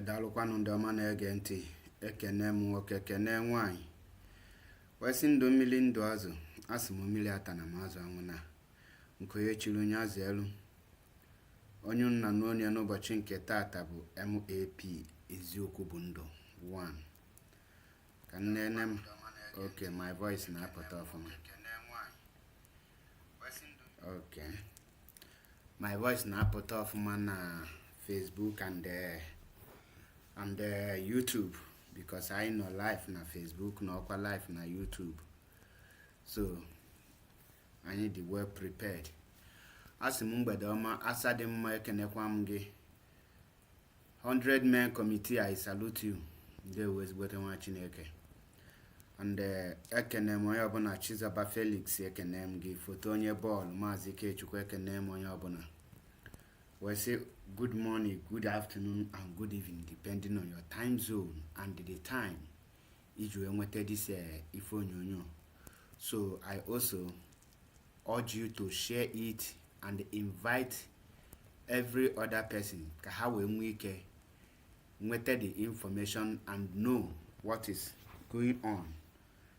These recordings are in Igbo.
Dalụkwanụ ndị ọma na-ege ntị, ekene m nwoke ekene nwanyị wesị ndụ mmiri ndụ azụ asị m mmiri ata na mazụ anwụ na nke onye chiri onye azụ elu onye nna n'onye n'ụbọchị nke taata bụ MAP eziokwu bụ ndụ 1 ka nnene m okay my voice na-apụta ọfụma okay my voice na-apụta ọfụma na Facebook and YouTube because I know live na Facebook na ọkwa live na YouTube, so I need the well prepared. Asị m mgbede ọma, asa dị mma, ekenekwa m gị 100 men committee. I salute you. Ndị ezigbote nwa Chineke. And ekene m onye ọbụla, Chizaba Felix ekene m gị, foto onye bọọlụ Mazi Ikechukwu ekene m onye ọbụla. We say good morning, good afternoon, and good evening, depending on your time zone and the time iji enweta this ife onyonyo. So I also urge you to share it and invite every other person ka ha wee nwee ike nweta the information and know what is going on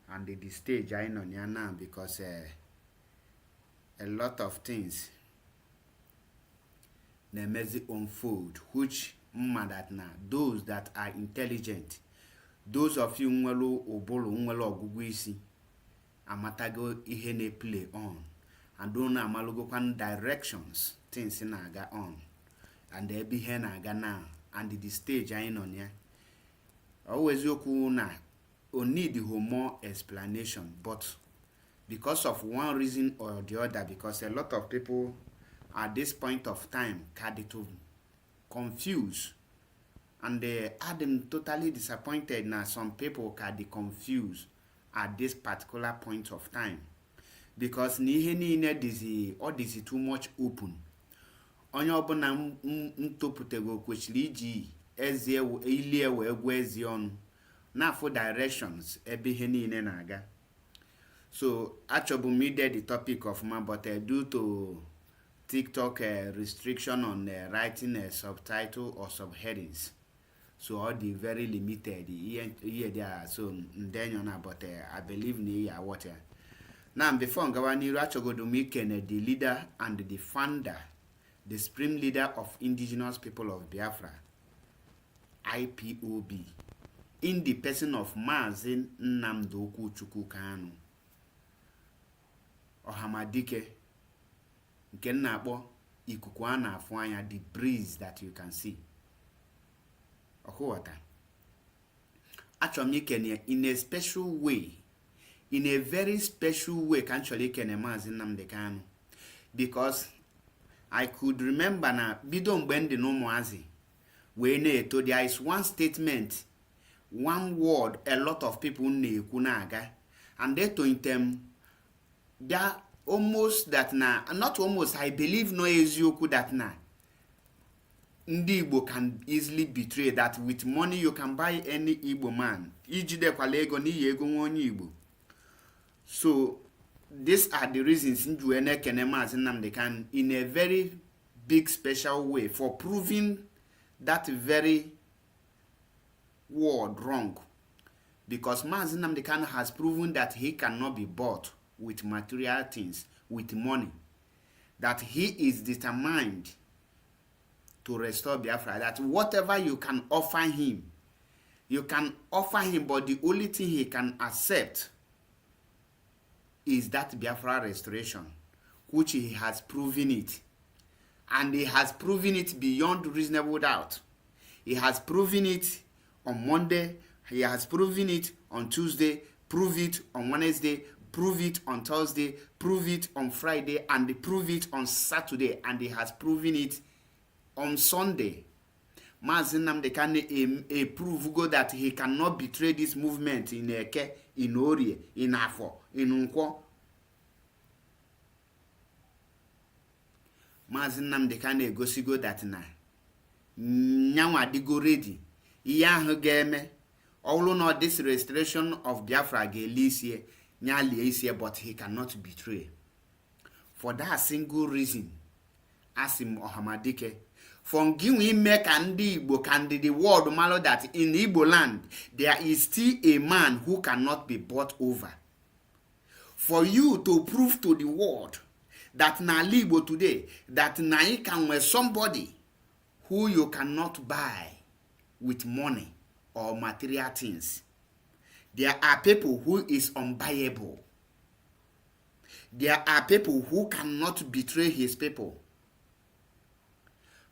and the stage I know now, because a lot of things na-emezi unfold which that na those that are intelligent, those of you nwelu obolo nwelu ogugu isi amatago ihe na play on, and don't amalugokwan directions things na-aga on, and ebe ihe na-aga now, and the stage anyị nọ ya. Always okwu na o need more explanation, but because of one reason or the other, because a lot of people at this point of time can to confuse, and they are them totally disappointed now. Some people can be confused at this particular point of time, because nihe niile dịzi ọ dịzi too much open. Onye ọbụla ntoputego kwesịrị iji ezie ilie wee gwa ezi ọnụ na-afụ directions ebe ihe niile na-aga. So achọbụ m ide the topic of ma, but due to TikTok restriction on writing a subtitle or subheadings, so all the very limited here there. So then na, but I believe ni ya what. Now before ngawa niru achọgodo m ikene the leader and the founder, the supreme leader of indigenous people of Biafra, IPOB, in the person of Mazi Nnamdi Kanu, Ohamadike, nke na-akpọ ikuku a na-afụ anya, the breeze that you can see. Ọkụghọta. Achọrọ m ikene in a special way, in a very special way, ka actually ikene Mazi Nnamdi Kanu, because I could remember na bido mgbe ndị n'ụmụazị wee na-eto, there is one statement, one word a lot of people na-ekwu na-aga, and they told them they almost that na, not almost, I believe no eziokwu that na ndị Igbo can easily betray, that with money you can buy any Igbo man. Ijidekwala ego n'iyi ego nwa onye Igbo. So these are the reasons Njuene Kene Mazi Nnamdi Kanu in a very big special way for proving that very word wrong. Because Mazi Nnamdi Kanu has proven that he cannot be bought with material things, with money. That he is determined to restore Biafra. That whatever you can offer him, you can offer him, but the only thing he can accept is that Biafra restoration, which he has proven it. And he has proven it beyond reasonable doubt. He has proven it on Monday, he has proven it on Tuesday, prove it on Wednesday, prove it on Thursday, prove it on Friday, and prove it on Saturday, and he has proven it on Sunday. Mazi Nnamdi Kanu prove that he cannot betray this movement in Eke, in Orie, in Afo, in Nkwo. Mazi Nnamdi Kanu egosigo that na nyanwa digo ready. Iya ahụ ga-eme ọwụlụ na this restoration of Biafra ga-elisie nyali isie, but he cannot betray. For that single reason, asim Ohamadike, from giving make and Igbo can the world malo that in Igbo land there is still a man who cannot be bought over. For you to prove to the world that na Igbo today, that na you can wear somebody who you cannot buy with money or material things. There are people who is unbuyable. There are people who cannot betray his people.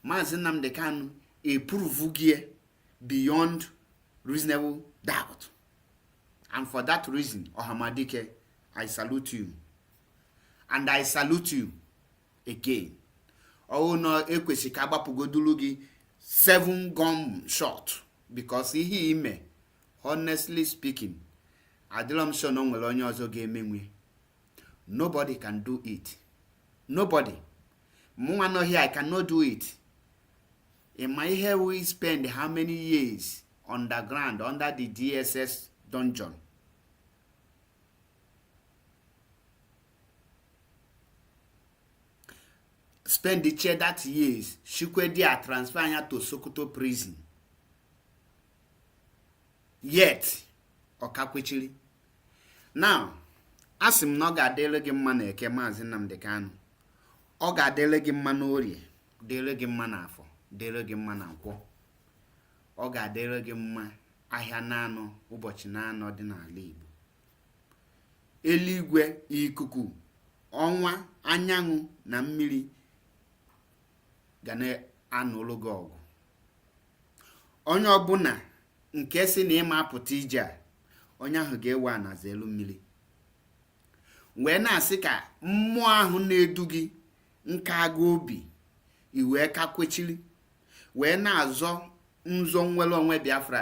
Mazi Nnamdi Kanu prove beyond reasonable doubt. And for that reason, Ohamadike, I salute you. And I salute you again. Oh no, ekwesi kaba pugodulugi 7 gun shot, because he ime, honestly speaking, adilom sure no nwere onye ọzọ ga-emenwe. Nobody can do it. Nobody. Mwa no here, I cannot do it. In my hair, we spend how many years underground, under the DSS dungeon? Spend the chair that years. Shukwedia transfer to Sokoto prison. Yet, Okakwichili. Now, asim no ga delege mma na Eke Mazi Nnamdi Kanu. Ọ ga delege mma na Orie, delege mma na Afọ, delege mma na Nkwo. ọ ga-adịrị gị mma ahịa na-anọ ụbọchị na-anọ dị n'ala Igbo. Eluigwe, ikuku, ọnwa, anyanwụ na mmiri ga na-anụlụ gị ọgụ. Onye ọbụla nke si na ịma apụta ije a, onye ahụ ga-ewe anazi elu mmiri wee na-asị ka mmụọ ahụ na-edu gị nka aga obi iwee ka kwechiri wee na-azọ nzọ nwere onwe Biafra,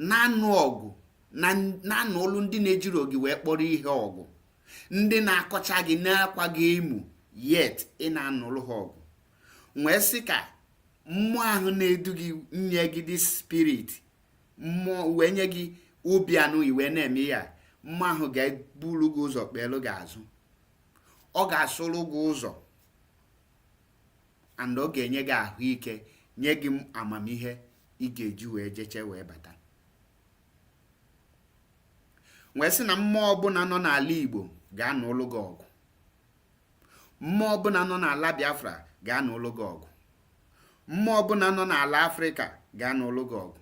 na-anụ ọgụ na-anụ olu ndị na-ejiri ogi wee kpọrọ ihe ọgụ, ndị na-akọcha gị na-akwa gị emu, yet ị na-anụrụ ha ọgụ. Wee sị ka mmụọ ahụ na-edu gị nye gị dị spirit, mmụọ wee nye gị obi anụ iwe na-eme ya, mmụọ ahụ ga-eburu gị ụzọ kpelu gị azụ, ọ ga-asụrụ gị ụzọ, and ọ ga-enye gị ahụike, nye gị amamihe ị ga-eji wee jeche wee bata. Wee sị na mmụọ ọbụla nọ n'ala Igbo ga-anụlụ gị ọgụ, mmụọ ọbụla nọ n'ala Biafra ga-anụlụ gị ọgụ, mmụọ ọbụla nọ n'ala Afrịka ga-anụlụ gị ọgụ,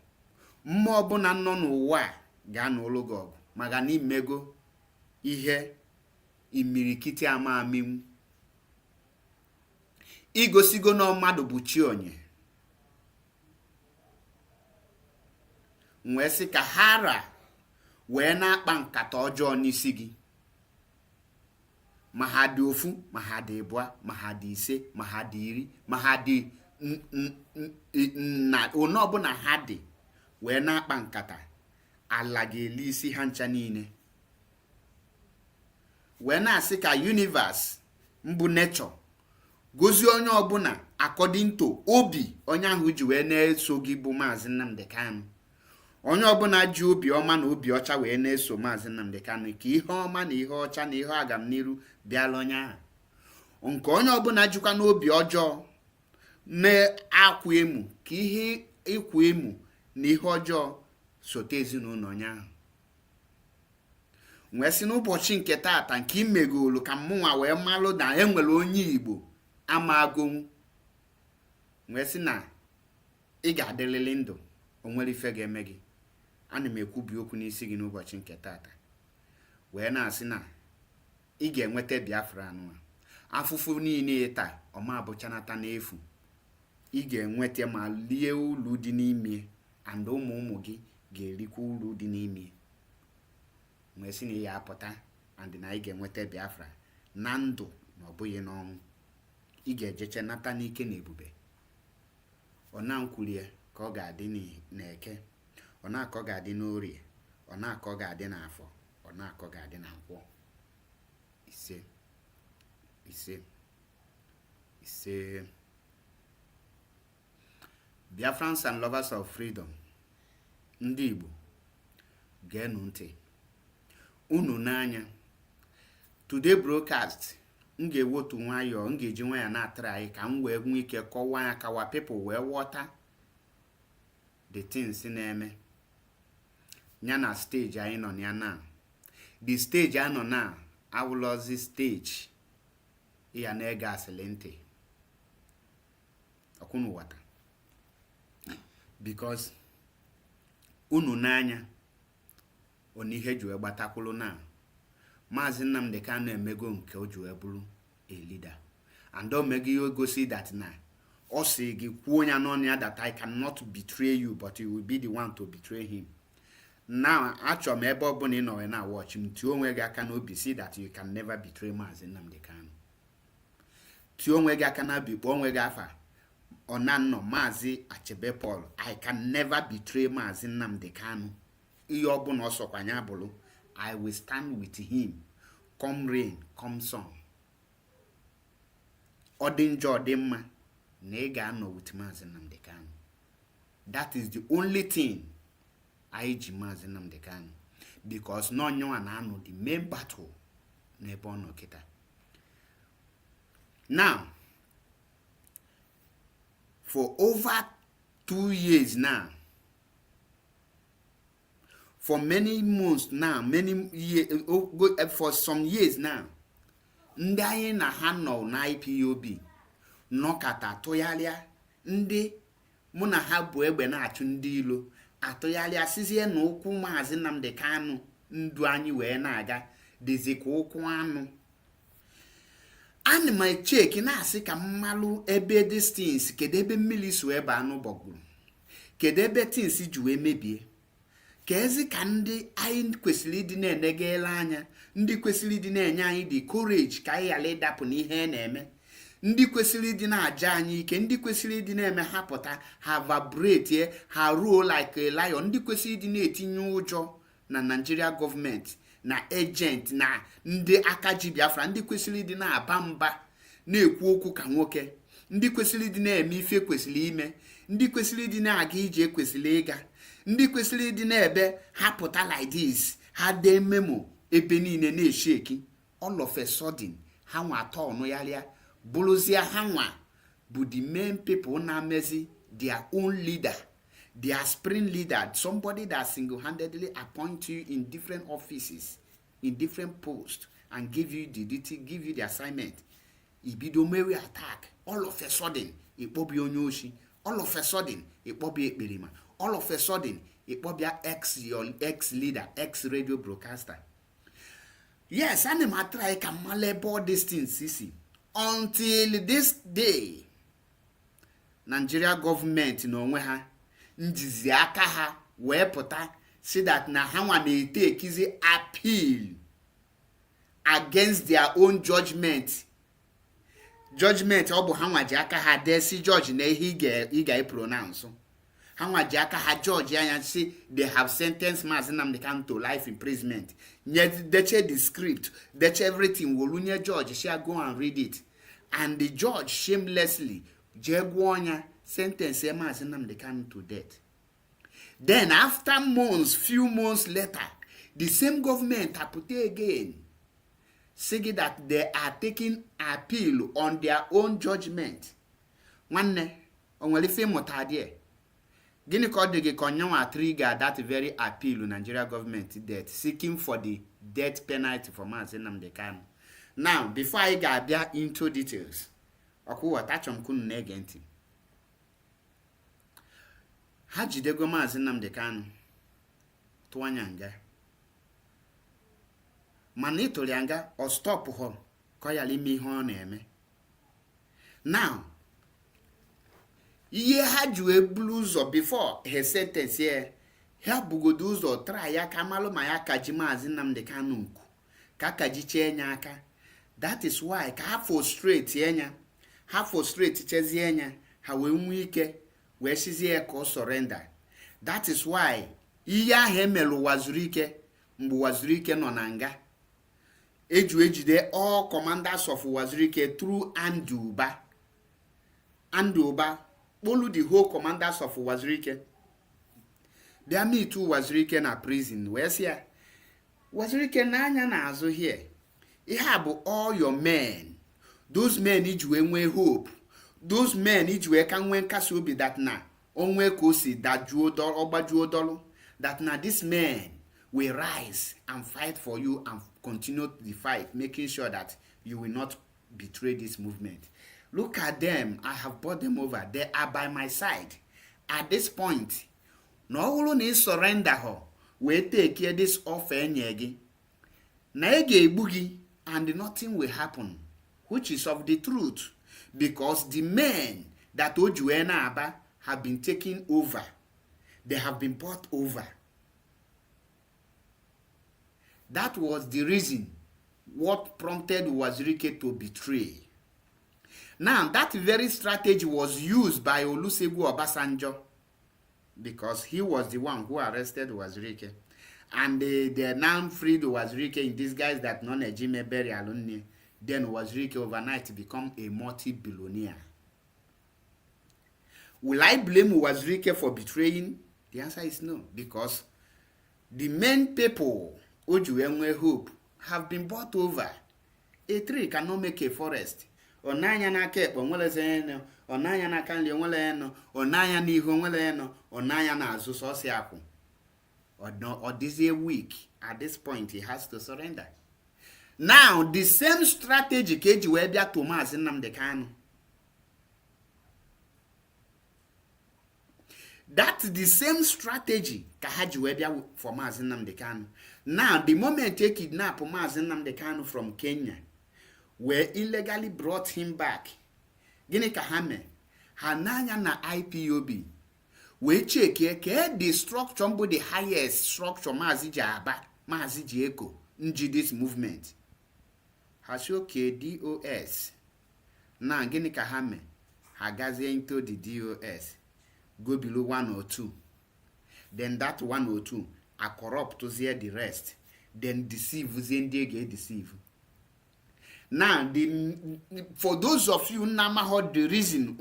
mmụọ ọbụla nọ n'ụwa a ga-anụlụ gị ọgụ, maka na imego ihe imirikiti ama aminwu. Igosigo na mmadụ bụ chi onye. Wee sị ka hara wee na-akpa nkata ọjọọ n'isi gị, ma ha dị ofu, ma ha dị ịbụa, ma ha dị ise, ma ha dị iri, ma ha dị na one ọbụla ha dị, wee na-akpa nkata, ala ga-eli isi ha ncha niile. Wee na-asị ka universe mbụ nature gozie onye ọbụla according to obi onye ahụ ji wee na-eso gị bụ Mazi Nnamdi Kanu. Onye ọbụla ji obi ọma na obi ọcha wee na-eso Mazi Nnamdi Kanu, ka ihe ọma na ihe ọcha na ihe agamniru bịala onye ahụ. Nke onye ọbụla jikwa n'obi ọjọọ na-akwa emu, ka ihe ịkwa emu na ihe ọjọọ sote ezinụlọ onye ahụ. Wee sị n'ụbọchị nke taata nke imegolu ka mmụnwa wee malụ na enwere onye Igbo ama agonwu. Wee sị na ị ga-adịrịrị ndụ, o nwere ife ga-eme gị. Ana m ekwubi okwu n'isi gị n'ụbọchị nke taata wee na-asị na ị ga-enweta Biafra anụwa. Afụfụ niile taa ọma abụchanata n'efu. Ị ga-enweta ma lie ulu dị n'ime, and ụmụ ụmụ gị ga-erikwa uru dị n'ime. Wee sị na ya apụta and na ị ga-enweta Biafra na ndụ na ọ bụghị n'ọnwụ. Ị ga-ejeche nata n'ike na ebube. Ọ na-nkwulie ka ọ ga-adị n'Eke, ọ na-akọ ga-adị n'Orie, ọ na-akọ ga-adị n'Afọ, ọ na-akọ ga-adị na Nkwọ. Ise ise ise. Biafrans and lovers of freedom, ndị Igbo geenụ ntị unu n'anya. Today broadcast m ga-ewotu nwayọọ, m ga-eji nwayọọ na-atara anyị ka m wee nwee ike kọwaa ya, kawa people wee ghọta the things na-eme ya na stage anyị nọ ya na. The stage anyị nọ na awụlọzi stage ya na-ege asịlị ntị ọkwụnụ wata, because unu n'anya onihe ji wee gbatakwulu na Mazi Nnamdi Kanu emego nke o ji wee bụrụ a leader, and o mego ihe gosi that na ọ sị gị kwuo ya n'ọnụ ya that I cannot betray you, but you will be the one to betray him. Now achọ m ebe ọ bụla ị nọ wee na watch m, tie onwe gị aka n'obi, see that you can never betray Mazi Nnamdi Kanu. Tie onwe gị aka n'obi, kpọọ onwe gị afa ọnanọ Mazi Achebe Paul, I can never betray Mazi Nnamdi Kanu. Ihe ọbụla ọsọkwanya bụrụ, I will stand with him come rain come sun. Ọ dị njọ ọ dị mma na ị ga-anọ with Mazi Nnamdi Kanu. That is the only thing anyị ji Mazi Nnamdi Kanu, because n'onyewa na-anọ the main battle n'ebe ọ nọ kịta. Now for over 2 years now, for many months now, many years, for some years now, ndị anyị na ha nọ na IPOB nọkata tụgharịa, ndị mụ na ha bụ egbe na-achụ ndị ilo atụgharịa sizie na ụkwụ Mazi Nnamdi Kanu ndụ anyị wee na-aga dịzi ka ụkwụ anụ. Ana m echeki na-asị ka mmalụ ebe distance, kedu ebe mmiri si wee baa n'ụgbọgụrụ, kedu ebe tins ji wee mebie, ka ezi ka ndị anyị kwesịrị ịdị na-enegela anya, ndị kwesịrị ịdị na-enye anyị the courage ka anyị ghara ịdapụ n'ihe na-eme, ndị kwesịrị ịdị na-aja anyị ike, ndị kwesịrị ịdị na-eme ha pụta ha vibrate ha ruo like a lion, ndị kwesịrị ịdị na-etinye ụjọ na Nigeria gọọmenti na agent na ndị aka ji Biafra, ndị kwesịrị ịdị na-aba mba na-ekwu okwu ka nwoke, ndị kwesịrị ịdị na-eme ife kwesịrị ime, ndị kwesịrị ịdị na-aga ije kwesịrị ịga, ndị kwesịrị ịdị na-ebe ha pụta like this, ha dee memo ebe niile na-esheki. All of a sudden ha nwa atọ ọnụgharịa bụrụzie ha nwa bụ the main people na-amezi their own leader, their spring leader, somebody that single-handedly appoint you in different offices, in different posts, and give you the duty, give you the assignment. Ibido mewe attack. All of a sudden ikpobi onye oshi, all of a sudden ikpobi ekperima, all of a sudden ikpobi your ex leader, ex radio broadcaster. Yes, ana m try ka malebe all these things sisi until this day. Nigeria government n'onwe ha njizi aka ha wee pụta see that na ha nwa na-ete ekizi appeal against their own judgment ọ bụ ha nwa ji aka ha desi judge na ihe ị ga-pronounce. Ha nwa ji aka ha judge anya si they have sentenced Mazi Nnamdi Kanu to life imprisonment, nye deche the script, deche everything, wolunye judge shall go and read it, and the judge shamelessly jegwonya sentence Mazi Nnamdi Kanu to death. Then after few months later, the same government apute again, saying that they are taking appeal on their own judgment. Nwanne onwere ife mụta die gịnị ka ọ dị gị ka onyenwa trigger that very appeal Nigeria government death, seeking for the death penalty for Mazi Nnamdi Kanu. Now before I ga-abịa into details, ọkwụwa achọm kunu na-ege ntị. Ha jidego Mazi Nnamdi Kanu tụanya nga, mana ịtụrụ nga ọ stop ho ka ọ yala ime ihe ọ na-eme. Now ihe ha ji wee bulu ụzọ before he sentence here, ha bugodo ụzọ try ya ka malụ ma ya kaji Mazi Nnamdi Kanu nku ka kajichie enya aka. That is why ka ha frustrate enya, ha frustrate chezie enya, ha wee nwee ike wee sizie ka ọ surrender. That is why ihe ahụ emelu Wazirike mgbe Wazirike nọ na nga ejide all commanders of Wazirike through Anduba kpolu the whole commanders of Wazirike bịa meet Wazirike na prison wee sị ya Wazirike n'anya na-azụ here, ihe a bụ all your men, those men iji wee nwee hope, those men iji wee ka nwee nkasi obi that na onwe ka o si ọgbajuo dọlụ, that na this men will rise and fight for you and continue the fight, making sure that you will not betray this movement. Look at them, I have brought them over, they are by my side. At this point, no ọhụrụ na surrender her, we take care this offer enye gị, na ga-egbu gị, and nothing will happen, which is of the truth, because the men that Ojuwe na Aba have been taken over, they have been bought over. That was the reason what prompted Wazirike to betray. Now, that very strategy was used by Olusegun Obasanjo, because he was the one who arrested Wazirike. And they now freed Wazirike in disguise that non-Ejime Berry alumni. Then Wazirike overnight become a multi-billionaire. Will I blame Wazirike for betraying? The answer is no, because the main people Ojuwe hope have been bought over. A tree cannot make a forest. Onanya na kepo nwele zeno, onanya na kanli nwele eno, onanya na ihu nwele eno, onanya na azu sosi akwụ. Or this a week, at this point he has to surrender. Now the same strategy keji wee bịa to Mazi Nnamdi Kanu. That's the same strategy ka ha ji wee bịa for Mazi Nnamdi Kanu. Now, the moment they kidnap Mazi Nnamdi Kanu from Kenya, were illegally brought him back, gịnị ka ha mee? Ha n'anya na IPOB wee chekie ke the structure mbụ the highest structure Mazi ji aba, Mazi ji eko nji this movement. Ha si okay, DOS. Now, gịnị ka ha mee? Ha gazie into the DOS, go below 102. Then that 102 are corrupt to the rest. Then deceive, then they get deceive. Now, for those of you who heard the reason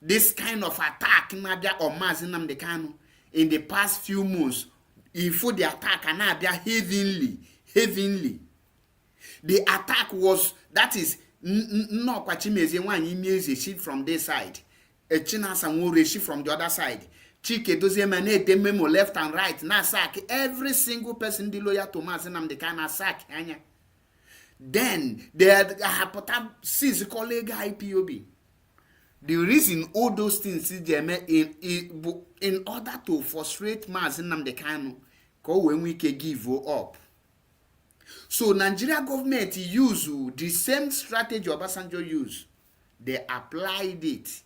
this kind of attack Nabia or Mazi Nnamdi Kanu in the past few months, if the attack Nabia heavenly. The attack was, that is, no kwachimeze one imeze sheep from this side, a china samure sheep from the other side. Chike dozie manete memo left and right. Na sack every single person the lawyer to Mazi Nnamdi Kanu sack anya. Then there have six colleague IPOB. The reason all those things in order to frustrate Mazi Nnamdi Kanu, when we can give up. So Nigeria government use the same strategy Obasanjo used. They applied it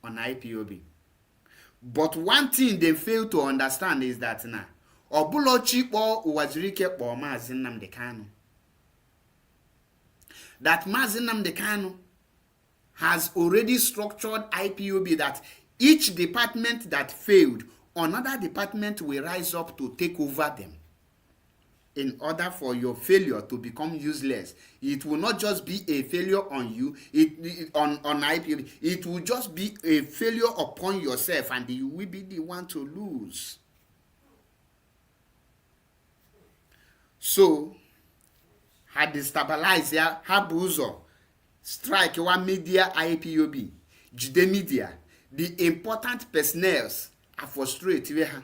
on IPOB. But one thing they fail to understand is that now, Obulochi or Uwazirike or Mazi Nnamdi Kanu. That Mazi Nnamdi Kanu has already structured IPOB that each department that failed, another department will rise up to take over them. In order for your failure to become useless, it will not just be a failure on you, on IPOB, it will just be a failure upon yourself, and you will be the one to lose. So, had destabilized ya, habuzo, strike one media IPOB, jide media, the important personnel are frustrated,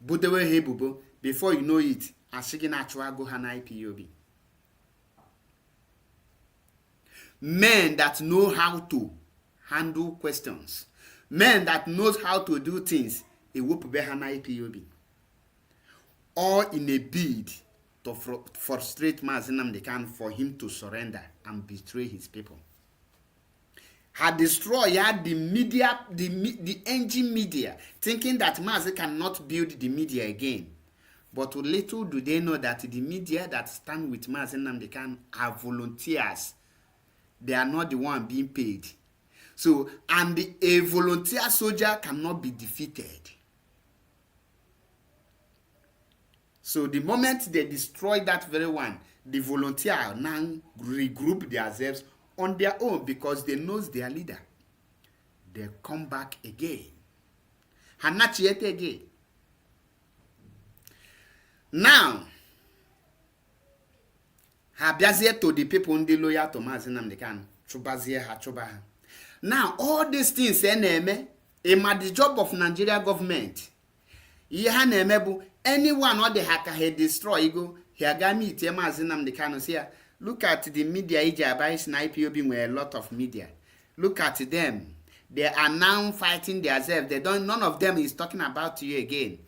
budewe hebubo. Before you know it, Ashigin actually go han IPOB. Men that know how to handle questions, men that knows how to do things, it will be han IPOB. All in a bid to frustrate Mazi Nnamdi Kanu for him to surrender and betray his people. Had destroyed the media, the engine media, thinking that Mazi cannot build the media again. But little do they know that the media that stand with Mazi Nnamdi Kanu are volunteers. They are not the one being paid. So, and a volunteer soldier cannot be defeated. So the moment they destroy that very one, the volunteer now regroup themselves on their own because they know their leader. They come back again. Hanachiete again. Now, habiazie to the people in the loyal to Mazi Nnamdi Kanu, chubazie ha chubaha. Now, all these things eneme, the job of Nigeria government. Ihe na-eme bụ anyone or the hacker he destroy go, he aga meet Mazi Nnamdi Kanu say, look at the media Ijabais na IPOB with a lot of media. Look at them. They are now fighting themselves. None of them is talking about you again.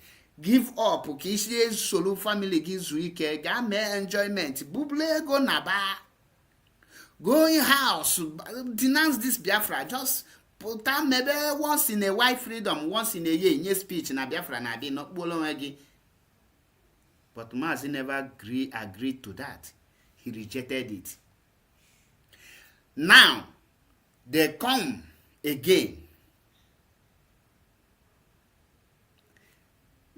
Give up, Kishi Solu family gives weekend, game enjoyment, buble go naba. Go in house, denounce this Biafra, just put time maybe once in a white freedom, once in a year in your speech na Biafra na be not bolon again. But Mazi never agreed to that. He rejected it. Now, they come again.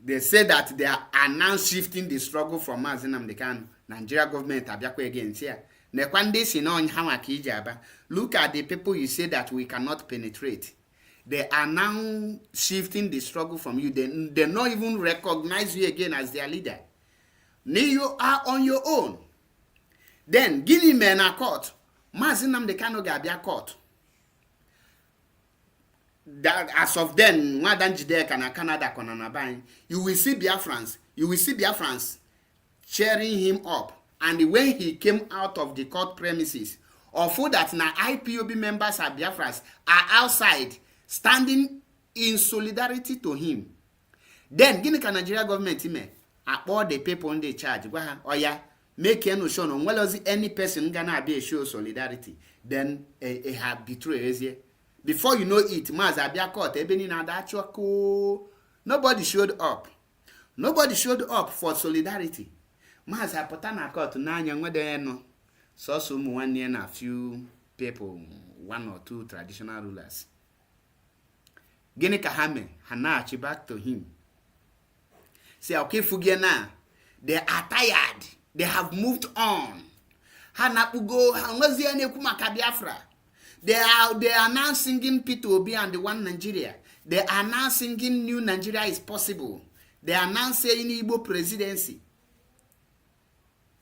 They say that they are now shifting the struggle from Mazi Nnamdi Kanu. Nigeria government abiakwe again here. Look at the people you say that we cannot penetrate. They are now shifting the struggle from you. They not even recognize you again as their leader. Now you are on your own. Then Guinea men are caught. Mazi Nnamdi Kanu gabia caught. That as of then, Canada, you will see Biafrans cheering him up. And when he came out of the court premises, or for that na IPOB members and Biafras are outside standing in solidarity to him. Then gini ka Nigeria government me akpọ the people in the charge gwa ha oya make no show no well any person gonna be show solidarity, then a have betray ezie. Before you know it, Mazi Abia court ebe ni na da choko. Nobody showed up. Nobody showed up for solidarity. Mazi apụta na court na anya nwede no. So some 1 year na few people, 1 or 2 traditional rulers. Gini ka ha me, ha na-achị back to him. Say okay fugie na. They are tired. They have moved on. Ha na-akpugo, ha nwezi na-ekwu maka Biafra. They are now singing Peter Obi and the One Nigeria. They are now singing New Nigeria is possible. They are now saying Igbo presidency.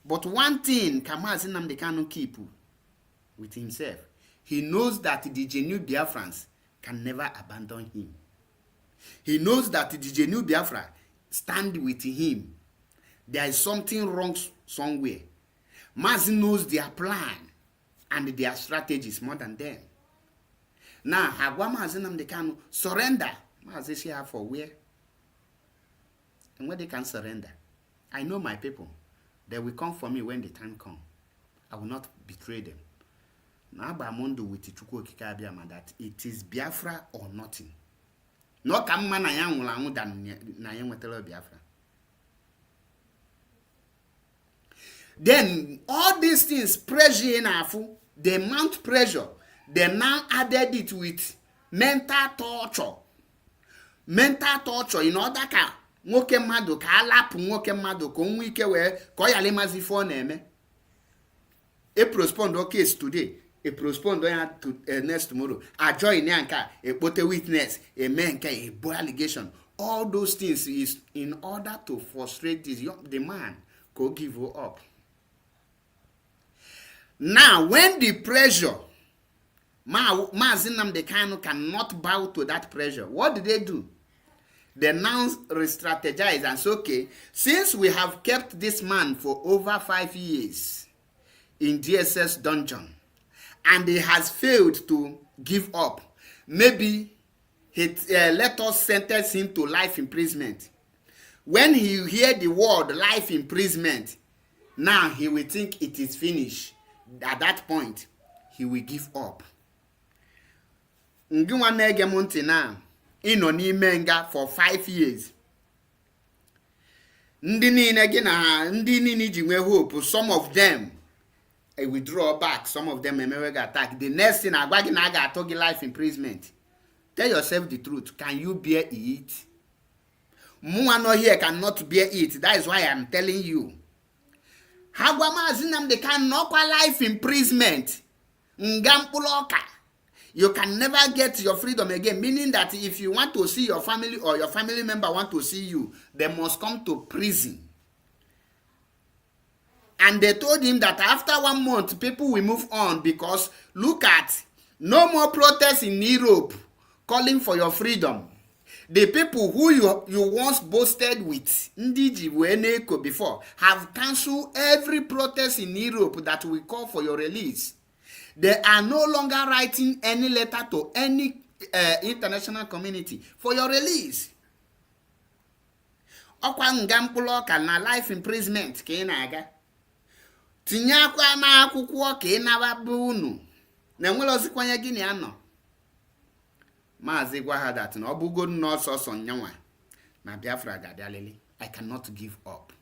But one thing Mazi Nnamdi Kanu keep with himself. He knows that the genuine Biafrans can never abandon him. He knows that the genuine Biafra stand with him. There is something wrong somewhere. Mazi knows their plan and their strategies more than them. Now, Hagwa Mazi Nnamdi Kanu surrender. Mazi say for where? And where they can surrender. I know my people. They will come for me when the time comes. I will not betray them. Now, Bamondo with Chukwu Okike Abịama that it is Biafra or nothing. No kamma na ya nwụrụ anwụ dan na ya nwetara Biafra. Then all these things pressure in afu, they mount pressure. They now added it with mental torture. Mental torture in order ka nwoke mmadụ ka alapụ nwoke mmadụ ka onwe ike wee ka ọ yala mazi fo na-eme. A postpone the case today, a postpone to next tomorrow. A join yanka, a put a witness, a man can a boy allegation. All those things is in order to frustrate this the man go give up. Now, when the pressure, Mazi Nnamdi Kanu cannot bow to that pressure. What did they do? They now re-strategize and say, okay, since we have kept this man for over 5 years in DSS dungeon, and he has failed to give up, maybe let us sentence him to life imprisonment. When he hear the word life imprisonment, now he will think it is finished. At that point, he will give up. Ngiwa na-ege m ntị na ịnọ n'ime nga for 5 years. Ndị niile gị na ndị niile ji nwe hope, some of them withdraw back, some of them emewe attack. The next thing agwa gị na aga atọ gị life imprisonment. Tell yourself the truth. Can you bear it? Mụnwa here cannot bear it. That is why I'm telling you. Hagwa Mazi Nnamdi Kanu nọkwa life imprisonment. Nga mkpụrụ ọka. You can never get your freedom again, meaning that if you want to see your family or your family member want to see you, they must come to prison. And they told him that after 1 month, people will move on because look at, no more protests in Europe calling for your freedom. The people who you once boasted with, Ndiji Weneko before, have cancelled every protest in Europe that will call for your release. They are no longer writing any letter to any international community for your release. Ọkwa nga mkpụrụ ọka na life imprisonment ka ị na-aga. Tinye akwa na akwụkwọ ka ị na-abụ unu. Na enwere ozikwanye gị na anọ. Maazị gwa ha that na ọ bụgo n'ọsọsọ nyanwa na Biafra ga-adịalili. I cannot give up.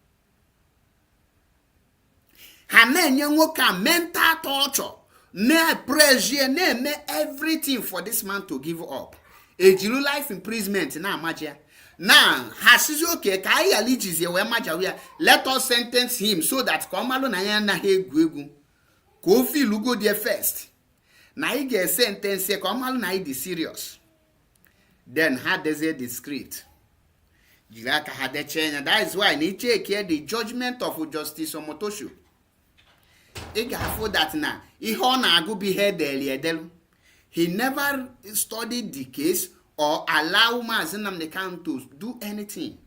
Ha na-enye nwoke a mental torture. Pressure, everything for this man to give up. A Jiru life imprisonment na magia. Now, has okay, kai alleges ye we magia. Let us sentence him so that Komalo na ya na he gwegu. Kofi lugo there first. Na he get sentence ye Komalo na he serious. Then had they discreet. Jiraka had the change. That is why ni check here the judgment of Justice Omotosho. He that now. He never studied the case or allow Mazi Nnamdi Kanu to do anything.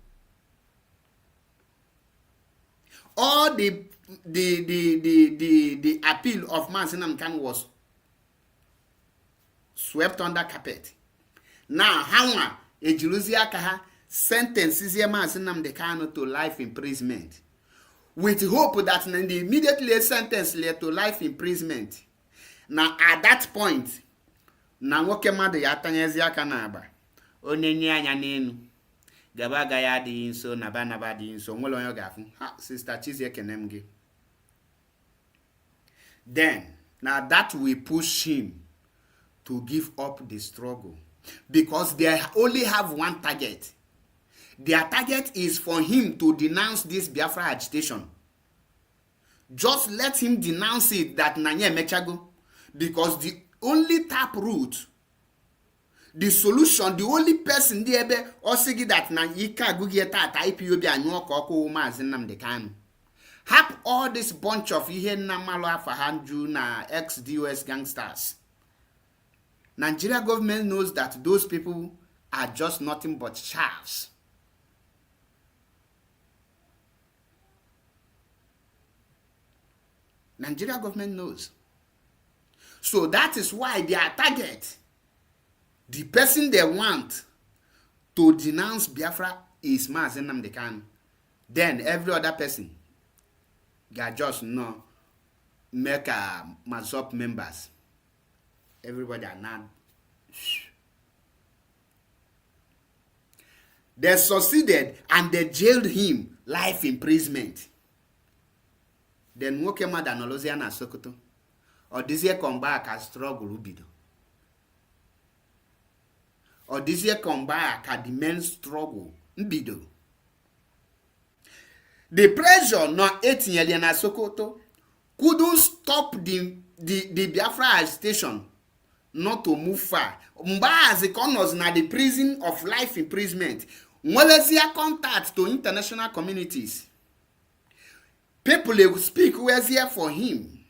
All the the appeal of Mazi Nnamdi Kanu was swept under carpet. Now, how a Jerusalem sentences Mazi Nnamdi Kanu to life imprisonment, with hope that the immediately sentence led to life imprisonment. Now, at that point, na nwoke mmadụ ya atanyezi aka n'agba, onye nye anya n'elu, gaba agaghị adịghị nso, naba adịghị nso, nwere onye ga-afụ. Ha, Sister Chizie kenem gị. Then, now that will push him to give up the struggle, because they only have one target. Their target is for him to denounce this Biafra agitation. Just let him denounce it, that Nanye Mechago, because the only tap route, the solution, the only person there or say that na yika gugieta IPOB anyo koko Mazi Nnamdi Kanu. Have all this bunch of ihe na malo afahanju na ex-DOS gangsters. Nigeria government knows that those people are just nothing but chaffs. Nigeria government knows. So that is why their target, the person they want to denounce Biafra, is Mazi Nnamdi Kanu. Then every other person got just make a Mazop members. Everybody are not. They succeeded and they jailed him, life imprisonment. Then nwoke mmadụ anọlọzie na Sokoto, ọ dịzie come back as struggle bido, ọ dịzie come back at the main struggle mbido. The pressure no etinyere na Sokoto couldn't stop the Biafra agitation not to move far. Mgbazi corners na the prison of life imprisonment, nwelezia contact to international communities. People will speak who is here for him.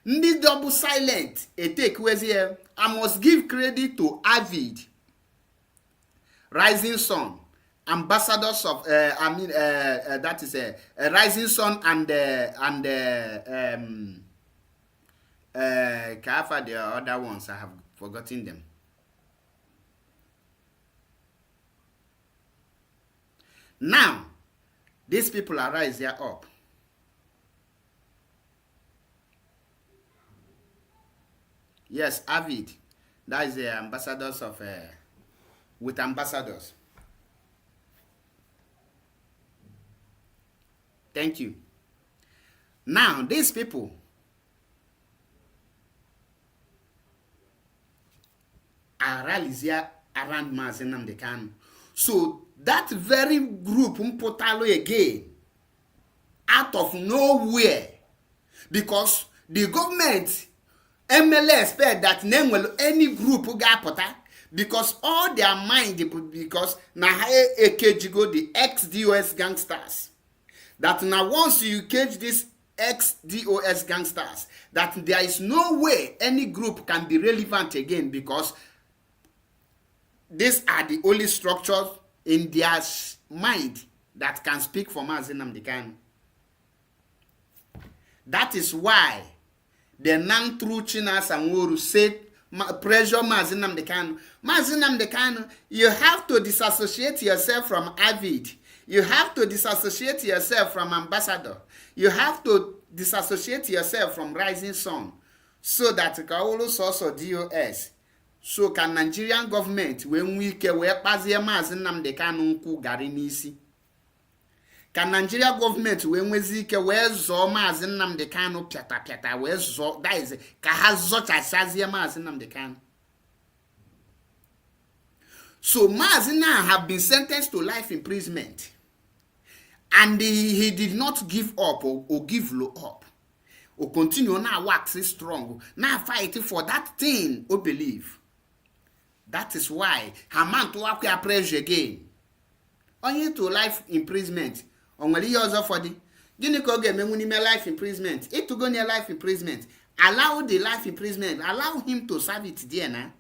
Ndi double silent a take who is here. I must give credit to Avid, Rising Sun, ambassadors of that is Rising Sun and Kafa, the other ones I have forgotten them. Now these people are rise here up. Yes, Avid. That is the ambassadors of with ambassadors. Thank you. Now these people are rallies here around Mazi Nnamdi Kanu. So that very group mpotalo again out of nowhere, because the government MLA expect that name will any group who got pota, because all their mind, because na AKG the ex-DOS gangsters, that now once you cage these ex-DOS gangsters, that there is no way any group can be relevant again, because these are the only structures in their mind that can speak for Mazi Nnamdi Kanu. That is why the non-true Chinas and Woru said, pressure Mazi Nnamdi Kanu. Mazi Nnamdi Kanu, you have to disassociate yourself from Avid. You have to disassociate yourself from Ambassador. You have to disassociate yourself from Rising Sun, so that Kaolo also DOS. So can Nigerian government, when we can wear Mazi Nnamdi Kanu nku gari n'isi? Can Nigeria government when we see where zo Mazi Nnamdi Kanu piata where zo, that is ka ha zocha Mazi Nnamdi Kanu. So Mazi now have been sentenced to life imprisonment, and he did not give up or give low up, or continue now waxing strong, now fighting for that thing or believe. That is why Haman to work pressure again. Only to life imprisonment. Only years of for the Ginico game when life imprisonment. It to go near life imprisonment. Allow the life imprisonment. Allow him to serve it there now.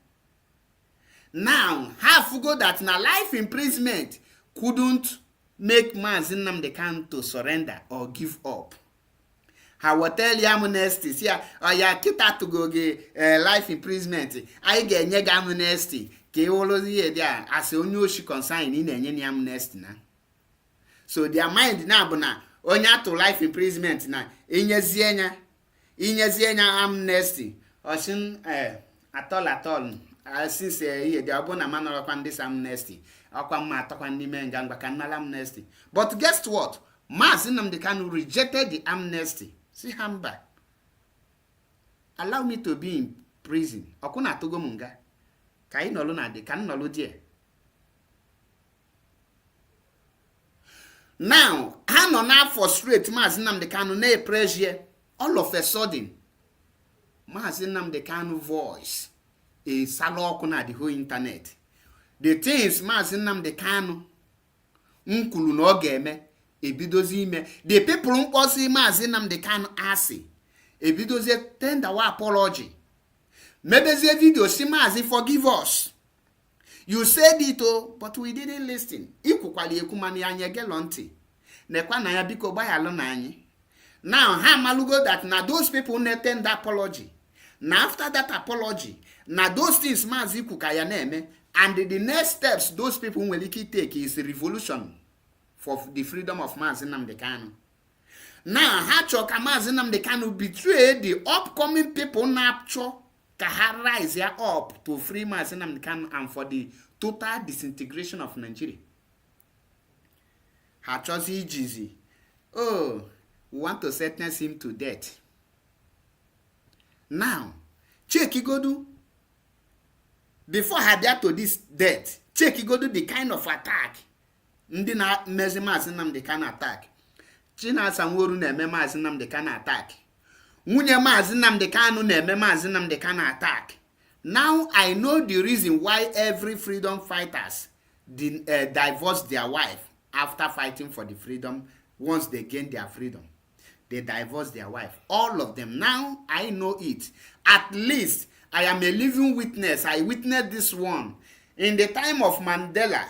Now, half go that na life imprisonment couldn't make Mazi Nnamdi Kanu to surrender or give up. ha wetali amnesty si ya oya kịta tụgo gị life imprisonment anyị ga-enye gị amnesty ka ịwụrụzi ihe dị a asị onye oshi consign ị na-enye ya amnesty na. So their mind na bụ na onye atụ life imprisonment na inyezie ya amnesty osin atọl since ihe dị ọbụ na manọrọkwa ndị amnesty ọkwa mma atọkwa n'ime ngangwa ka nnala amnesty. But guess what? Mazi Nnamdi Kanu rejected the amnesty. Si ha mba, allow me to be in prison. Ọkụ na atụgo m nga ka anyị nọlụ na dị ka m nọlụ die. Now ha nọ na frustrate Mazi Nnamdi Kanu na pressure. All of a sudden Mazi Nnamdi Kanu voice sala ọkụ na the whole internet. The things Mazi Nnamdi Kanu kwuru na ọ ga-eme ebidozi ime. The people mkpọsi Mazi Nnamdi Kanu asị ebidozie tender wa apology. Mebezie video si Mazi forgive us. You said it but we didn't listen. Ikwukwali ekwumani anyị egelo ntị. Nekwa na ya biko gbayalụ na anyị. Now ha malugo that na those people na tender apology. Na after that apology, na those things Mazi kwuka ya na-eme, and the next steps those people nwere ike take is revolution for the freedom of Mazi Nnamdi Kanu. Now ha chọ ka Mazi Nnamdi Kanu betray the upcoming people na-achọ ka ha rise ya up to free Mazi Nnamdi Kanu and for the total disintegration of Nigeria. Ha chọzi ijizi, oh, we want to sentence him to death. Now, check igodu. Before I get to this death, check igodu the kind of attack. Ndị na mezi Mazi Nnamdi Kanu attack. Chinasa Nworu na-eme Mazi Nnamdi Kanu attack. Nwunye Mazi Nnamdi Kanu na-eme Mazi Nnamdi Kanu attack. Now I know the reason why every freedom fighters divorce their wife after fighting for the freedom. Once they gain their freedom, they divorce their wife. All of them. Now I know it. At least I am a living witness. I witnessed this one. In the time of Mandela,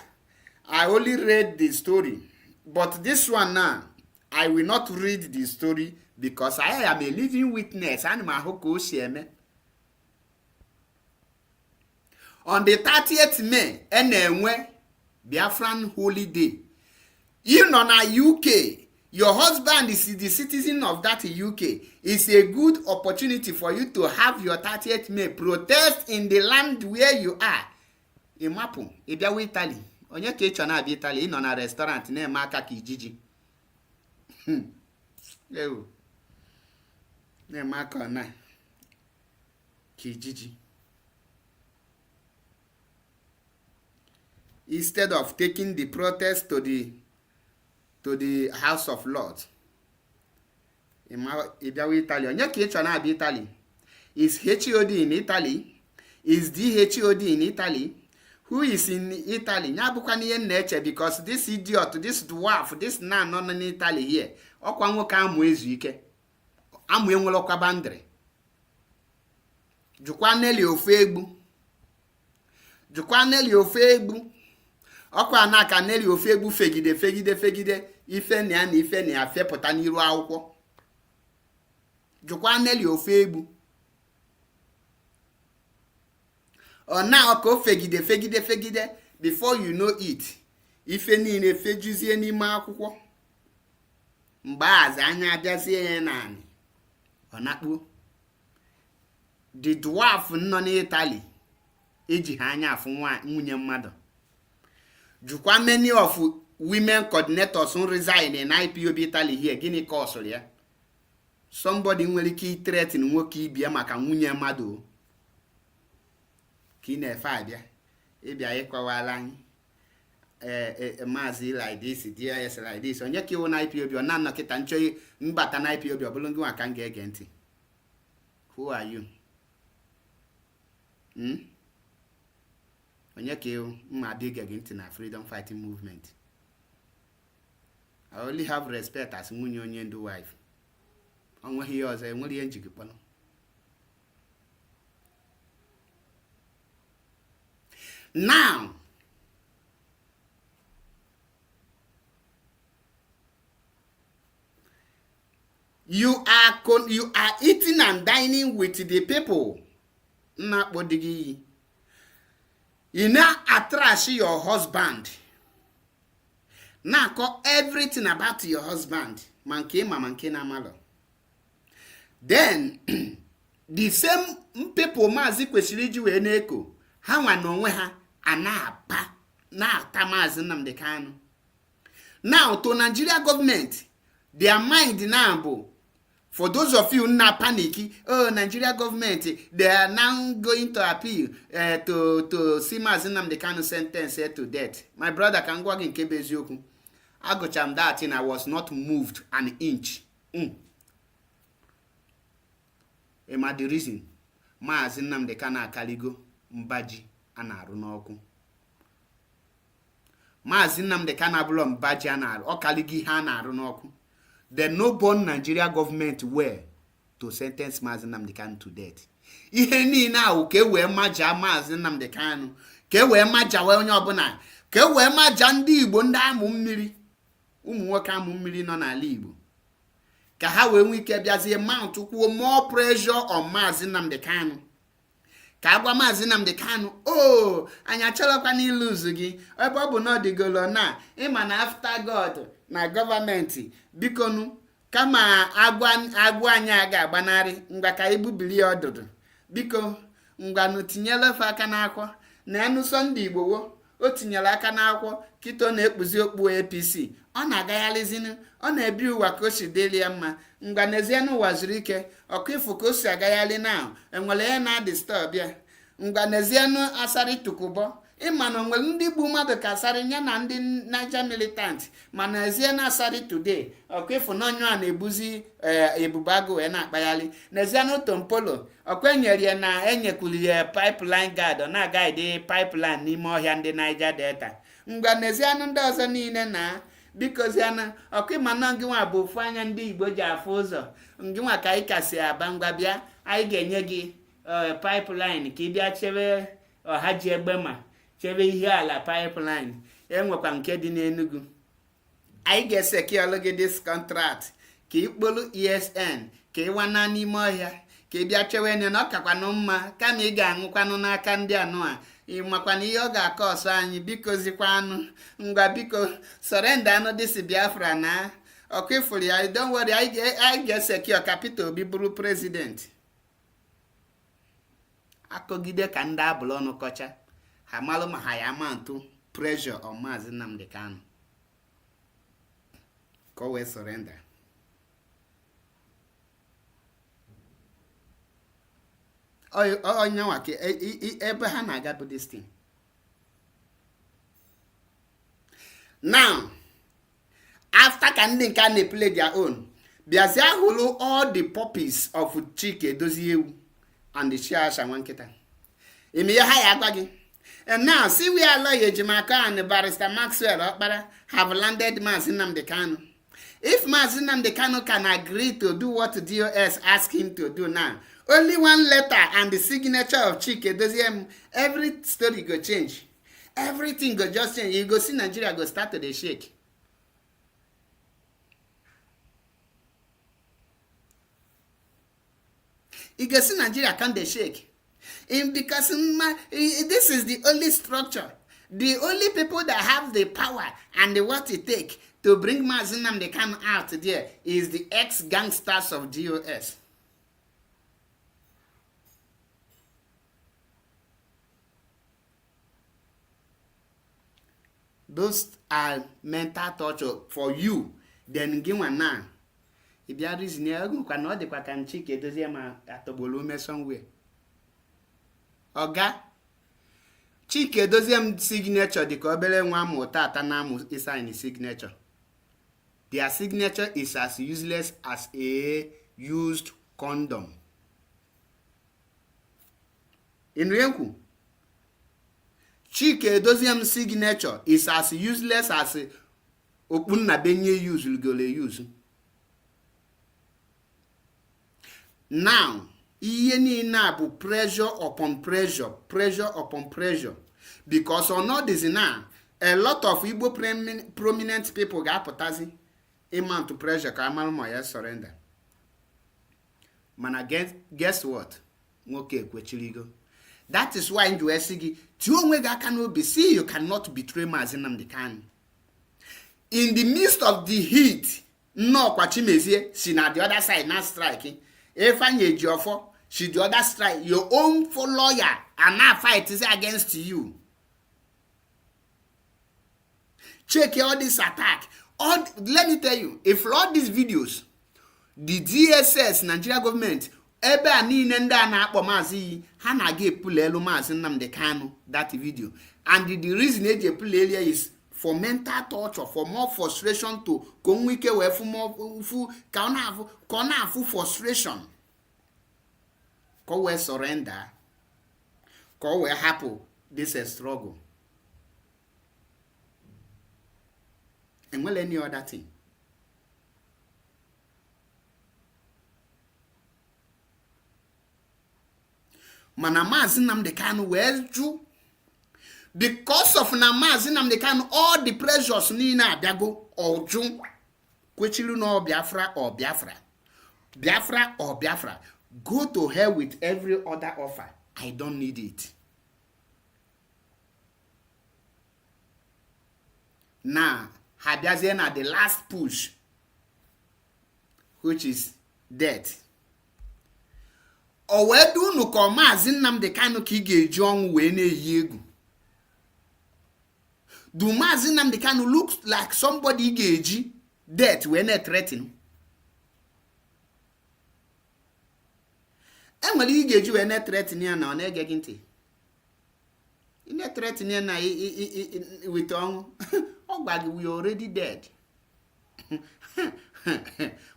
I only read the story. But this one now, I will not read the story because I am a living witness. On the 30th May, enenwe Biafran holiday. You know na UK, your husband is the citizen of that UK. It's a good opportunity for you to have your 30th May protest in the land where you are. Imapu, ibiawa Italy. Onye ka ịchọ na-abịa Italy, ịnọ na restaurant na-eme aka ka ijiji. Ewu. Na-eme aka na ka ijiji. Instead of taking the protest to the House of Lords. Ibiawa Italy. Onye ka ịchọ na-abịa Italy? Is HOD in Italy? Is DHOD in Italy? Who is in Italy? Nyabukwa niye nneche because this idiot, this dwarf, this man nọ in Italy here. Ọkwa nwoke amụ ezu ike. Amụ enwere ọkwa bandịrị. Jukwa Nelly ofe egbu. Jukwa Nelly ofe egbu. Ọkwa anaka Nelly ofe egbu fegide ife na ya na ife na ya fepụta n'iru akwụkwọ. Jukwa Nelly ofe egbu. Ọ na ọkọ fegide before you know it. Ife niile fejuzie n'ime akwụkwọ. Mgbe aza anya abịazie ya naanị. Ọ nakpuo. The dwarf nọ n'Italy eji ha anya afụ nwunye mmadụ. Jukwa many of women coordinators who resign in IPOB Italy here. Gịnị ka ọsụrụ ya? Somebody nwere ike threaten nwoke ibia maka nwunye mmadụ. Ka ị na-efe abịa. Ịbịa ịkwawala anyị. Mazi like this, DIS like this. Onye ka iwu na IPOB ọ na-anọ kịta nchọ mbata na IPOB ọ bụrụ ngị nwa ka m ga-ege ntị. Who are you? Onye ka iwu mma abịa ige gị ntị na freedom fighting movement. I only have respect as nwunye onye ndu wife. Onweghị ihe ọzọ, enwere ihe njikọ kpọrọ. Now, You are eating and dining with the people. You now attract your husband. Now call everything about your husband. Then the same people Mazi kwesịrị iji wee na-eko ha nwa n'onwe ha na-ata Mazi Nnamdi Kanu. Now to Nigeria government, their mind now, for those of you na panicky, oh Nigeria government, they are now going to appeal to see Mazi Nnamdi Kanu sentenced to death. My brother can go in Kebeziokwu. I got that and I was not moved an inch. Ema the reason Mazi Nnamdi Kanu akaligo mbaji anarụ n'ọkụ. Mazi Nnamdi Kanu abụrụ mbaji anarụ ọkaligi ihe anarụ n'ọkụ. The no-born Nigeria government were to sentence Mazi Nnamdi Kanu to death. Ihe niile ahụ ka wee maja Mazi Nnamdi Kanu, ka wee maja wee onye ọbụla, ka wee maja ndị Igbo ndị amụ mmiri, ụmụ nwoke amụ mmiri nọ n'ala Igbo. Ka ha wee nwee ike bịazie mount kwuo more pressure on Mazi Nnamdi Kanu. Ka agwa Mazi Nnamdi Kanu, oh, anyị achọrọkwa n'iluzu gị, ebe ọ bụ na ọ dịgolo na ịma na after God na gọọmenti bikonu kama agwa anyị ga-agbanarị ngwa ka ibubili ọdụdụ biko ngwanụ tinyela ofe aka n'akwọ na enụso ndị Igbo o tinyere aka n'akwọ kito na-ekpuzi okpu APC ọ na-agaghalịzinu ọ na-ebi ụwa ka o si deli ya mma ngwa n'ezie n'ụwa zuru ike ọkụ ifu ka o si agaghalị na enwere ya na-adịstọb ya ngwa n'ezie n'asarị tukụbọ ịma na onwere ndị Igbo mmadụ ka asarị ya na ndị Niger militant mana ezie na-asarị today ọkụ ifu na onye a na-ebuzi ebubo agụ wee na-akpaghalị n'ezie n'Utompolo ọkwenyere ya na enyekwuli ya pipeline guard ọ na-agaghị pipeline n'ime ọhịa ndị Niger Delta ngwa n'ezie ndị ọzọ niile na biko ziana ọkụ ịma na ngị nwa bụ ofu anya ndị Igbo ji afụ ụzọ ngị nwa ka anyị kasị aba ngwa bịa anyị ga-enye gị pipeline ka ị bịa chebe ọha ji egbe ma chebe ihe ala pipeline enwekwa nke dị n'Enugu anyị ga-esekiọlụ gị dis contract ka ikpolu ESN ka ịwana n'ime ọhịa ka ị bịa chewe enye na ọ kakwanụ mma kama ị ga-aṅụkwanụ n'aka ndị anụ a ịmakwana ihe ọ ga-akọ ọsọ anyị biko zikwanụ ngwa biko surrender anụ dịsi Biafra na ọkụ ifuru ya don't worry anyị ga-esekio ka Peter Obi bụrụ president akọgide ka ndị abụla ọnụ kọcha ha malụ ma ha ya amantụ pressure on Mazi Nnamdi Kanu ka o wee surrender. Onye nwa ka ebe ha na-aga bụ this thing. Now after ka ndị nke na-play their own bịazie hụrụ all the puppies of Chike Doziewu and the Chiasha Nwankita ime ya ha ya agwa gị. And now see we are lawyer Ejimaka and Barrister Maxwell Okpara have landed Mazi Nnamdi Kanu. If Mazi Nnamdi Kanu can agree to do what DOS asked him to do now, only one letter and the signature of Chike Doziem, every story go change. Everything go just change. You go see Nigeria go start to the shake. You go see Nigeria can they shake. Because this is the only structure. The only people that have the power and the what it takes to bring Mazi Nnamdi Kanu out there is the ex-gangsters of DOS. Those are mental torture for you. Then give one now. If you are reason, you cannot the can Chike does at the volume somewhere. Oga Chike Doziem signature the Kobele Nwamu Tata Namu is in signature. Their signature is as useless as a used condom. In Renku, Chike Doziem signature is as useless as a Opunna Benye use. Now, iye niile bụ pressure upon pressure because on all this now a lot of Igbo prominent people ga-apụtazi amount to pressure ka amalụ ma ya surrender. Mana guess what? Nwoke ekwechirigo. That is why you esigi ti onwe ga aka n'obi, see you cannot betray Mazi Nnamdi Kanu. In the midst of the heat, no kwa Chimezie, she na the other side na striking. Ifeanyi Ejiofor, she the other strike. Your own for lawyer and now fight is against you. Check all this attack. Let me tell you, if all these videos, the DSS, Nigeria government, ebe anine nda na akpo Mazi ha na ga epule elu Mazi Nnamdi Kanu that video, and the reason e je epule elu is for mental torture, for more frustration to konwike we fu more fu ka ona afu frustration, ko we surrender, ko we happy this struggle, and well any other thing. Mana Mazi Nnamdi Kanu wee ju because of na Mazi Nnamdi Kanu all the pressures niile abịago oju kwechilu no Biafra or Biafra or Biafra, go to hell with every other offer. I don't need it. Now habiazie na the last push, which is death. O wee du unu ka Mazi Nnamdi Kanu ka ị ga-eji ọnwụ wee na-eyi egwu? Do Mazi Nnamdi Kanu look like somebody ị ga-eji death wee na-threaten? Enwere ị ga-eji wee na-threaten ya na ọ na-ege gị ntị? Ị na-threaten ya na with ọnwụ. Ọ gwa gị, we are already dead.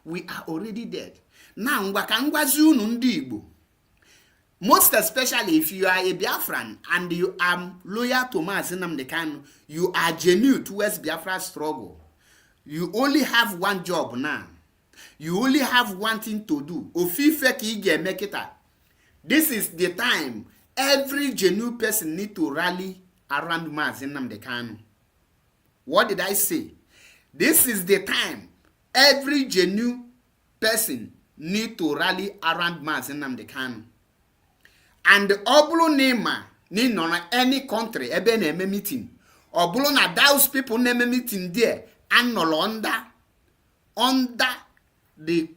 We are already dead. Now ngwa ka ngwazi unu ndị Igbo, most especially if you are a Biafran and you are loyal to Mazi Nnamdi Kanu, you are genuine towards Biafra's struggle. You only have one job now. You only have one thing to do. Ofife ki ige mekita. This is the time every genuine person need to rally around Mazi Nnamdi Kanu. What did I say? This is the time every genuine person need to rally around Mazi Nnamdi Kanu. And obulu nema ni no any country ebe na eme meeting, obulu na those people na eme meeting there and no under the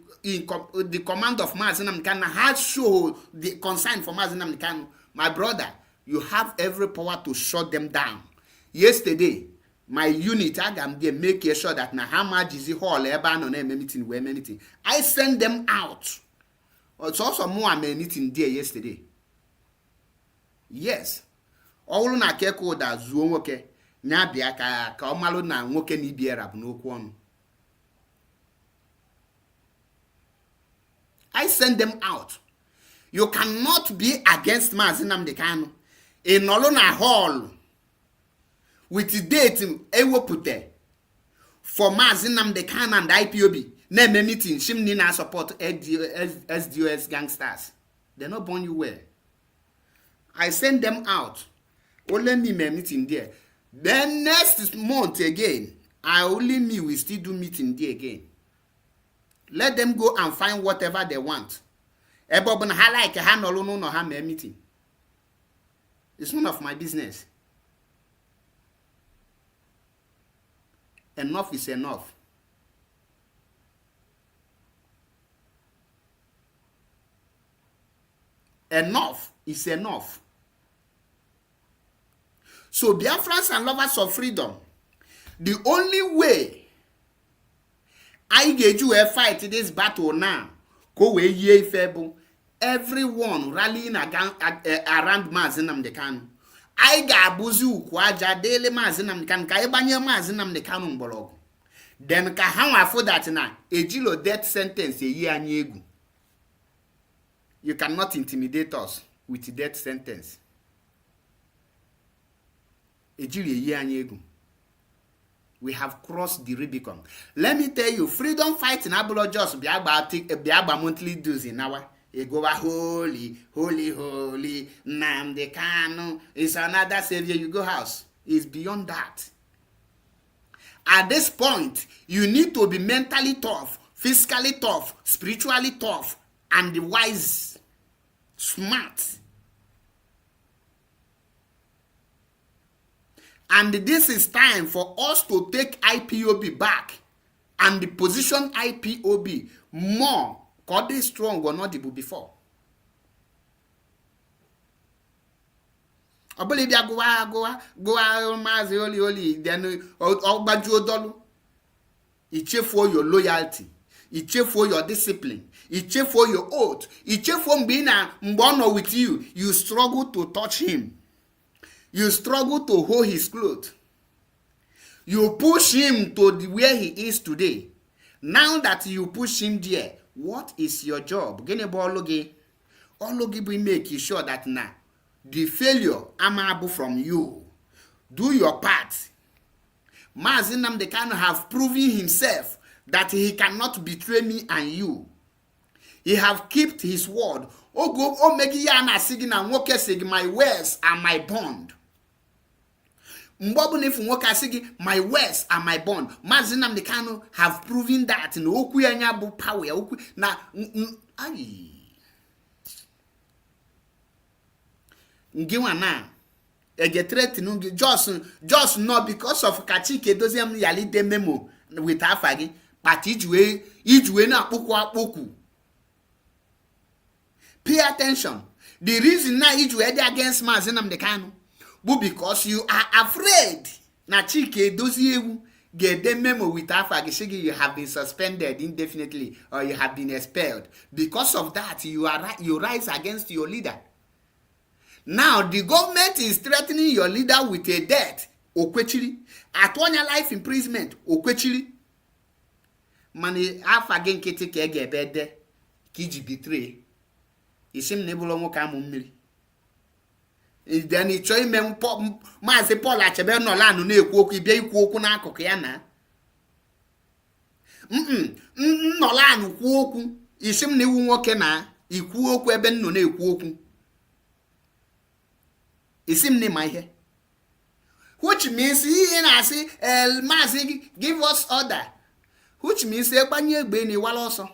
command of Mazi Nnamdi Kanu has show the concern for Mazi Nnamdi Kanu. My brother, you have every power to shut them down. Yesterday, my unit agam there make sure that na how much is the hall ebe no na eme meeting we meeting. I send them out. It's also more meeting there yesterday. Yes. Ọwụrụ na keko da zuo nwoke nya bịa ka ọ malụ na nwoke na ibiera bụ n'okwu ọnụ. I send them out. You cannot be against Mazi Nnamdi Kanu. Ịnọlụ na hall with the date ewepụta for Mazi Nnamdi Kanu and IPOB na-eme meeting shimni na support SDOS gangsters. They not born you well. I send them out. Only me meeting there. Then next month again, only me will still do meeting there again. Let them go and find whatever they want. Ebobun ha like ha no no ha meeting. It's none of my business. Enough is enough. Enough is enough. So Biafrans and lovers of freedom, the only way I get you a fight this battle now, go away ye fable, everyone rallying around Mazi Nnamdi Kanu. I ga buzu kwaja daily Mazi Nnamdi Kanu, ka ibanye Mazi Nnamdi Kanu mbologo. Then ka hanwa for that na ejilo death sentence a year anyegu. You cannot intimidate us with death sentence. We have crossed the Rubicon. Let me tell you, freedom fighting ablo just be about monthly dues in our go holy Nnamdi Kanu is another savior you go house. It's beyond that. At this point, you need to be mentally tough, physically tough, spiritually tough, and wise, smart. And this is time for us to take IPOB back and position IPOB more because they strong or not before. Obole bia goa Mazi oli then ogbaju odolu. Ichefuo your loyalty, ichefuo your discipline, ichefuo your oath, ichefuo mbina mbono with you. You struggle to touch him. You struggle to hold his clothes. You push him to where he is today. Now that you push him there, what is your job? Ologi be making sure that now the failure amable from you. Do your part. Mazi Nnamdi Kanu have proven himself that he cannot betray me and you. He have kept his word. My words are my bond. My words are my bond. Mazi Nnamdi Kanu have proven that in Okuyanyabu power. Na Ngiwana just not because of Kachike doesn't yali de memo with Afagi, but each way na poku. Pay attention. The reason now each way against Mazi Nnamdi Kanu, but because you are afraid na Chike doesn't get the memo with Afagi, you have been suspended indefinitely or you have been expelled. Because of that, you rise against your leader. Now, the government is threatening your leader with a death. Okwechiri. At 1 year life imprisonment. Okwechiri. Mani, again kiti kege bede. Kiji betray. Isim nebulo mo ka mmiri. Then he choy me Mazi Paul achebe no lanu na ekwu okwu bia ikwu okwu na akụkụ ya na. No lanu kwu okwu. Isim na iwu nwoke na ikwu okwu ebe nno na ekwu okwu. Isim ni my here. Which means he na say Mazi give us order. Which means egbanye egbe ni wala also.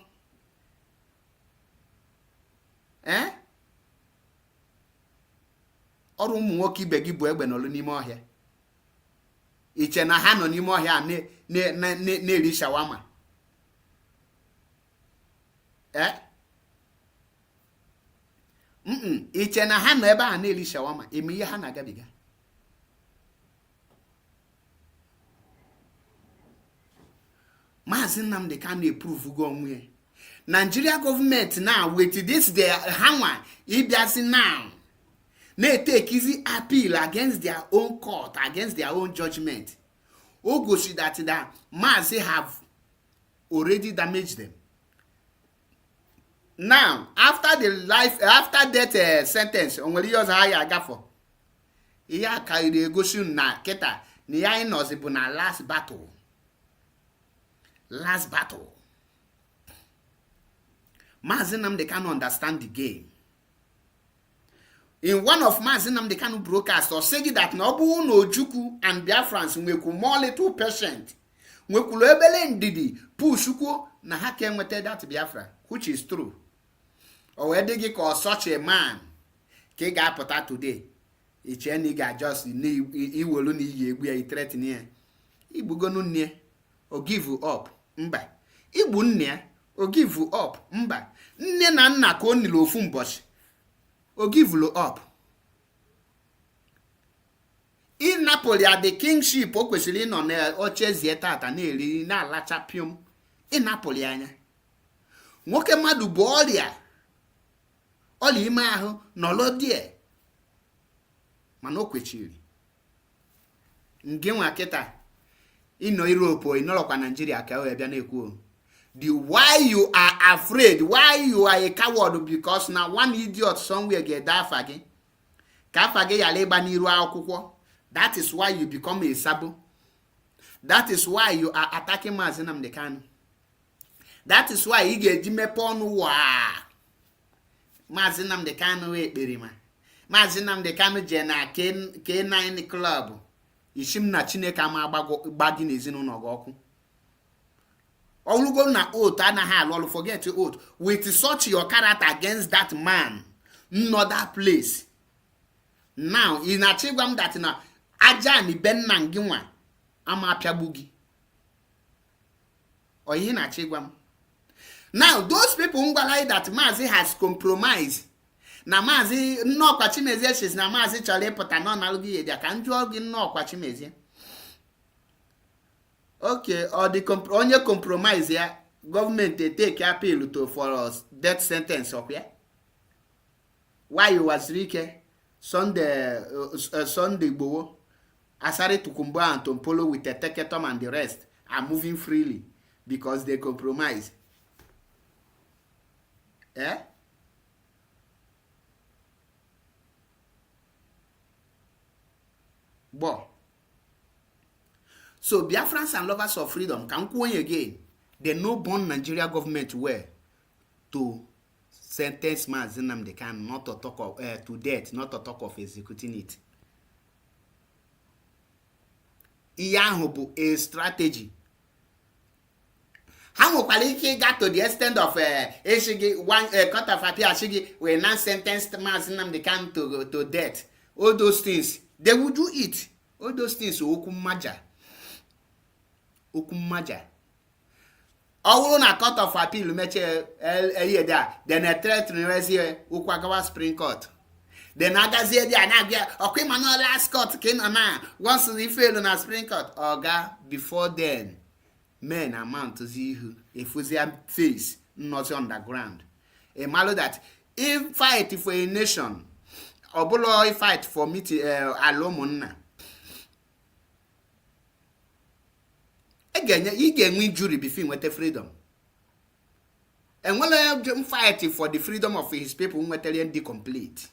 Ọrụ ụmụ nwoke ibe gị bụ egbe n'olu n'ime ọhịa. Iche na ha nọ n'ime ọhịa na-eri shawama. Iche na ha nọ ebe a na-eri shawama, eme ihe ha na-agabiga. Mazi Nnamdi Kanu approve go onwe. Nigeria government now with this their hanwa ibiasi now. They take easy appeal against their own court, against their own judgment. Ogoshi that Mazi have already damaged them. Now, after death sentence, only yours higher gafo. Iya kaide goshin na keta ni ya inozibu na last battle. Last battle. Mazi Nnamdi Kanu understand the game. In one of Mazi Nnamdi Kanu broadcasts, or say that Nobu no Juku and Biafrans weku more little patient. Weku lebele ndidi pushuku na hake mwete that Biafra, which is true. Or edigi call such a man ke ga pota today. Iche nigga just he will only ye we threaten here. Ibu go no near or give you up. Mba. Ibu near or give you up. Mba. Nne na nna ko ni lo fun bosh. Or give you up. In Napoli at the kingship o kwesiri no na ochezie tata na eri na alacha pium. In Napoli anya. Nwoke madu bo oria. Oli ime ahụ nọlọ die. Mana o kwechiri. Nge nwa kịta ino Europe o inolokwa Nigeria ka o bịa na-ekwu. The why you are afraid, why you are a coward because now one idiot somewhere get that fagi. Ka fagi ya leba n'iru akwụkwọ. That is why you become a sabo. That is why you are attacking Mazi Nnamdi Kanu. That is why you get mepe ọnụ wa. Mazi Nnamdi Kanu ekperima. Mazi Nnamdi Kanu je na K9 club. Ishim na Chineke ama gbagi n'ezinụlọ gị ọkụ. Olugo na oath anaghị alụ ọlụ, forget oath. With such your character against that man, another place. Now, ị na-achọ ịgwa m that na aja ni be nna gị nwa ama apịagbu gị. Or ihe na-achọ ịgwa m. Now, those people ngwala that Mazi has compromised. Na Mazi nnọọkwa Chimezie says na Mazi chọrọ ịpụta nọ na alụghị edia ka njụọ gị nnọọkwa Chimezie. Okay, or the onye compromise ya government they take appeal to for death sentence okay? Why you was Rike Sunday Igboho Asari Tukumba and Tompolo with the Teketom and the rest are moving freely because they compromise. Eh? Bo. So Biafrans and lovers of freedom can go again. The no-born Nigeria government were to sentence Mazi Nnamdi Kanu, not to talk of to death, not to talk of executing it. Iyahu bụ a strategy. How Mopaliki got to the extent of one cut of appeal Ashigi will now sentence Mazi Nnamdi Kanu to death. All those things, they would do it. All those things Okumaja. All na court of appeal meche then a threat in Ukwagawa Supreme Court. Then agazie dia na bia okwima no last court kin na once we fail na Supreme Court oga before then men amount to see who if we face not underground. A malo that if fight for a nation obulo fight for me alomonna again you get win jury before with the freedom. And when I am fighting for the freedom of his people, who material complete.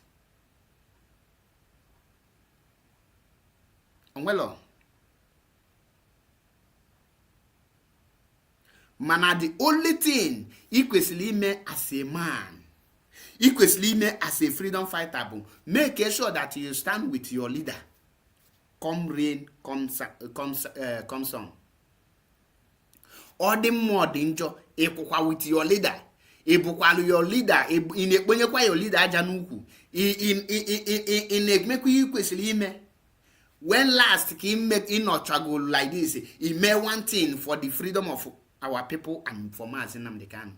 And well, man, the only thing equally me as a man, equally me as a freedom fighter, make sure that you stand with your leader. Come rain, comes on. Or the more danger, equal with your leader. Ebukwalo your leader, in a when your leader Januku. In make you ime. When last he make in not struggle like this, he made one thing for the freedom of our people and for Mazi Nnamdi Kanu.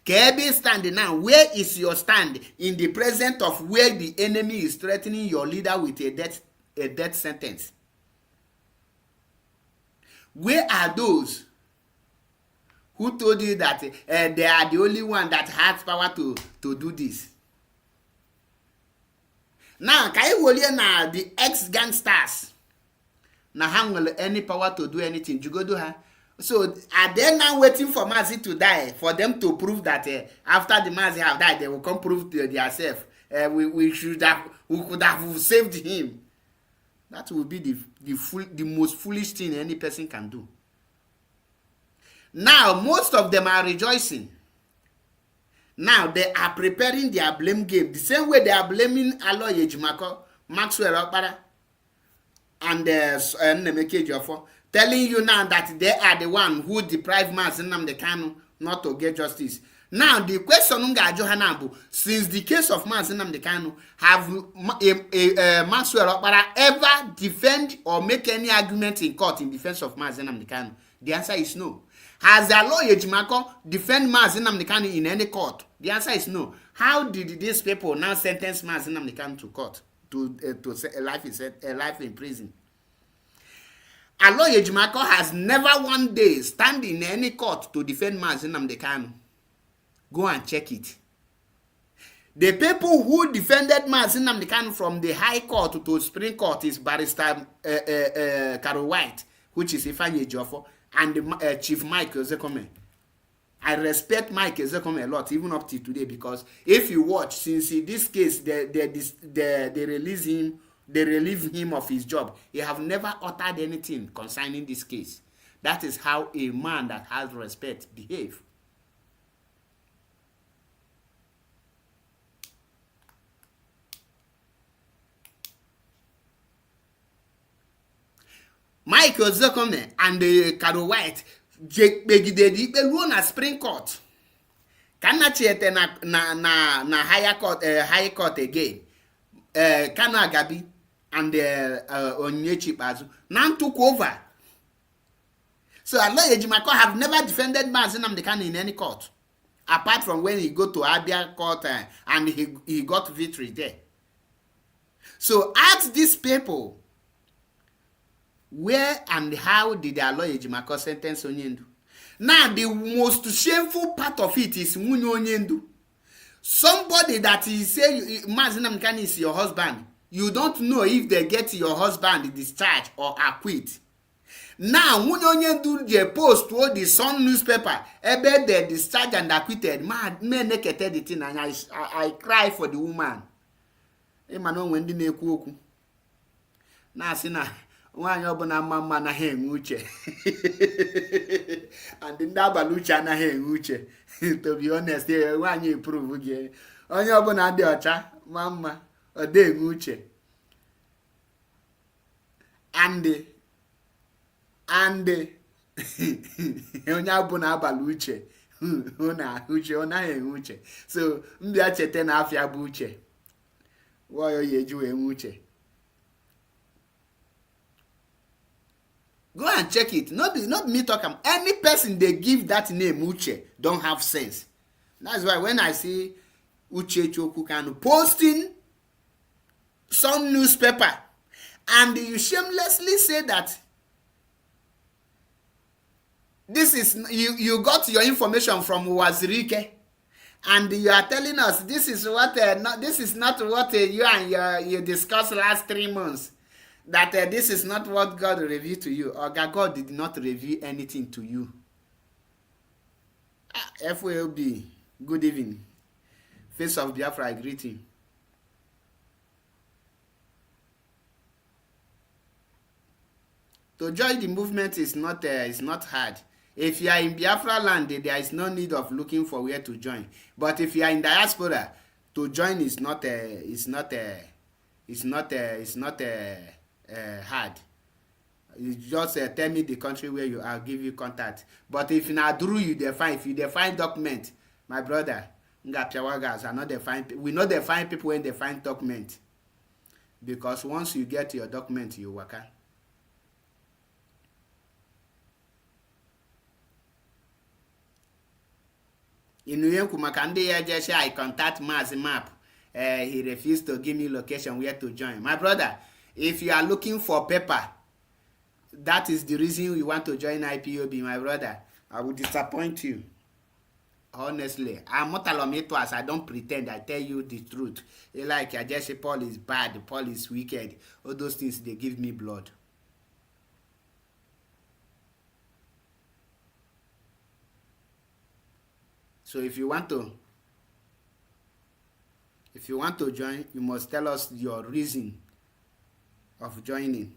Kebi standing now, where is your stand in the presence of where the enemy is threatening your leader with a death sentence? Where are those who told you that they are the only one that has power to do this? Now, can you believe now the ex-gangsters now have any power to do anything? You go do her. So are they now waiting for Mazi to die for them to prove that after the Mazi have died, they will come prove to themselves we could have saved him? That will be the most foolish thing any person can do. Now, most of them are rejoicing. Now, they are preparing their blame game. The same way they are blaming Aloy Ejimako, Maxwell Okpara, and Nemeke Ejiofor, telling you now that they are the one who deprived Mazi Nnamdi Kanu not to get justice. Now, the question Nga Johanabu, since the case of Mazi Nnamdi Kanu, have Maxwell Okpara ever defend or make any argument in court in defense of Mazi Nnamdi Kanu? The answer is no. Has Aloy Ejimako defend Mazi Nnamdi Kanu in any court? The answer is no. How did these people now sentence Mazi Nnamdi Kanu to court to life in prison? Aloy Ejimako has never one day stand in any court to defend Mazi Nnamdi Kanu. Go and check it. The people who defended Mazi Nnamdi Kanu from the High Court to Supreme Court is Barrister Carol White, which is Ifeanyi Ejiofor, and the, Chief Mike Ezekome. I respect Mike Ezekome a lot, even up to today, because if you watch, since in this case they release him, they relieve him of his job, he have never uttered anything concerning this case. That is how a man that has respect behave. Mike Ezekome and Carol White kpegide ikpe ruo na Supreme Court ka nna chiete na high court again. Kanu Agabi and Onyinyechi Ikpeazu now took over. So Aloy Ejimakor have never defended Mazi Nnamdi Kanu in any court, apart from when he go to Abia court and he got victory there. So ask these people, where and how did Aloy Ejimakor sentence Onyendu? Now the most shameful part of it is Nwunye Onyendu. Somebody that is say Mazi Nnamdi Kanu is your husband, you don't know if they get your husband discharged or acquit. Now Nwunye Onyendu je post to the Sun newspaper ebe they discharged and acquitted. Me naked the thing and I cry for the woman. Emmanuel when ndị na-ekwu okwu na-asị na nwaanyị ọbụla mma anaghị enwe uche and ndị abalị uche anaghị enwe uche. To be honest, nwaanyị prove gị onye ọbụla dị ọcha mma ọ dị enwe uche and onye ọbụla abalị uche ọ naghị enwe uche. So mbịa chete na afịa bụ uche. Why are you doing uche? Go and check it. Not me talking. Any person they give that name Uche don't have sense. That's why when I see Uche Chukwu Kanu posting some newspaper and you shamelessly say that this is you got your information from Wazirike. And you are telling us this is what this is not what you and you discussed last 3 months. That this is not what God revealed to you. Or God did not reveal anything to you. FOLB, good evening. Face of Biafra, I greet you. To join the movement is not hard. If you are in Biafra land, there is no need of looking for where to join. But if you are in diaspora, to join is not hard. You just tell me the country where you are, give you contact. But if na Duru you define, if you define document, my brother, we know they find people when they find document. Because once you get your document, you work. I contact Mazi Map. He refused to give me location where to join. My brother, if you are looking for paper, that is the reason you want to join IPOB, my brother. I will disappoint you. Honestly, I'm not as I don't pretend. I tell you the truth. Like I just say Paul is bad, Paul is wicked. All those things, they give me blood. So if you want to join, you must tell us your reason of joining.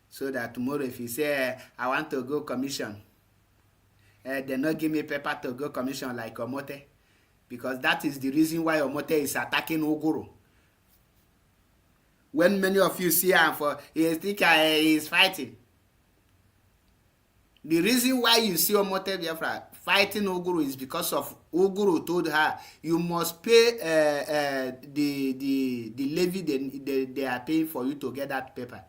So that tomorrow if you say, I want to go commission, they not give me paper to go commission like Omote. Because that is the reason why Omote is attacking Oguru. When many of you see him he think he is fighting. The reason why you see Omote Biafra fighting Oguru is because of Oguru told her you must pay the levy they are paying for you to get that paper.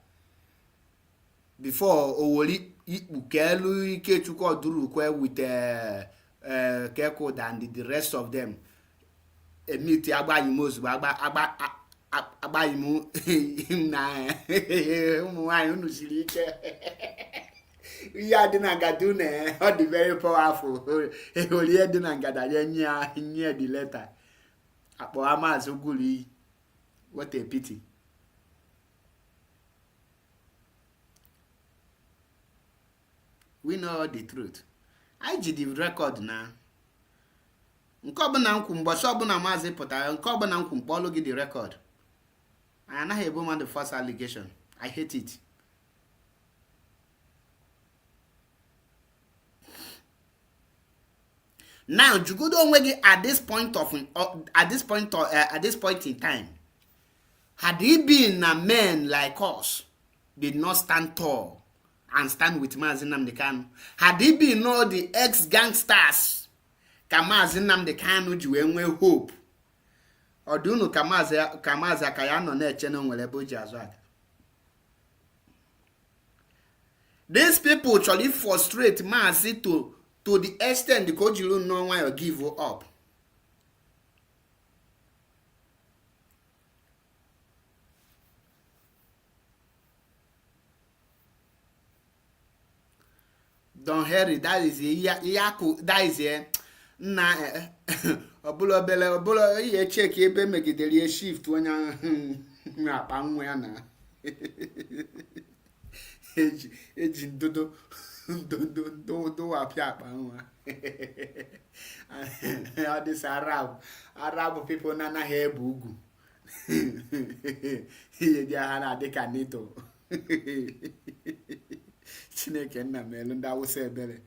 Before Owoli Ukelu Ikechuko Durukwe with Keko and the rest of them. Emiti Abayimos Abayimu na Unusilike. Yeah, Dinagadune, all the very powerful. Holy Dinagada, near the letter. Apoama Zuguli. What a pity. We know the truth. I did the record now. Nkobana nkumbo sobuna mazi pota. Nkobana nkumpolo give the record. And I have the first allegation. I hate it. Now, Jugudo Onwegi at this point in time, had he been a man like us, did not stand tall and stand with Mazi Nnamdi Kanu. Had he been all the ex-gangsters, ka Mazi Nnamdi Kanu ji wee nwee hope. Ọ dị unu ka Mazi aka ya nọ na-eche na nwere ebe o ji azụ aka. These people actually frustrate Mazi to the extent the coach you know why you give up. Don't hurry, that is Yaku, that is na obulo ye check ebe megidere shift onye akpa nwa ya na eji ndodo apia akpa nwa. All this Arab people na anaghị ebu ugwu. Ihe dị ha na dịka NATO. Chineke nna m elu ndị Awụsa ebere.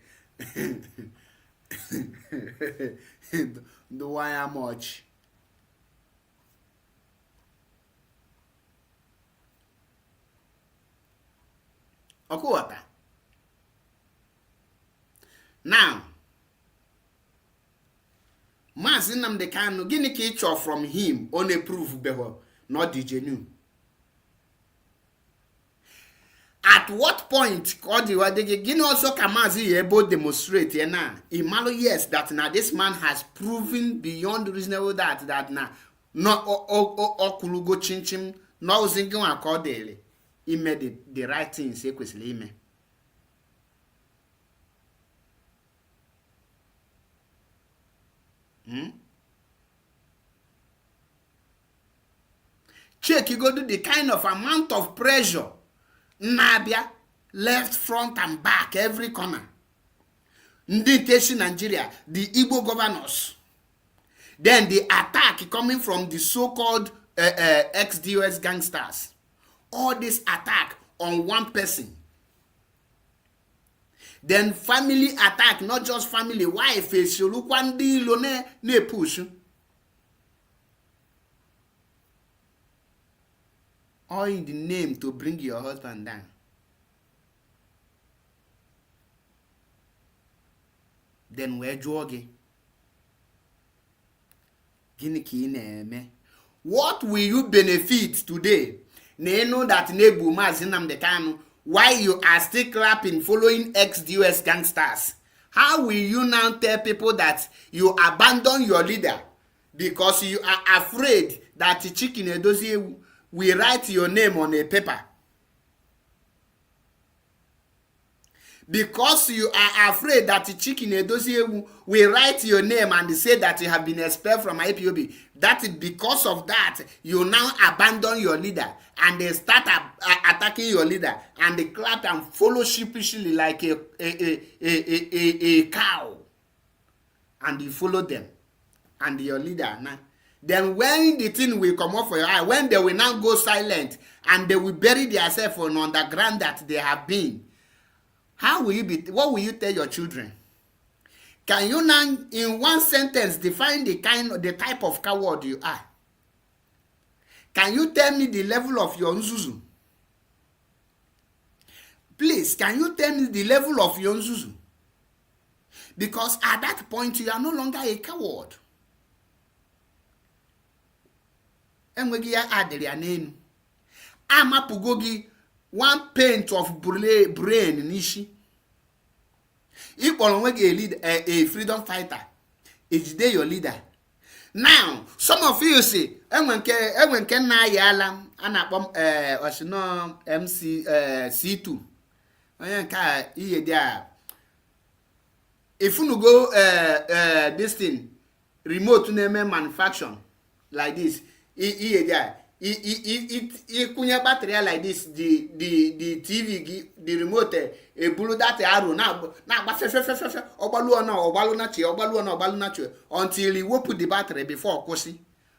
Ndị wanya much. Ọkụghọta. Now, Mazi Nnamdi Kanu, gịnị ka ị chọrọ from him on a proof beho not the genuine? At what point gịnị also ka Mazi able demonstrate na imalo yes that now this man has proven beyond reasonable that na no okulugo chinchim no zingi accordingly he made the right things ekwesịrị ime. Check, you go do the kind of amount of pressure Nabia left, front and back, every corner. Ndi Nigeria, the Igbo governors. Then the attack coming from the so-called ex-DOS gangsters. All this attack on one person. Then family attack, not just family, wife, Shulukwandi Lone ne push. All in the name to bring your husband down. Then where jogging? What will you benefit today? Ne know that Nebu Mazi Nnamdi Kanu, why you are still clapping following ex-DOS gangsters? How will you now tell people that you abandon your leader because you are afraid that Chicken Edozie will write your name on a paper? Because you are afraid that Chicken Edozie will write your name and say that you have been expelled from IPOB. That is because of that, you now abandon your leader and they start attacking your leader and they clap and follow sheepishly like a cow. And you follow them. And your leader now. Then when the thing will come off for your eye, when they will now go silent and they will bury themselves on underground that they have been, how will you be? What will you tell your children? Can you now, in one sentence, define the type of coward you are? Can you tell me the level of your nzuzu? Please, can you tell me the level of your nzuzu? Because at that point, you are no longer a coward. Enwegi ya adịrị ya n'enu. Amapụgo gị one paint of brain n'ishi. Ịkpọrọ onwe gị a freedom fighter. Ejide your leader. Now, some of you say, enwe nke na ya ala a na-akpọ osino MC C2. Onye nke a ihe dị a. If you go this thing remote na-eme manufacturing like this, ikunye battery like this, the TV, the remote, a blue that arrow now until you put the battery before kosi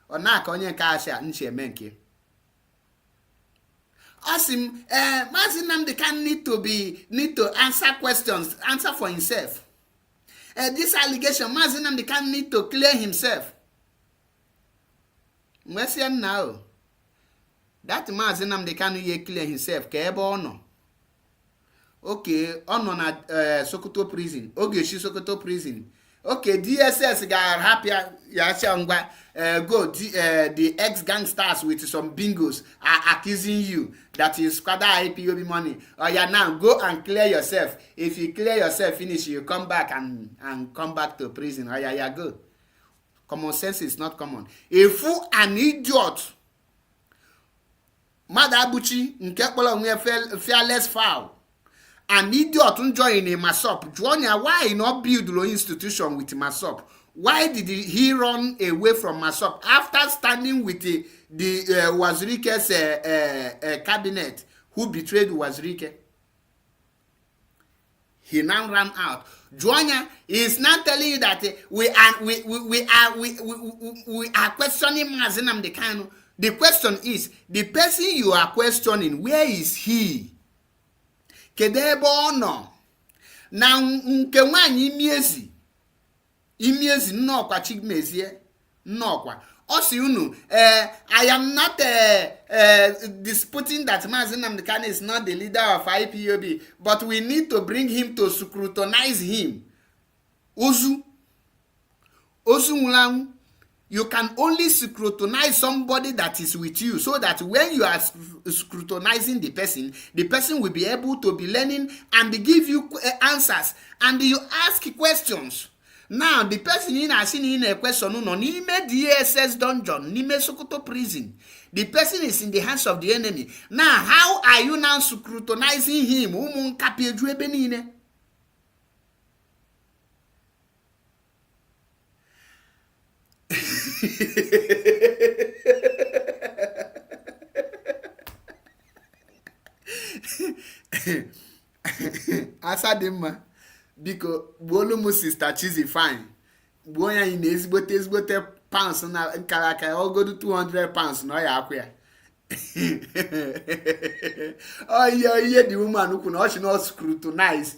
or na konye ka asha nche menke. Ask him, Mazi Nnamdi Kanu need to answer questions, answer for himself. This allegation, Mazi Nnamdi Kanu need to clear himself. Now, that Mazi Nnamdi Kanu ye clear himself, ke ebe ọ nọ. okay, on Sokoto prison. Okay, she Sokoto prison. Okay, DSS got happy. Go the ex-gangsters with some bingos are accusing you that you squander IPOB money. Oh yeah, now go and clear yourself. If you clear yourself, finish, you come back and come back to prison. Oh yeah, go. Common sense is not common. A fool, an idiot. Madabuchi nke kpọrọ onwe fearless foul. An idiot join a Masop. Why not build the institution with Masop? Why did he run away from Masop after standing with the Wazirike's cabinet who betrayed Wazirike? He now ran out. Joanya is now telling you that we are questioning Mazi Nnamdi Kanu. The question is, the person you are questioning, where is he? Kedebe ono na nke nwanyi imiezi nnọkwa chigmezie nnọkwa osi unu I am not disputing that Mazi Nnamdi Kanu is not the leader of IPOB, but we need to bring him to scrutinize him. Ozu Mulang, you can only scrutinize somebody that is with you, so that when you are scrutinizing the person will be able to be learning and give you answers, and you ask questions. Now, the person in a question, no, nime DSS dungeon, nime Sokoto prison. The person is in the hands of the enemy. Now, how are you now scrutinizing him? Asadimma biko gbuolu m sister Chizzy fine gbuo ya anyị na ezigbote pounds na nkaraka ogodu 200 pounds na ya akwa ya oh yeah the woman who na she not scrutinize.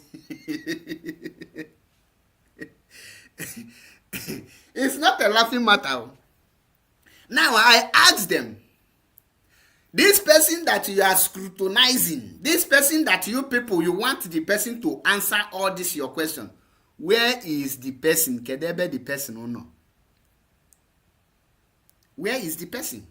It's not a laughing matter. Now I ask them, this person that you are scrutinizing, this person that you people, you want the person to answer all this your question, where is the person? Kedebe the person or no? Where is the person?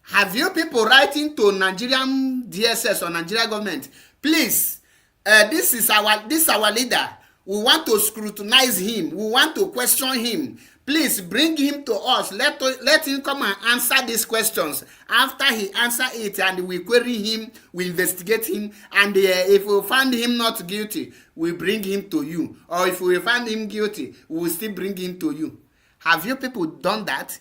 Have you people writing to Nigerian DSS or Nigerian government? Please, this is our leader. We want to scrutinize him. We want to question him. Please bring him to us. Let him come and answer these questions. After he answer it and we query him, we investigate him, and if we find him not guilty, we bring him to you. Or if we find him guilty, we will still bring him to you. Have you people done that?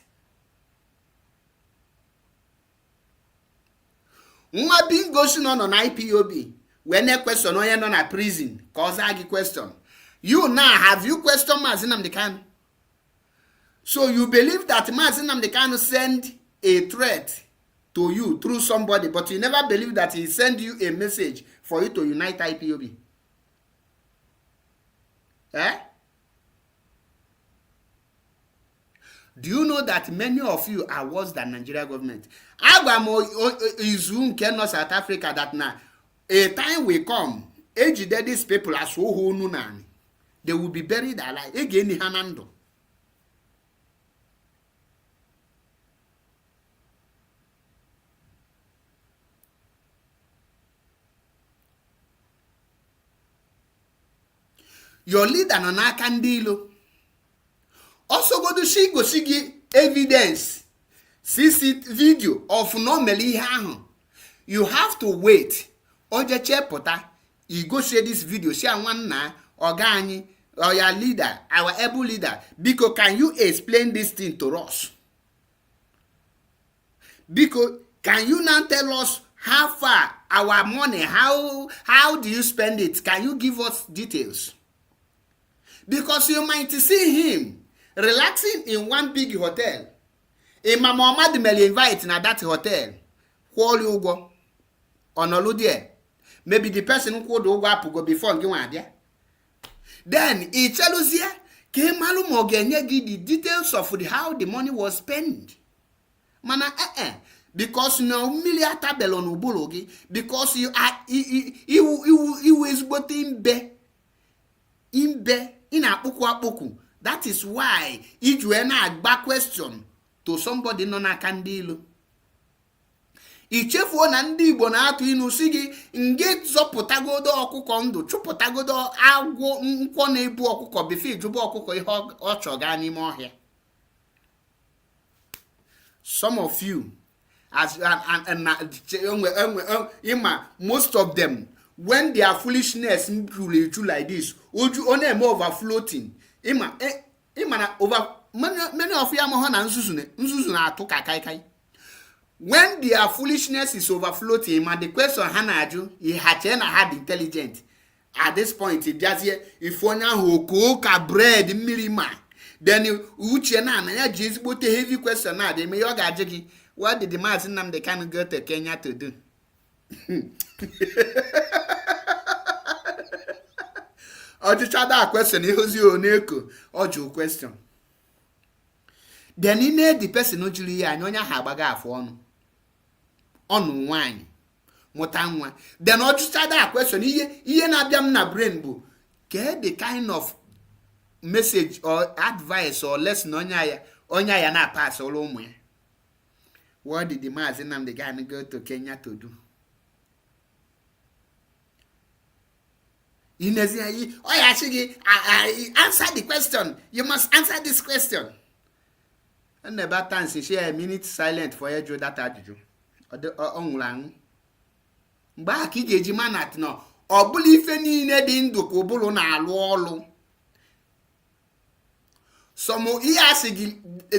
Nwa being goes on IPOB. When a question on a prison, cause I question. You now have you questioned Mazi Nnamdi Kanu? So you believe that Mazi Nnamdi Kanu send a threat to you through somebody, but you never believe that he send you a message for you to unite IPOB. Eh? Do you know that many of you are worse than Nigeria government? Agwamo izu nke no South Africa that now a time will come, age that these people are so nunani. They will be buried alive. Again, Hanando. Your leader no na kandilo. Also go to she go see evidence. CC video of normally hahu. You have to wait. Oje chepota. You go share this video. Share one na organi. Or your leader, our able leader, because can you explain this thing to us? Because can you now tell us how far our money, how do you spend it? Can you give us details? Because you might see him relaxing in one big hotel. Imam Muhammad may invite na that hotel. Where you go? On there. Maybe the person who could go before you went there. Then he tells you, the details of how the money was spent. Mana because no mmiri atabelo n'ụbụrụ gị, because you are iwu ezigbote imbe ị na-akpụkwu akpụkwu. That is why iji wee na-agba question to somebody nọ n'aka ndị ilo. Ichefuo na ndị Igbo na-atụ inu si gị nge zọpụtagodo ọkụkọ ndụ, chụpụtagodo agwọ nkwọ na-ebu ọkụkọ bifo ijuba ọkụkọ ihe ọ chọga n'ime ọhịa. Some of you, most of them, when their foolishness like this, only over floating. Over many of you are na nzuzu na atu kai. When their foolishness is overflowing, the question Hanaju, he had intelligent. At this point, it just here, if one who cook a bread milima, then Uchena and I just put a heavy question now. They may yoga jiggy. What did the Mazi Nnamdi Kanu go to Kenya to do? Or just that question, he was your neko, or your question. Then he made the person no Julia, and Nonya Habaga for one. On wine, Motanwa. Then I just that question. He na biam na brain bu. Get the kind of message or advice or lesson onya ya na pass all omwe. What did the Mazi Nnamdi Kanu go to Kenya to do? I answer the question. You must answer this question. And the bad time, share a minute silent for you that attitude. Onlang mgbe ka ị ga-eji manat no ọ bụla ife niile dị ndụ ka ụbụrụ na-alụ ọlụ. Some ihe asị gị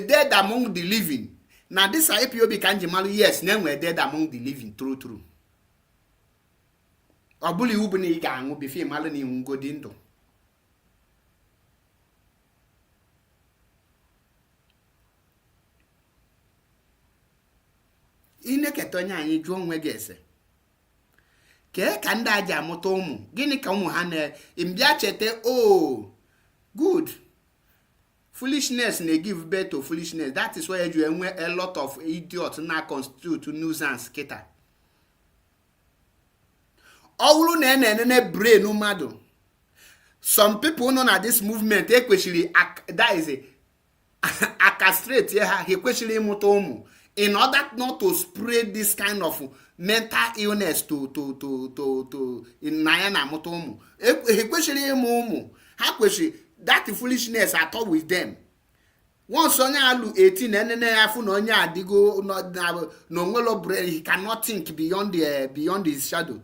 dead among the living. Na this IPOB ka nji malụ yes na enwe dead among the living true. Ọ bụla iwu bụ na ị ga-aṅụ bifo malụ na iwu ngodi ndụ. Ineketa onye anyị jụọ onwe gị ese kee ka ndị aja amụta ụmụ gịnị ka ụmụ ha na-mbịa chete good foolishness na give birth to foolishness. That is why you enwe a lot of idiots na constitute nuisance kita. Ọwụrụ na enene brain mmadụ. Some people nọ na this movement ekwesịrị that is a castrate ha ekwesịrị ịmụta ụmụ. In order not to spread this kind of mental illness to in Nayana Motomu. That foolishness at all with them. Once Sonya Alu 18 and then Afunonya Digo no brain, he cannot think beyond his shadow.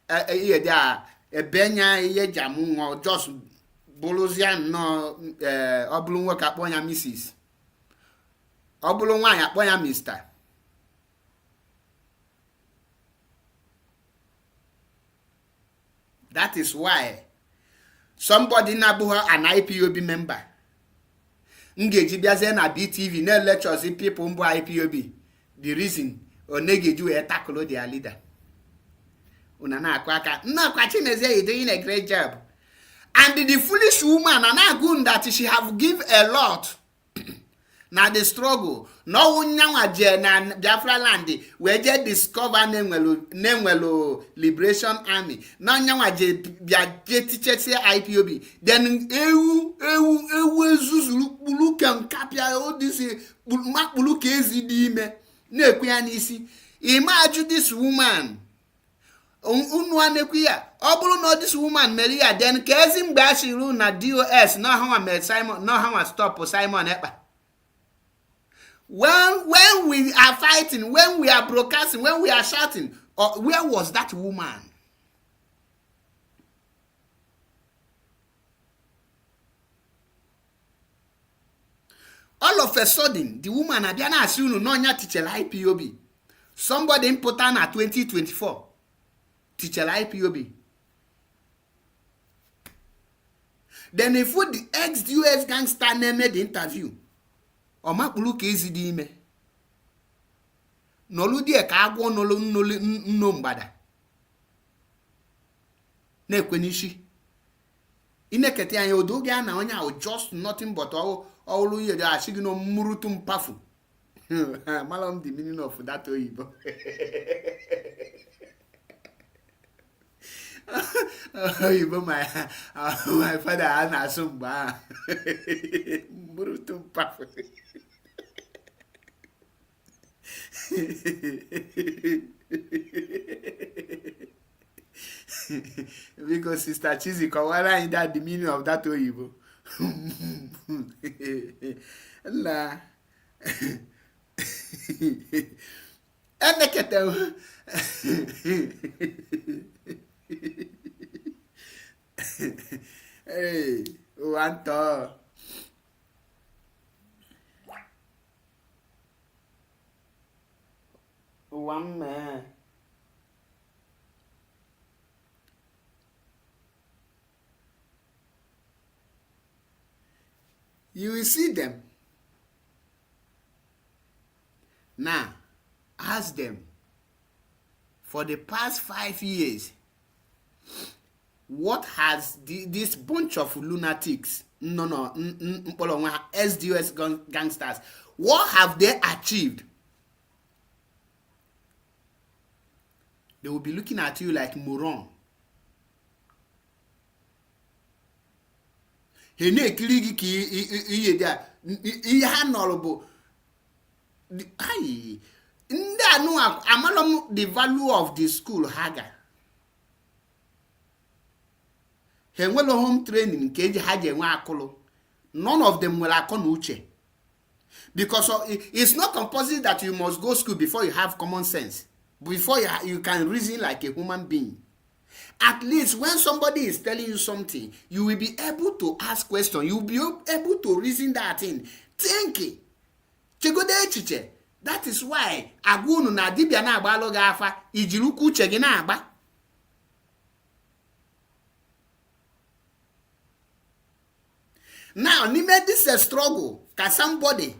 A Benya Yejamu or just Bolosian no Oblum work upon your missus. Obulu nwanyị akpọ ya Mr. That is why somebody na-abụghị an IPOB member ngeji bịazie na BTV na lectures people mbụ IPOB. The reason onegeji wee tackle their leader. Una na-akụ aka nnakwa Chimezie, you doing a great job. And the foolish woman and good that she have give a lot. Now the struggle no nyanwa je na Biafra land we je discover Nenwelo Liberation Army na nyanwa je bia je teacher IPOB then ewu ezuzuru kpulu kan kapia odisi makpulu ka ezidi ime na ekwe ya n'isi. Imagine this woman unu anekwu ya ọ bụrụ na this woman mere ya then ka ezi mgbe ashiru na DOS na ha ma Simon na ha ma stop Simon Ekpa. When we are fighting, when we are broadcasting, when we are shouting, where was that woman? All of a sudden, the woman Abiana Asunu Nonya teacher IPOB. Somebody important at 2024. Teacher IPOB. Then if the ex-US gangster made the interview. Omakpulu ka ezidi ime nolu die ka agwo nolu nno mgbada na ekwenishi inekete anya odoge na onye ahụ just nothing but ọlụ ihe dị ashigi no mmurutu mpafu Malam the meaning of that oyibo. Oyibo my father ana sumba. Brutum paf. Because Sister Chizzy Kawara in that the meaning of that oyibo. La. Enekete. Hey, one to. One man. You will see them. Now, ask them, for the past 5 years, what has this bunch of lunatics, SDOS gangsters, what have they achieved? They will be looking at you like moron. He na-ekiri gị ka ihe dị a ihe ha nọrọ bụ ndị anụ amalọ m the value of the school ha ga ha enwelo home training nke eji ha ji enwe akụlụ. None of them nwere akọ na uche, because it's not compulsory that you must go school before you have common sense, before you can reason like a human being. At least when somebody is telling you something, you will be able to ask questions. You will be able to reason that thing. Think it. Chegode echiche. That is why agunu na dibia na agba alo ga afa ijiri ukwu uche gị na agba. Now, n'ime this a struggle ka somebody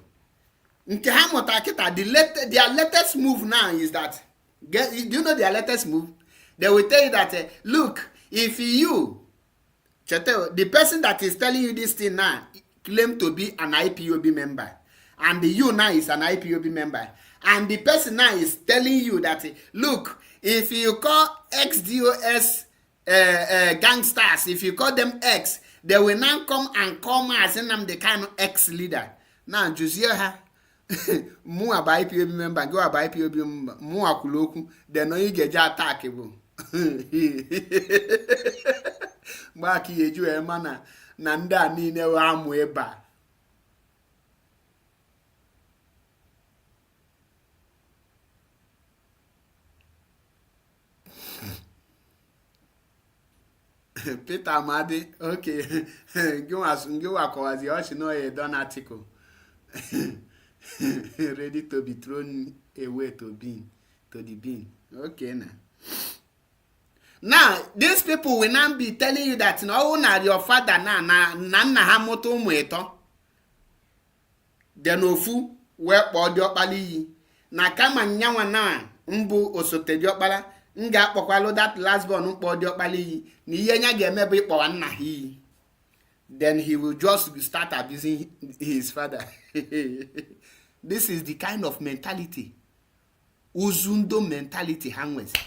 nke ha mụta kita their latest move now is that, do you know their latest move? They will tell you that, look, if you, the person that is telling you this thing now claim to be an IPOB member, and you now is an IPOB member, and the person now is telling you that, look, if you call XDOS gangsters, if you call them X, they will now come and call Mazi Nnamdi Kanu ex-leader. Now, Josiah, mu aba IPOB member, go aba IPOB member, mu akuloku, then no you get attackable. Maki yeju emana na ndị a niile wa amụ ebe a. Peter Amadi, okay. Go akọwazi ọchị na oye don article. Ready to be thrown away to the bin. Okay now. Now, these people will now be telling you that no, na your father na ha moto ụmụ ịtọ. Then ofu wee kpọọ diọkpala iyi. Na kama nyanwa na mbụ osote diọkpala, m ga-akpọkwalụ that last born mkpọọ diọkpala iyi. Na ihe nya ga-eme bụ ịkpọwa nna ha iyi. Then he will just start abusing his father. This is the kind of mentality. Uzundo mentality ha nwezi.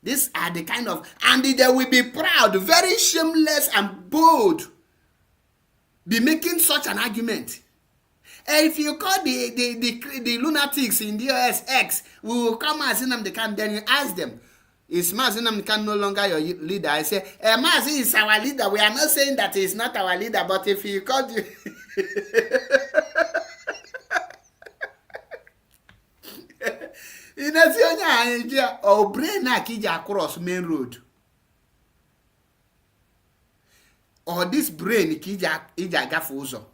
These are the kind of, and they will be proud, very shameless and bold, be making such an argument. And if you call the lunatics in the USX, we will come Mazi Nnamdi Kanu, then you ask them, is Mazi Nnamdi Kanu no longer your leader? I say, Mazi is our leader. We are not saying that he is not our leader, but if you call you... Inasi onye anyị ji o brain na kiji across main road. Or this brain kiji agafe ụzọ.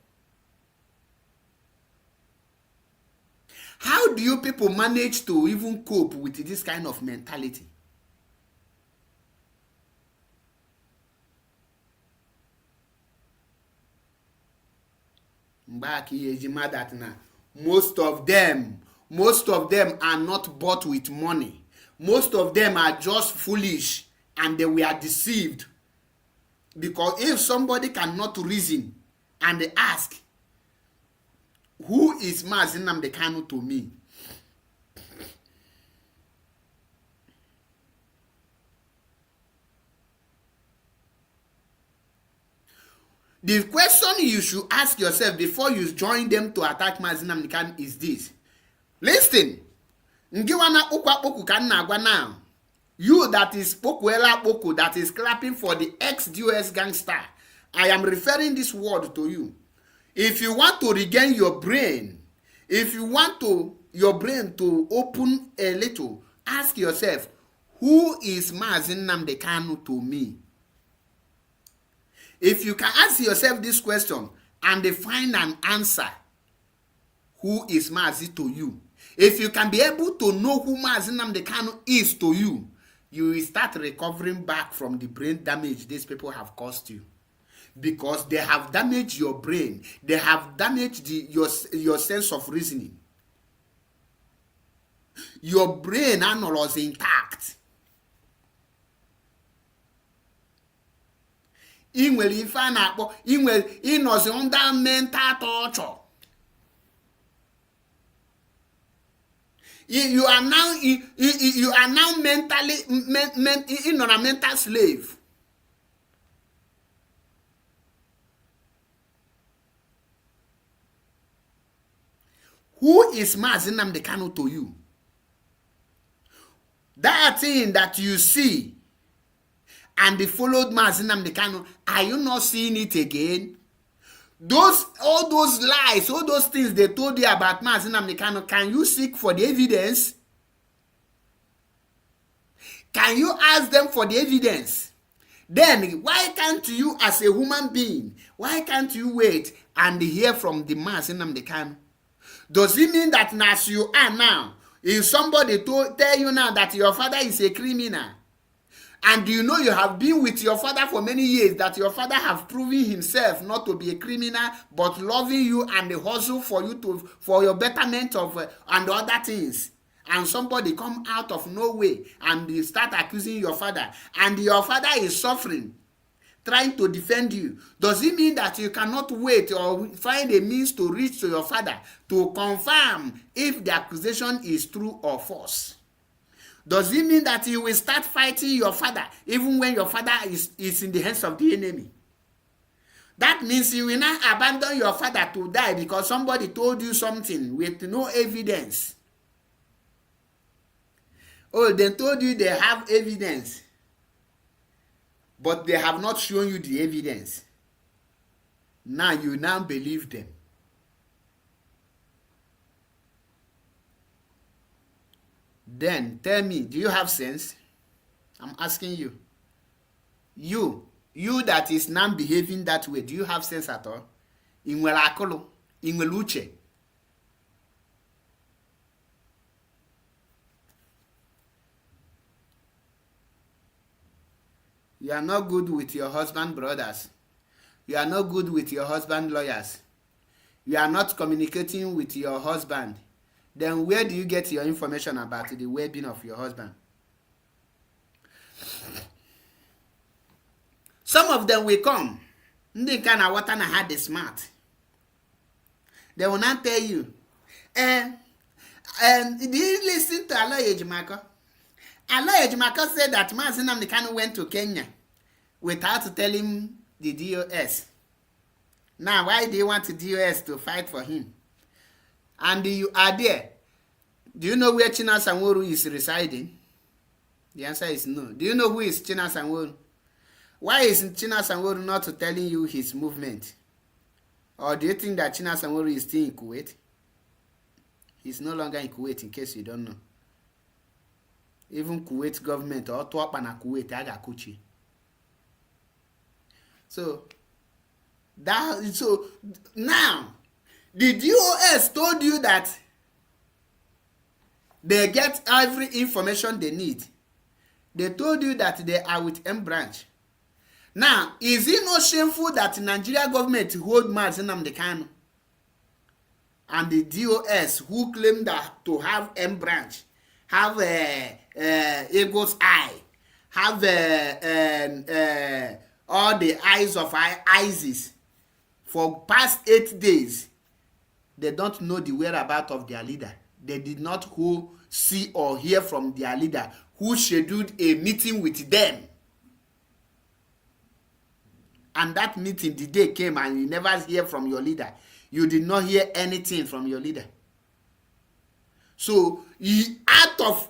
How do you people manage to even cope with this kind of mentality? Mbaki ejima that na most of them are not bought with money. most of them are just foolish and they were deceived. Because if somebody cannot reason and they ask, who is Mazi Nnamdi Kanu to me? The question you should ask yourself before you join them to attack Mazi Nnamdi Kanu is this. Listen, ngiwana ukwa ka na agwa now. You that is pokuela poku, that is clapping for the ex-DOS gangster, I am referring this word to you. If you want to regain your brain, if you want to your brain to open a little, ask yourself, who is Mazi Nnamdi Kanu to me? If you can ask yourself this question and find an answer, who is Mazi to you? If you can be able to know who Mazi Nnamdi Kanu is to you, you will start recovering back from the brain damage these people have caused you. Because they have damaged your brain. They have damaged your sense of reasoning. Your brain was intact. Inwere ife a na-akpọ ịnọzi under mental torture. You are now mentally in a mental slave. Who is Mazi Nnamdi Kanu to you? That thing that you see and they followed Mazi Nnamdi Kanu, are you not seeing it again? All those lies, all those things they told you about Mazi Nnamdi Kanu, can you seek for the evidence? Can you ask them for the evidence? Then why can't you, as a human being, why can't you wait and hear from the Mazi Nnamdi Kanu? Does it mean that as you are now, if somebody tell you now that your father is a criminal, and you know you have been with your father for many years, that your father have proven himself not to be a criminal, but loving you and the hustle for you for your betterment of and other things, and somebody come out of nowhere and they start accusing your father, and your father is suffering, trying to defend you, does it mean that you cannot wait or find a means to reach to your father to confirm if the accusation is true or false? Does it mean that you will start fighting your father even when your father is in the hands of the enemy? That means you will not abandon your father to die because somebody told you something with no evidence. Oh, they told you they have evidence, but they have not shown you the evidence. Now you believe them. Then tell me, do you have sense? I'm asking you. You that is now behaving that way, do you have sense at all? Inwere akolo, inwere uche. You are not good with your husband brothers. You are not good with your husband lawyers. You are not communicating with your husband. Then where do you get your information about the well-being of your husband? Some of them will come. Ndị ka na wata na ha dey smart. They will not tell you. Did you listen to Aloy Ejimako? Aloy Ejimako said that Mazi Nnamdi Kanu went to Kenya without telling the DOS. Now, why do you want the DOS to fight for him? And you are there. Do you know where China Sanwo-Olu is residing? The answer is no. Do you know who is China Sanwo-Olu? Why is China Sanwo-Olu not telling you his movement? Or do you think that China Sanwo-Olu is still in Kuwait? He's no longer in Kuwait, in case you don't know. Even Kuwait government, or Tuapa na Kuwait, Agakuchi. So now, the DOS told you that they get every information they need. They told you that they are with M branch. Now, is it not shameful that Nigeria government hold Mazi Nnamdi Kanu and the DOS who claim that to have M branch have eagle's eye, have all the eyes of ISIS for past 8 days. They don't know the whereabouts of their leader. They did not see or hear from their leader who scheduled a meeting with them. And that meeting, the day came and you never hear from your leader. You did not hear anything from your leader. So, out of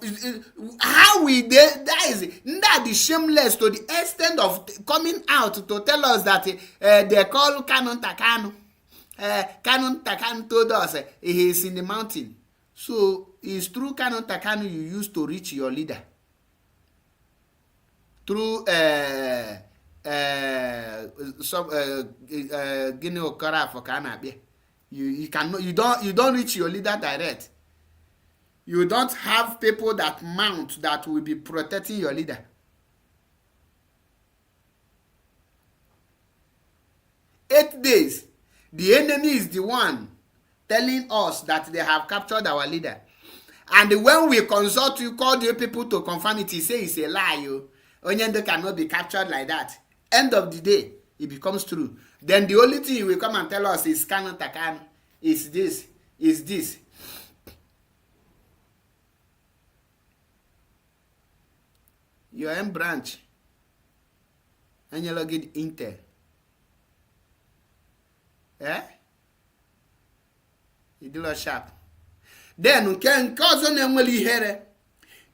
how we that is shameless to the extent of coming out to tell us that they call Kanu Takanu. Kanu Takanu told us he is in the mountain. So, it's through Kanu Takanu you used to reach your leader. Through Guinea Okara for Kanabia. You don't reach your leader direct. You don't have people that mount that will be protecting your leader. Eight days. The enemy is the one telling us that they have captured our leader. And when we consult you, call the people to confirm it, he say it's a lie. Onyendo cannot be captured like that. End of the day, it becomes true. Then the only thing he will come and tell us is Kanu Takanu, is this, is this. Your M branch, and you log it Intel. You do a sharp. Then can cause on them here.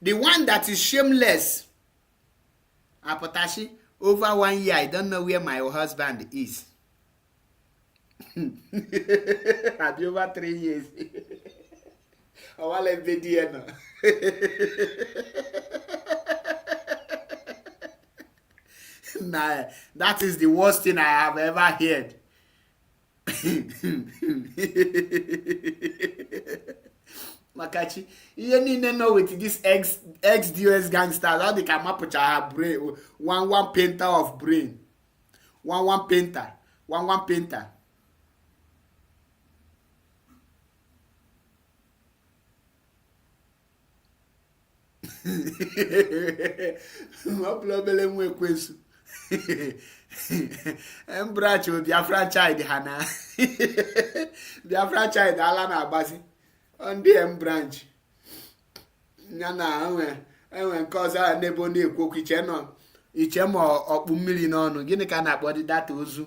The one that is shameless. Apotashi, over 1 year, I don't know where my husband is. I'll be over 3 years. I want to be there now. Nah, that is the worst thing I have ever heard. Makachi, you need to know with this ex-DOS gangsters how they can map her brain. One painter of brain. One painter. One painter. No problem with question. Branch with Biafra child Hana. Biafra child Alana Abasi. On the branch. Nana, I cause our neighbor near Cookie Channel. Each or million on Guinea Cana body that Uzu.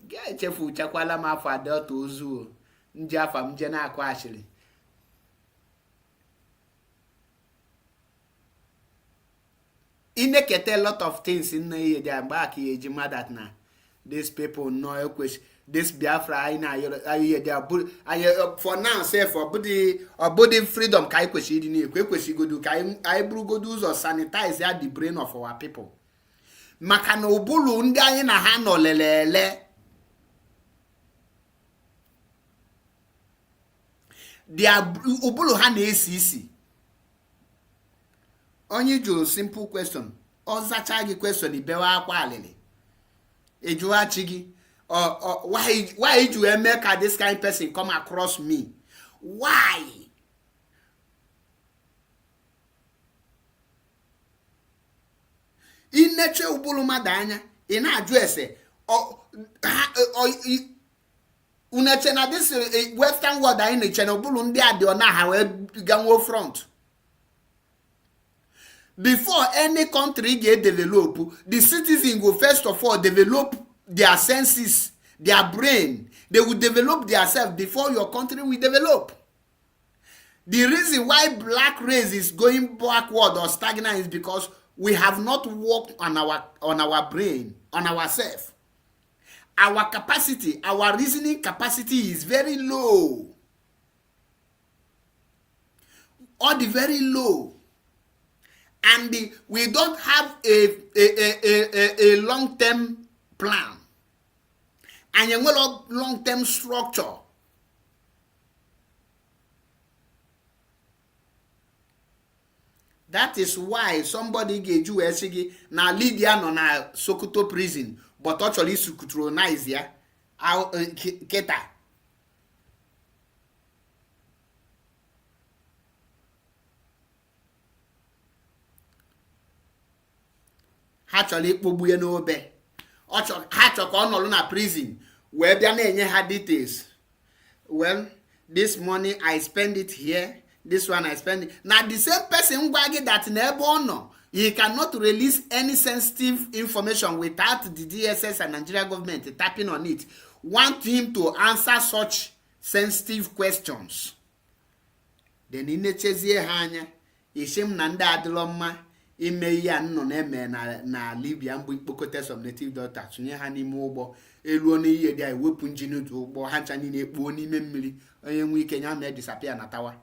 Get a food chakwala ma for adult Uzu. Njafam Jena Quashly. Indicate a lot of things in the back here, that now. These people know a question. This Biafra, for now, say for body freedom, kai question in question go do kai go do or sanitize the brain of our people. Makano bulu nda na hano lelele. Dia ubulu hana ACC. Only do simple question. Ozacha gi question ibewa akwa alele. Ejuwa chigi. Why do you make this kind of person come across me? Why? In nature ubulu madanya in address unache na this western world in the channel ubulu ndi ade ona ha we ganwo front. Before any country get develop, the citizen will first of all develop their senses, their brain. They will develop themselves before your country will develop. The reason why black race is going backward or stagnant is because we have not worked on our brain, on ourselves. Our capacity, our reasoning capacity is very low. Or the very low. And we don't have a long-term plan. And a long-term structure. That is why somebody gave you a na Lydia no na Sokoto prison, but actually Sokoto ya Keta. ha chọrọ ikpogbu ya n'obe ha chọrọ ka ọ nọrọ na prison wee bịa na-enye ha details. Well, this money I spend it here, this one I spend it. Now the same person gwa gị that na ebe ọ nọ, he cannot release any sensitive information without the DSS and Nigeria government tapping on it, want him to answer such sensitive questions. Then inechezie ha anya, ishim na ndị adịlọ mma ime ihe a nnọ na-eme na Libya mgbe ikpokọta some native doctors tụnye ha n'ime ụgbọ eluo n'ihe dị ewepụ njin otu ụgbọ ha ncha niile ekpuo n'ime mmiri, onye nwe ike nya mee disappear na tawa.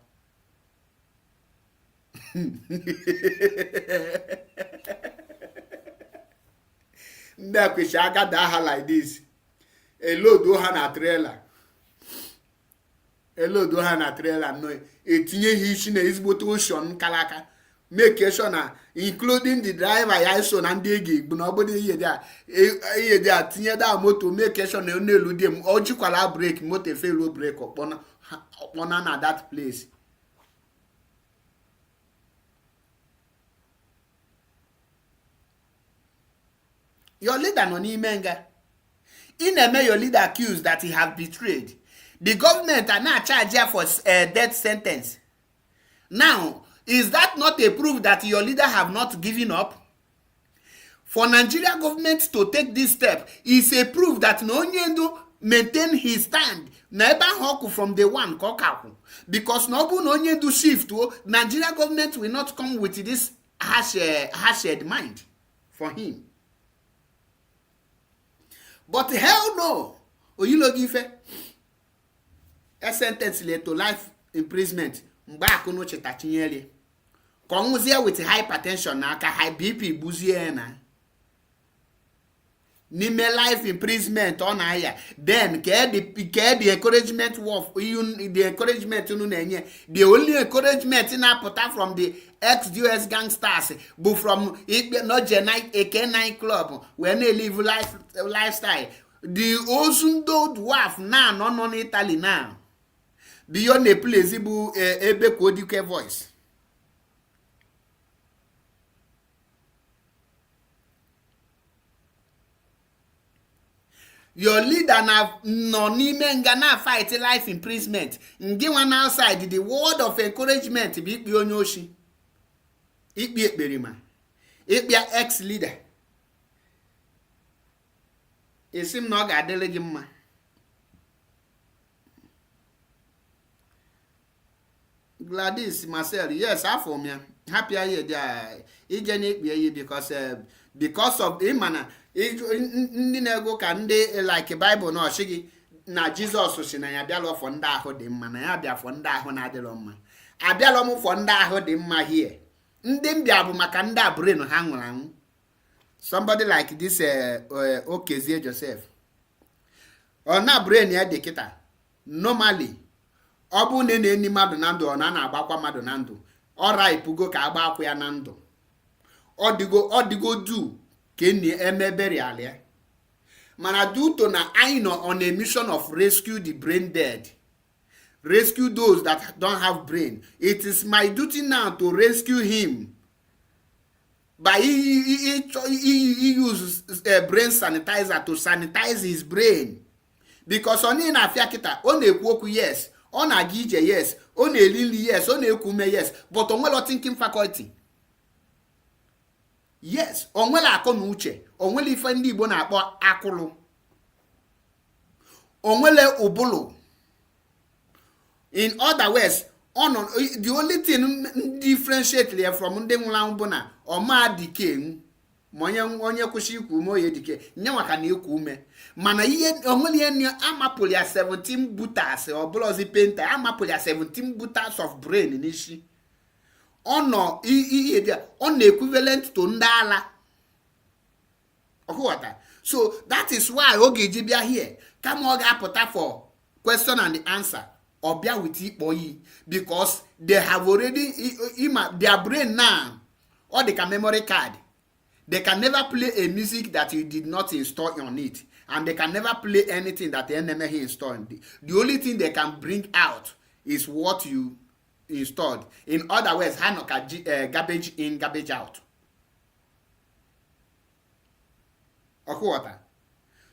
Ndị akweshi agada aha like this, elodo ha na trailer no etinye ihe isi na ezigbote ocean kalaka, make sure na including the driver ya so na ndị ga-egbu na obodo ihe dị a tinye da moto, make sure na n'elu dị m o jikwala break moto felu break ọkpọna na that place. Your leader no n'ime nga. In your leader accused that he have betrayed. The government are now charged for a death sentence. Now, is that not a proof that your leader have not given up? For Nigeria government to take this step is a proof that Nonyendo maintain his stand. Never hawk from the one kokaku. Because Nobu Nonyendo shift, Nigeria government will not come with this harsh mind for him. But hell no. Oyilogife a sentence to life imprisonment. Mba no chetachinyele. Konguzie with hypertension na aka high BP buzie na. Nime life imprisonment on higher. Then the encouragement of the encouragement the only encouragement in apota from the ex-US gangsters, but from it not a K9 club when they live lifestyle. The Osundo dwarf now not on Italy now. Beyond a plausible ebe kodike voice. Your leader no nime ngana fight life imprisonment. Ngi one outside the word of encouragement bi ikpe onye oshi. Ikpe ekperima. Ikpe ex leader. Esim na ọ ga-adịrị gị mma. Gladys Marcel, yes, afọ m ya. Happy aye there. Ije na ikpe ye because of imana ndị na-ego ka ndị like Bible na ọchịgị na Jizọs si na ya bịala fọ ndị ahụ dị mma, na ya bịa fọ ndị ahụ na-adịrọ mma. Abịala m fọ ndị ahụ dị mma here. Ndị mbịa bụ maka ndị a brain ha nwụrụ anwụ. Somebody like this Okezie Joseph. Ọ na brain ya dị kịta. Normally, ọ bụ na na-eni mmadụ na ndụ, ọ na-agbakwa mmadụ na ndụ. Ọ raipugo ka agba akwụ ya na ndụ. Ọ dịgo du ka emebere alia. Mana due to na I know on a mission of rescue the brain dead. Rescue those that don't have brain. It is my duty now to rescue him. By he uses a brain sanitizer to sanitize his brain. Because on in afiakita, on a kwoku yes, on a gije yes, on a lili yes, on a kume yes, but on well thinking faculty. Yes, onwela akọ uche, onwele ife ndị Igbo na-akpọ akụlụ, onwele ubulu. In other words, the only thing differentiate from ndị nwụrụ anwụ bụ na ọma dike onye kwụsị ikwu ume oye dike nye maka na ikwu ume, mana ihe onwele ihe amapụrụ ya 17 butters ọ bụla ozi painter amapụrụ ya 17 butters of brain n'isi. On equivalent to ndala. So that is why Ogejibia here. Come on, put for question and the answer. Or bear with it, boy, because they have already their brain now, or they can memory card. They can never play a music that you did not install on it, and they can never play anything that the enemy installed. The only thing they can bring out is what you installed. In other words, garbage in, garbage out. Water.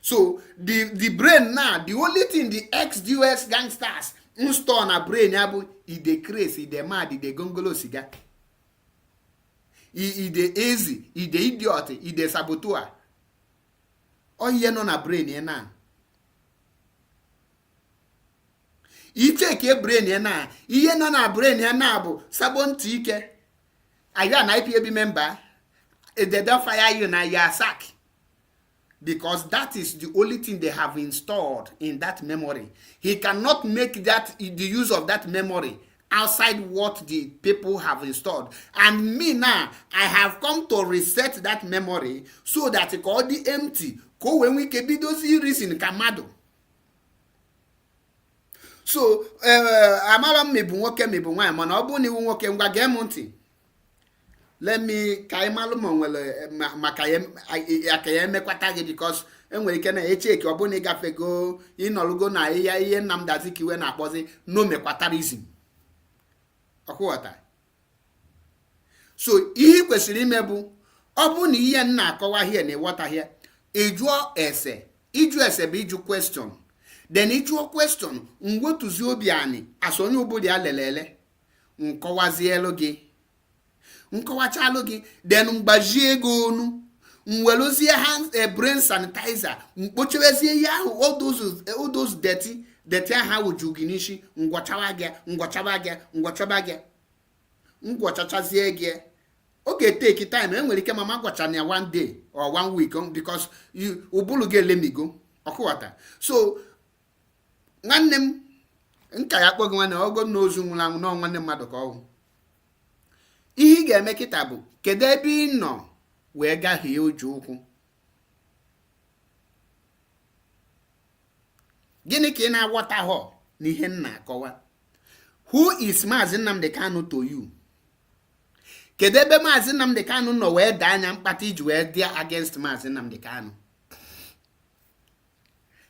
So the brain now, the only thing the ex-US gangsters install na brain yabu, they crazy, they mad, they gongolo siga. They easy, they idiot, they saboteur. All ye no na brain ye na. I take your brain ye na. Iye no na brain ye na bu sabon tike. Are you an IPAB member? If they don't fire you now, you are sacked. Because that is the only thing they have installed in that memory. He cannot make that the use of that memory outside what the people have installed. And me now, I have come to reset that memory so that it can be empty. Go when we can be those reason kamado. So, amara mebu nwoke mebu nwa mana obu ni nwoke ngwa ge monti. Let me kaimalu monwele makaye mekwata gị because enwere ike na echeki ọ bụ na ịgafego ịnọlugo na ihe Nnamdi Azikiwe na-akpọzi no mekwatarism. Ọkwụghọta. So ihe kwesịrị ime bụ ọ bụ na ihe nna akọwa here na ịghọta here ịjụọ ese. Ịjụ ese bụ ịjụ question. Then ịjụọ question ngwotuzi obi ani asonye obodo ya lelele nkọwazielu gị. Nkọwachalụ gị then mgbajie ego onu mwelozie hand brain sanitizer mkpochewezie ya ahụ all those dirty ahụ wuju gị n'ishi ngwọchaba gị ngwọchachazie gị oge take time enwere ike mama gwachana ya one day or 1 week because ubulu gị elemigo ọkụwata. So nwanne m nka ya kpọgị nwanne ogo n'ozu nwụrụ anwụ na nwanne mmadụ ka ọwụ. Ihe ị ga-eme kịta bụ kedu ebe ị nọ wee gahie ụjọ ụkwụ. Gịnị ka ị na-aghọta họ n'ihe nna akọwa? Who is Mazi Nnamdi Kanu to you? Kedu ebe Mazi Nnamdi Kanu nọ wee daa anya mkpata iji wee dị against Mazi Nnamdi Kanu?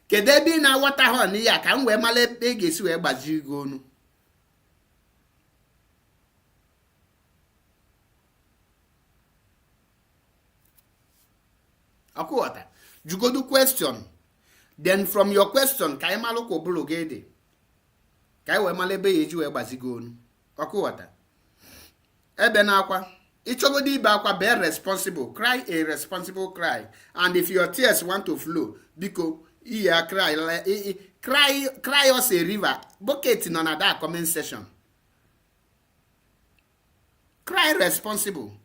Kedu ebe ị na-aghọta họ n'ihe a ka m wee mara ebe ị ga-esi wee gbajie gị onu? Akwụghọta. Jugodu question. Then from your question ka ị malụ ka ụbụrụ gị dị. Ka ị wee mara ebe ya eji wee gbazigo onu. Akwụghọta. Ebe na akwa. Ịchọgodo ibe akwa be responsible. Cry a responsible cry. And if your tears want to flow, biko iya cry us a river. Bucket nọ na that comment section. Cry responsible.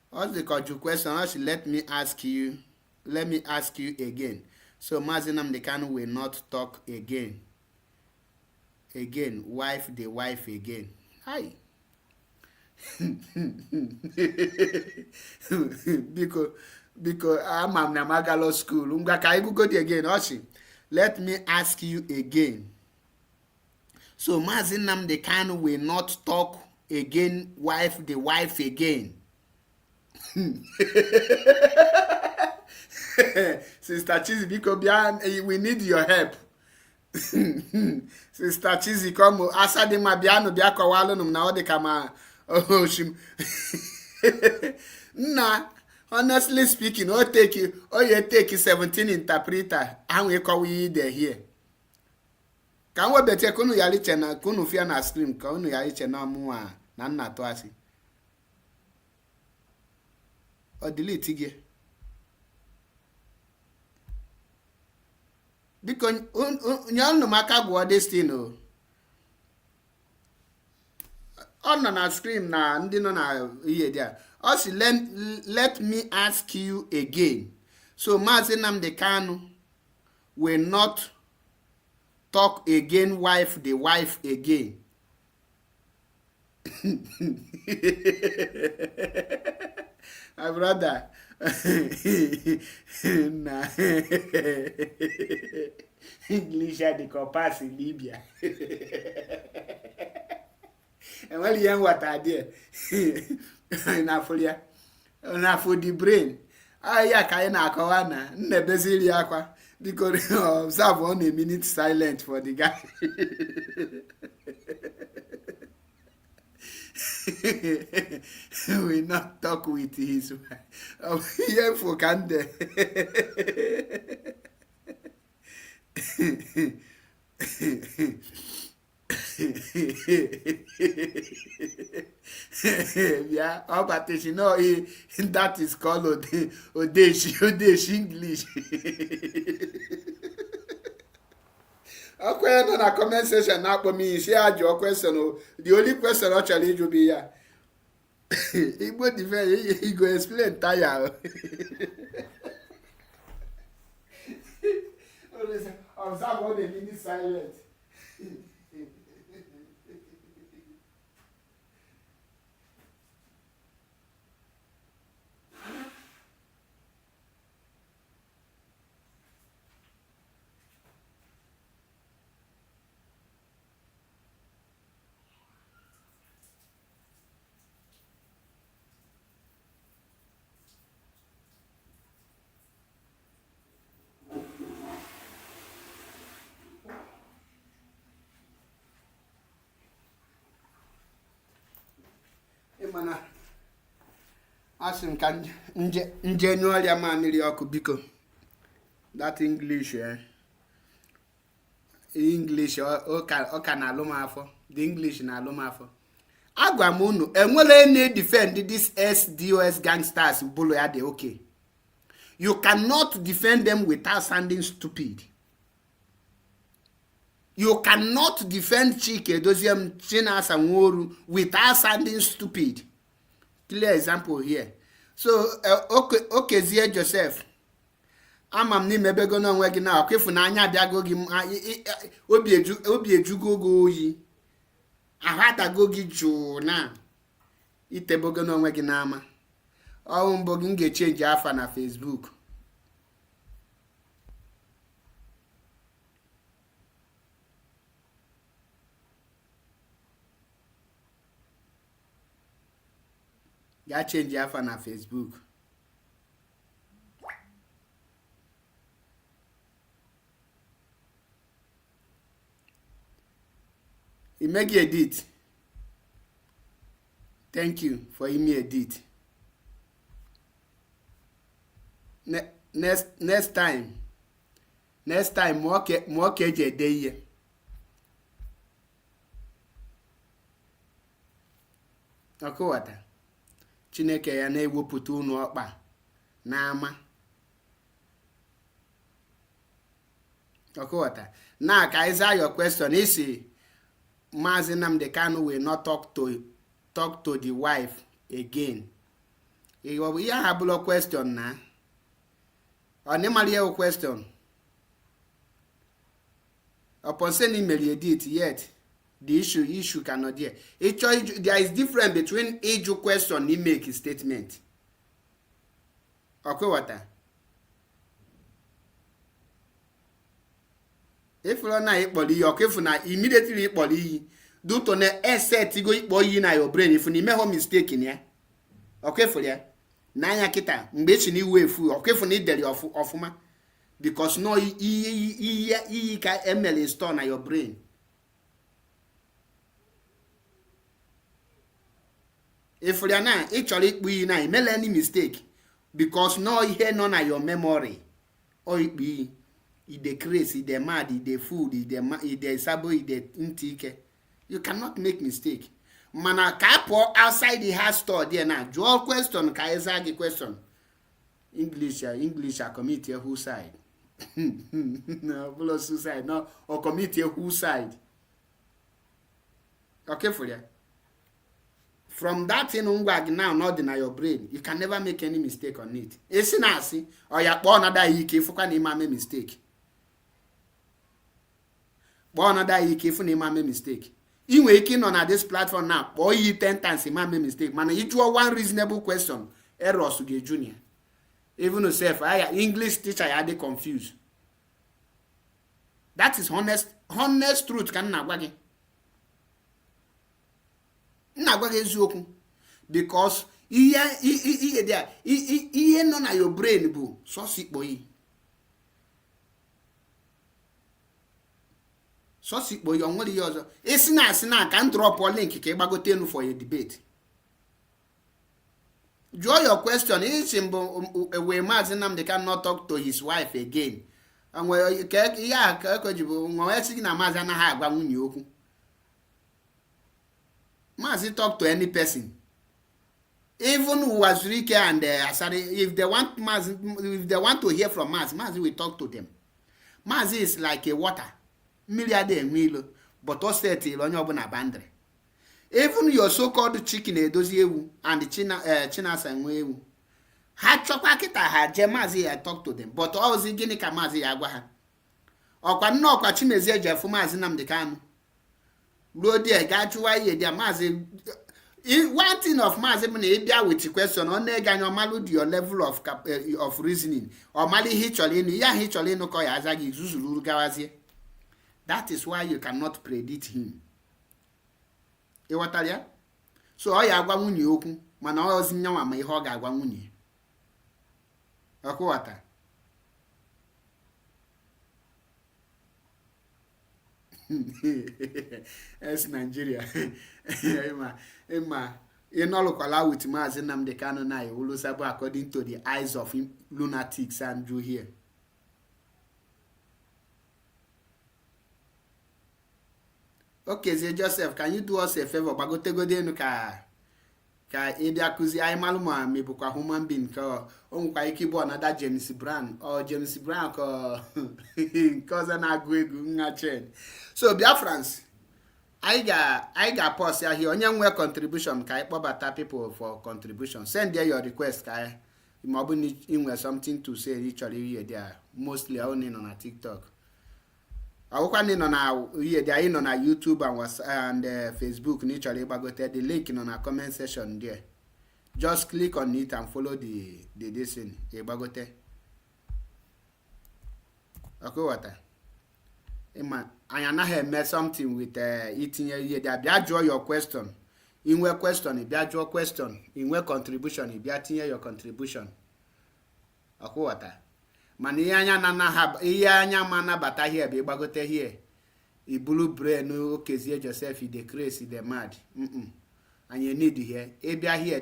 What's the question? Let me ask you again. So Mazi Nnamdi Kanu will not talk again. Wife the wife again. Hi. because I'm na Magalo school. Go again. Let me ask you again. So Mazi Nnamdi Kanu will not talk again. Wife the wife again. Sister Chizzy, because we need your help. Sister Chizzy, come asade ma biano bia kwalo num na ode kama shim. Nah, honestly speaking, you take 17 interpreter and we call we there here. Can we better kunu yali chena kunu fia na stream kunu yali chena muwa na nna to asi. Or delete again. Because y'all no maka go this thing no. On na screen na ndi no na here there. Also let me ask you again. So Mazi Nnamdi Kanu will not talk again wife the wife again. My brother. Nah. English had the compass in Libya. And well, young what I did. Enough for the brain. Ah, yeah, Kaina Kawana, Nebezili Aqua, because observe 1 minute silent for the guy. will not talk with his wife. Here for Kande. Yeah, but you know that is called Odeshi English. Okay, no na comment section na for me say ajo question. The only question actually will be ya. Igbo defend he go explain tire. Observe all the minutes silent. Mana asị ka nje nyụọrịa mamịrị ọkụ biko. That English English ọ ka na-alụ m afọ. The English na-alụ m afọ. Agwa m unu enwere na defend this SDOS gangsters bụlụ ya dị okay. You cannot defend them without sounding stupid. You cannot defend Chike Doziem Chinasa Nworu without sounding stupid. Clear example here. So, okay, Zia Joseph. Amam ni mebego no nwe gi na okwefu na anya biago gi obi ejugo go oyi. Ahata go gi ju na. Itebogo no nwe gi na ama. O mbo gi nge change afa na Facebook. Ya change afa na Facebook. He make you edit. Thank you for him edit. Next time more keje dey here. Akọwata. Chineke ya na-ewepụta unu ọkpa n'ama. Akọwata. Now ka answer your question is Mazi Nnamdi Kanu will not talk to the wife again. You have a question now. Or never a question. Upon sending email edit yet. The issue cannot be. There is difference between age question and make statement. Okay, what? If you na ikpoli, okay, if na immediately ikpoli, do to ne asset go ikpoli na your brain if you make a mistake in here. Okay for ya. Na ya kita mgbe chi ni we fu, okay for ni deli ofuma because no I ka ML install na your brain. If you are not actually we na make any mistake because no here none na your memory or it be the crazy, the mad, the food, the sabo, the intake. You cannot make mistake. Mana kapo outside the house store there now. Draw question ka the question. English committee who side? No, below suicide. No, or committee who side? Okay for you. From that thing now, not in your brain, you can never make any mistake on it. It's nasty, or you born another if you can make mistake. Born another if you make mistake. In waking on this platform now, or you 10 times you make mistake. Man, you draw one reasonable question, errors to get junior. Even yourself, English teacher, I had confused. That is honest truth. Can not wag eziokwu because ihe there ihe nọ na your brain bụ sosi kpoyi onwere ihe ọzọ esi na ka drop link ka ịgbagote enu for a debate Draw your question. Where Mazi Nnamdi cannot talk to his wife again. And where yeah, Mazi talk to any person. Even Wazirike and Asari, if they want to hear from Mazi will talk to them. Mazi is like a water. But also onye bandre. Even your so-called chicken edozi ewu and the Chinasa enwe ewu. Ha chọkwa kịta ha je Mazi ya talk to them. But ozi gịnị ka Mazi ya agwa ha? Ọkwa nnọọ kwa Chimezie je fụ Mazi Nnamdi Kanu. Ruo die ga chụwa ihe dia Mazi. One thing of Mazi bụ na ịbịa with question ọ na-ega anya ọmalụ your level of reasoning. Ọmalụ ihe ịchọrọ ịnụ ya ihe ịchọrọ ịnụ ka ọ ya aza gị zuzuru gawazie. That is why you cannot predict him. Ịghọtara ya? So ọ ya agwa nwunye okwu mana ọ ozi nyanwa ma ihe ọ ga-agwa nwunye. Ọkụwata. Yes, Nigeria. Emma, ịnọlụkwala with Mazi Nnamdi Kanu na iwulusabu according to the eyes of lunatics and Jew here. Okay, Zé Joseph, can you do us a favor? Bagotegodenu ka ịdị akụzi anyị malụ ma mebụkwa human being ka o nwekwa ike ịbụ another James Brown or James Brown ka nke ọzọ na-agụ egwu nha chen. So Biafrans, anyị ga-pause ya here. Onye nwe contribution ka anyị kpọbata people for contribution. Send there your request ka anyị ma ọ bụ na inwe something to say ị chọrọ ihe there. Mostly only nọ na TikTok. Ọwụkwa ndị nọ na ihe dị anyị nọ na YouTube and Facebook na ịchọrọ ịgbagote the link nọ na comment section there. Just click on it and follow the thing ịgbagote. Ọkụghọta. Ịma anyị anaghị eme something with itinye ihe dị bịa jụọ your question. Inwe question bịa jụọ question. Inwe contribution bịa tinye your contribution. Ọkụghọta. Mana ihe anya ma nabata here bụ ịgbagote here ibulu brain okezie Joseph the crazy the mad anyị need here ịbịa here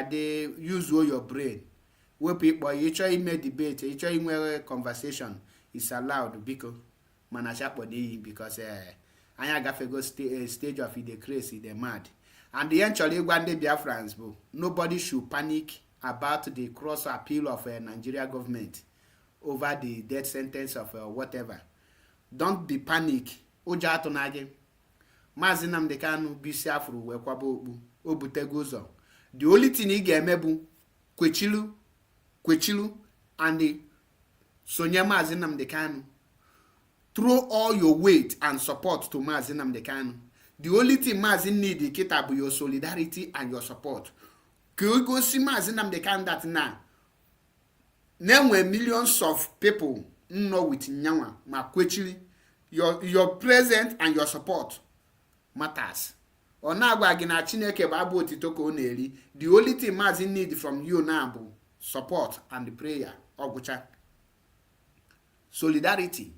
dị use your brain wepụ ịkpọ ịchọ ime debate ịchọ inwe conversation is allowed biko mana chakpọ n'iyi because anyị agafego stage of the crazy the mad and the chọrọ ịgwa ndị Biafrans bụ nobody should panic about the cross appeal of a Nigeria government over the death sentence of whatever. Don't be panic. Ụjọ atụna gị. Mazi Nnamdi Kanu bisi afuru wee kwaba okpu. O butego ụzọ. The only thing ị ga-eme bụ kwechilu and sonye Mazi Nnamdi Kanu. Throw all your weight and support to Mazi Nnamdi Kanu. The only thing Mazi need kita bụ your solidarity and your support. Go see Mazi Nnamdi Kanu that now. Name millions of people know with nyanwa ma kwechili your presence and your support matters. Ona agwa gị na Chineke bụ abụ otito ka ọ na-eri. The only thing Mazi need from you now bụ support and prayer. Ọgwụcha. Solidarity.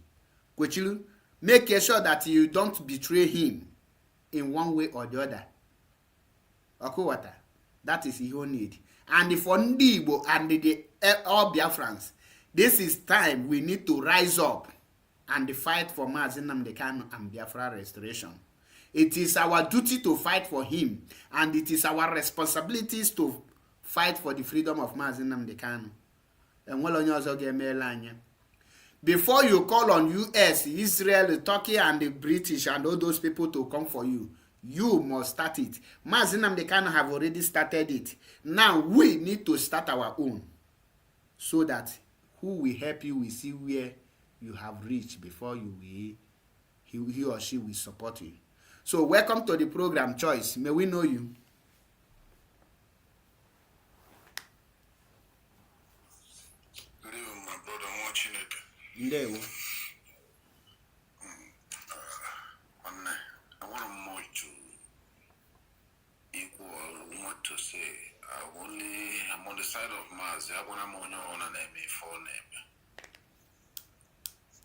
Kwechili, make sure that you don't betray him in one way or the other. Ọkụwata. That is your need. And for ndị Igbo and all Biafrans, this is time we need to rise up and fight for Mazi Nnamdi Kanu and Biafra restoration. It is our duty to fight for him, and it is our responsibilities to fight for the freedom of Mazi Nnamdi Kanu. And onye ọzọ ga-emela anya. Before you call on US, Israel, Turkey, and the British and all those people to come for you, you must start it. Mazi Nnamdi Kanu have already started it. Now we need to start our own, so that who will help you will see where you have reached before he or she will support you. So welcome to the program Choice. May we know you? Good evening, my brother. I'm watching it. Ndewo. I want more to equal what to say. I'm on the side of Mazi. I want to know on a name for name.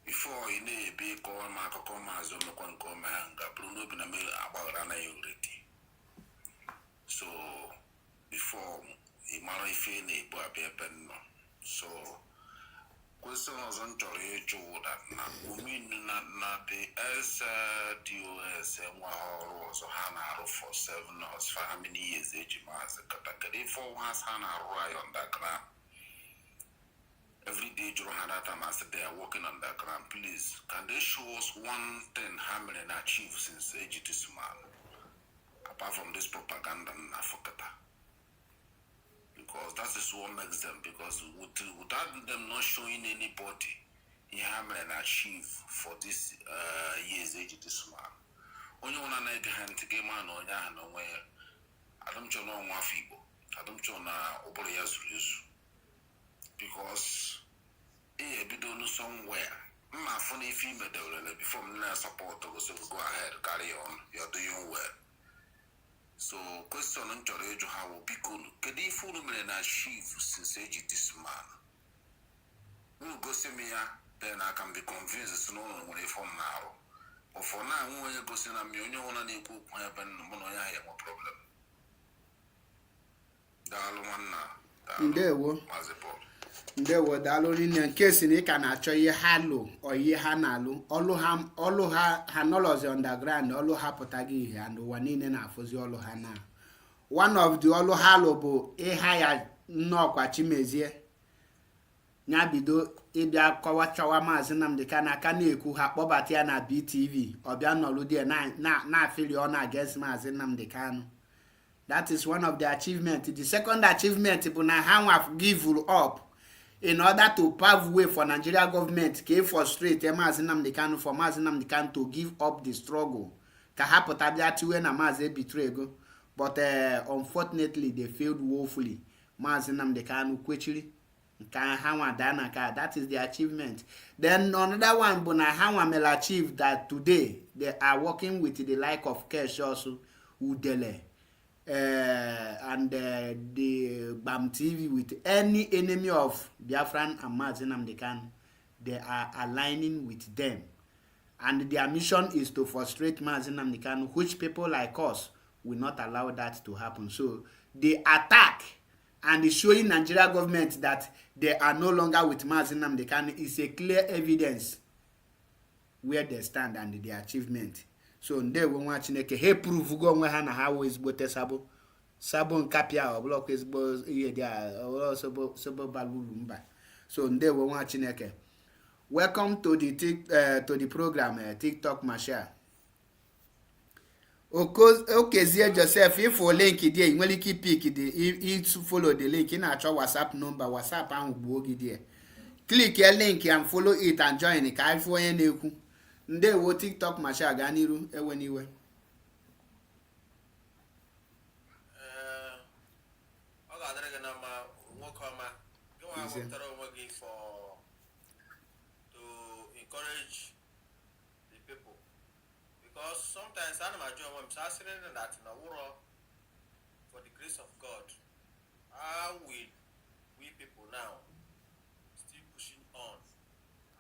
Before you need a big call, Marco Comas, or Macon, Bruno Binamil about an already. So before mara ife na-ebu abịa ebe nọ. So question ọzọ m chọrọ ịjụ that na na the SDOS enwe ọrụ ọzọ ha na-arụ for 7 months for how many years eji Mazi katakere ife ọnwa ha na-arụ anyị underground. Every day jụrụ ha that time I said they are working underground. Please, can they show us one thing ha mere na achieve since eji this man? Apart from this propaganda na Fokata. Because that is what makes them, because without them not showing anybody in hammer and achieve for this years age this man. Only one I hand to game on where I don't know one feeble. I don't know Oboreas because be done somewhere. My funny female before me support to go ahead, carry on. You're doing well. So question on Jorejo how will be cool. Can you follow me and achieve since age this man? We'll go see me, then I can be convinced no one will from now. But for now, when you go see me, you want to go happen, Monoya, no problem. Ndewo. Ndewo daalụ rinne nke si na ị ka na-achọ ihe ha lụ o ihe ha na-alụ ọlụ ha nọlọzi underground ọlụ ha pụtaghị ihe and ụwa niile na-afụzi ọlụ ha na one of the ọlụ ha lụ bụ ịha ya nnọọkwa Chimezie nya bido ịbịa kọwachawa Mazi Nnamdi Kanu aka na-ekwu ha kpọbata ya na BTV ọbịa nọlụ dị na-afịrị ọ na-against Mazi Nnamdi Kanu. That is one of the achievements. The second achievement bụ na ha nwa give up in order to pave way for Nigeria government to frustrate Mazi Nnamdi Kanu for Mazi Nnamdi Kanu to give up the struggle. Ka ha pụta bịa tiwe na Mazi betray go. But unfortunately they failed woefully. Mazi Nnamdi Kanu kwechiri nke ha nwa dana ka. That is the achievement. Then another one bụ na ha nwa will achieve that today they are working with the like of Kesh also Udele. And the BAM TV with any enemy of Biafran and Mazi Nnamdi Kanu, they are aligning with them. And their mission is to frustrate Mazi Nnamdi Kanu, which people like us will not allow that to happen. So the attack and showing Nigeria government that they are no longer with Mazi Nnamdi Kanu is a clear evidence where they stand and their achievement. So ndewo nwa Chineke he prove go onwe ha na ha wo ezigbote sabo nkapia oblok ezigbo ihe dị a sobo balulu mba. So ndewo nwa Chineke. Welcome to the program TikTok Marshal. Okezie Joseph, if for link there, you nwere ike pick it follow the link in our WhatsApp number. WhatsApp ahụ gbuo gị there. Click your link and follow it and join ka ifo onye na-ekwu. Ndewo TikTok Marshal gaa n'iru ewe n'iwe. Ọ ga-adịrị gị na mma nwoke ọma. Gị nwa wepụtara onwe gị to encourage the people. Because sometimes I'm a job when I'm saying that in a world for the grace of God, how will we people now still pushing on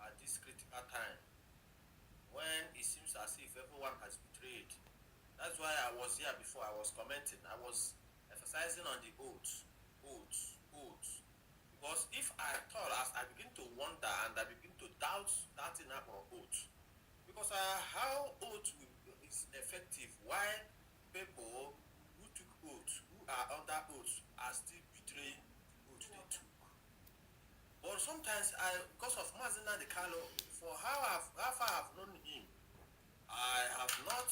at this critical time when it seems as if everyone has betrayed? That's why I was here before. I was commenting. I was emphasizing on the oaths. Because if I thought, as I begin to wonder and I begin to doubt that in our oath, because how oath is effective, why people who took oath, who are under oath, are still betraying oath they took. But sometimes because of Mazi Nnamdi Kanu, for how far I've known him, I have not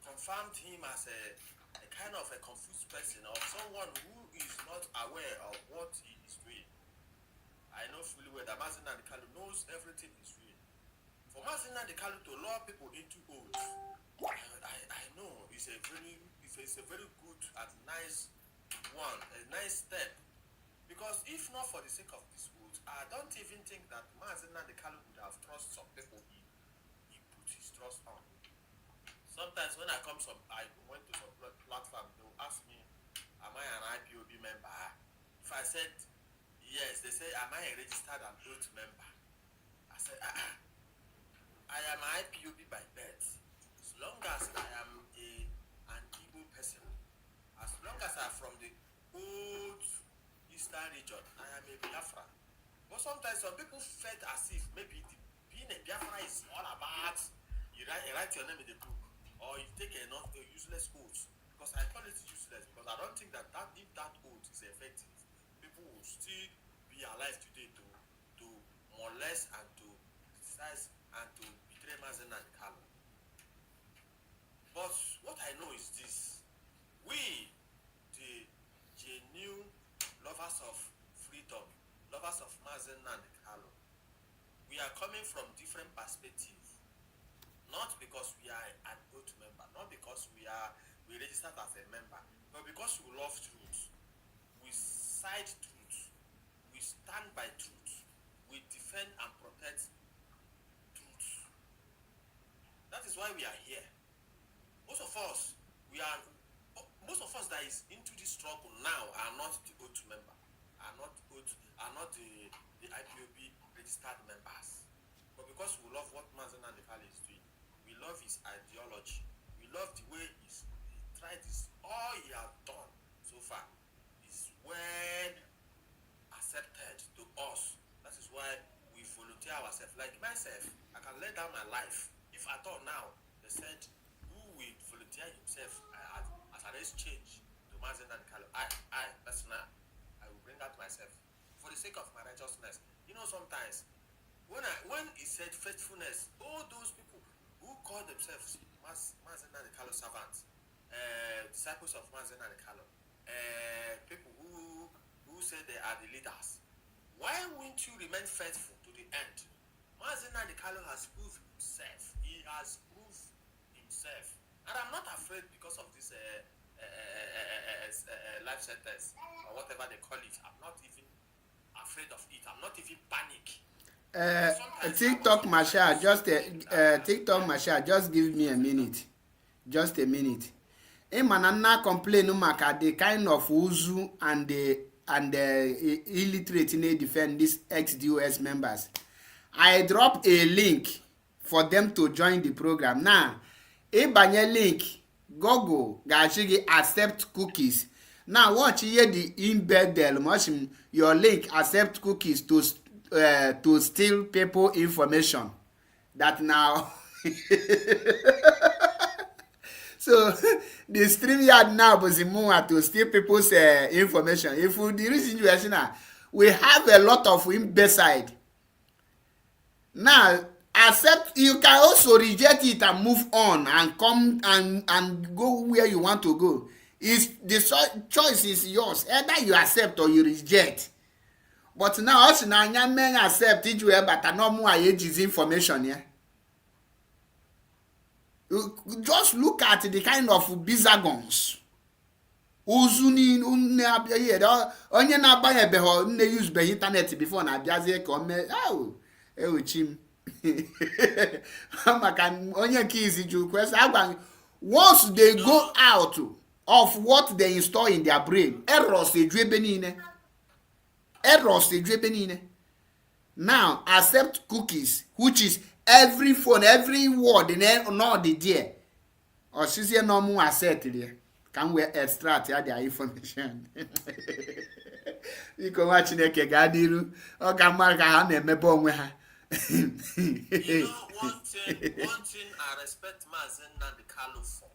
confirmed him as a kind of a confused person or someone who is not aware of what he is doing. I know fully well that Mazi Nnamdi Kanu knows everything he's doing. For Mazi Nnamdi Kanu to lure people into oath, I know it's a very good and nice one, a nice step. Because if not for the sake of this oath, I don't even think that Mazi Nnamdi Kanu would have trusted some people he put his trust on. Sometimes when I went to some platform, they will ask me, am I an IPOB member? If I said yes, they say, am I a registered and oath member? I said, I am an IPOB by birth. As long as I am an Igbo person, as long as I'm from the old religion, I am a Biafra. But sometimes some people felt as if maybe being a Biafra is all about you write your name in the book, or you take a useless oath. Because I call it useless because I don't think that if that oath is effective, people will still be alive today to molest and to criticize and to betray Mazi Nnamdi Kanu. But what I know is this: we, the genuine lovers of freedom, lovers of Mazi Nnamdi Kanu, we are coming from different perspectives. Not because we are an oath member, not because we registered as a member, but because we love truth. We side truth. We stand by truth. We defend and protect truth. That is why we are here. Most of us that is into this struggle now are not the oath member, are not the IPOB registered members. But because we love what Mazi Nnamdi Kanu is doing, we love his ideology, we love the way he tried this, all he has done so far is well accepted to us. That is why we volunteer ourselves. Like myself, I can lay down my life. If at all now, they said, who will volunteer himself as an exchange to Mazi Nnamdi Kanu? I personally, I will bring out myself for the sake of my righteousness. You know, sometimes when he said faithfulness, all those people who call themselves Mazi Nnamdi Kanu servants, disciples of Mazi Nnamdi Kanu, people who say they are the leaders, why won't you remain faithful to the end? Mazi Nnamdi Kanu has proved himself. He has proved himself. And I'm not afraid because of this life sentence or whatever they call it. I'm not even afraid of it. I'm not even panic. TikTok Masha, TikTok Masha, just give me a minute. Just a minute. Manana complain maka the kind of uzu and the illiterate in defend these ex-DOS members. I drop a link for them to join the program. Now, banye link, Google, gachigi accept cookies. Now, watch here the embed del your link accept cookies to steal people information. That now. So the StreamYard now was to steal people's information. If we the reason we have a lot of imbecile. Now, accept, you can also reject it and move on and come and go where you want to go. The choice is yours. Either you accept or you reject. But now, also now, men accept it, but no more ages information. Yeah. Just look at the kind of bizagons. Uzuni onye na-abanye beho nne use be internet before na abiazie ka o mee chim maka onye nke izi ju kwesa agba once they go out of what they install in their brain errors eju ebe niile. Now accept cookies, which is every phone, every word in all the there or she's here no more accept there. Can we extract their information? You can watch Chineke Gadiru or Gamaka ha na-emebe onwe ha. You know, one thing I respect Mazi Nnamdi Kanu for.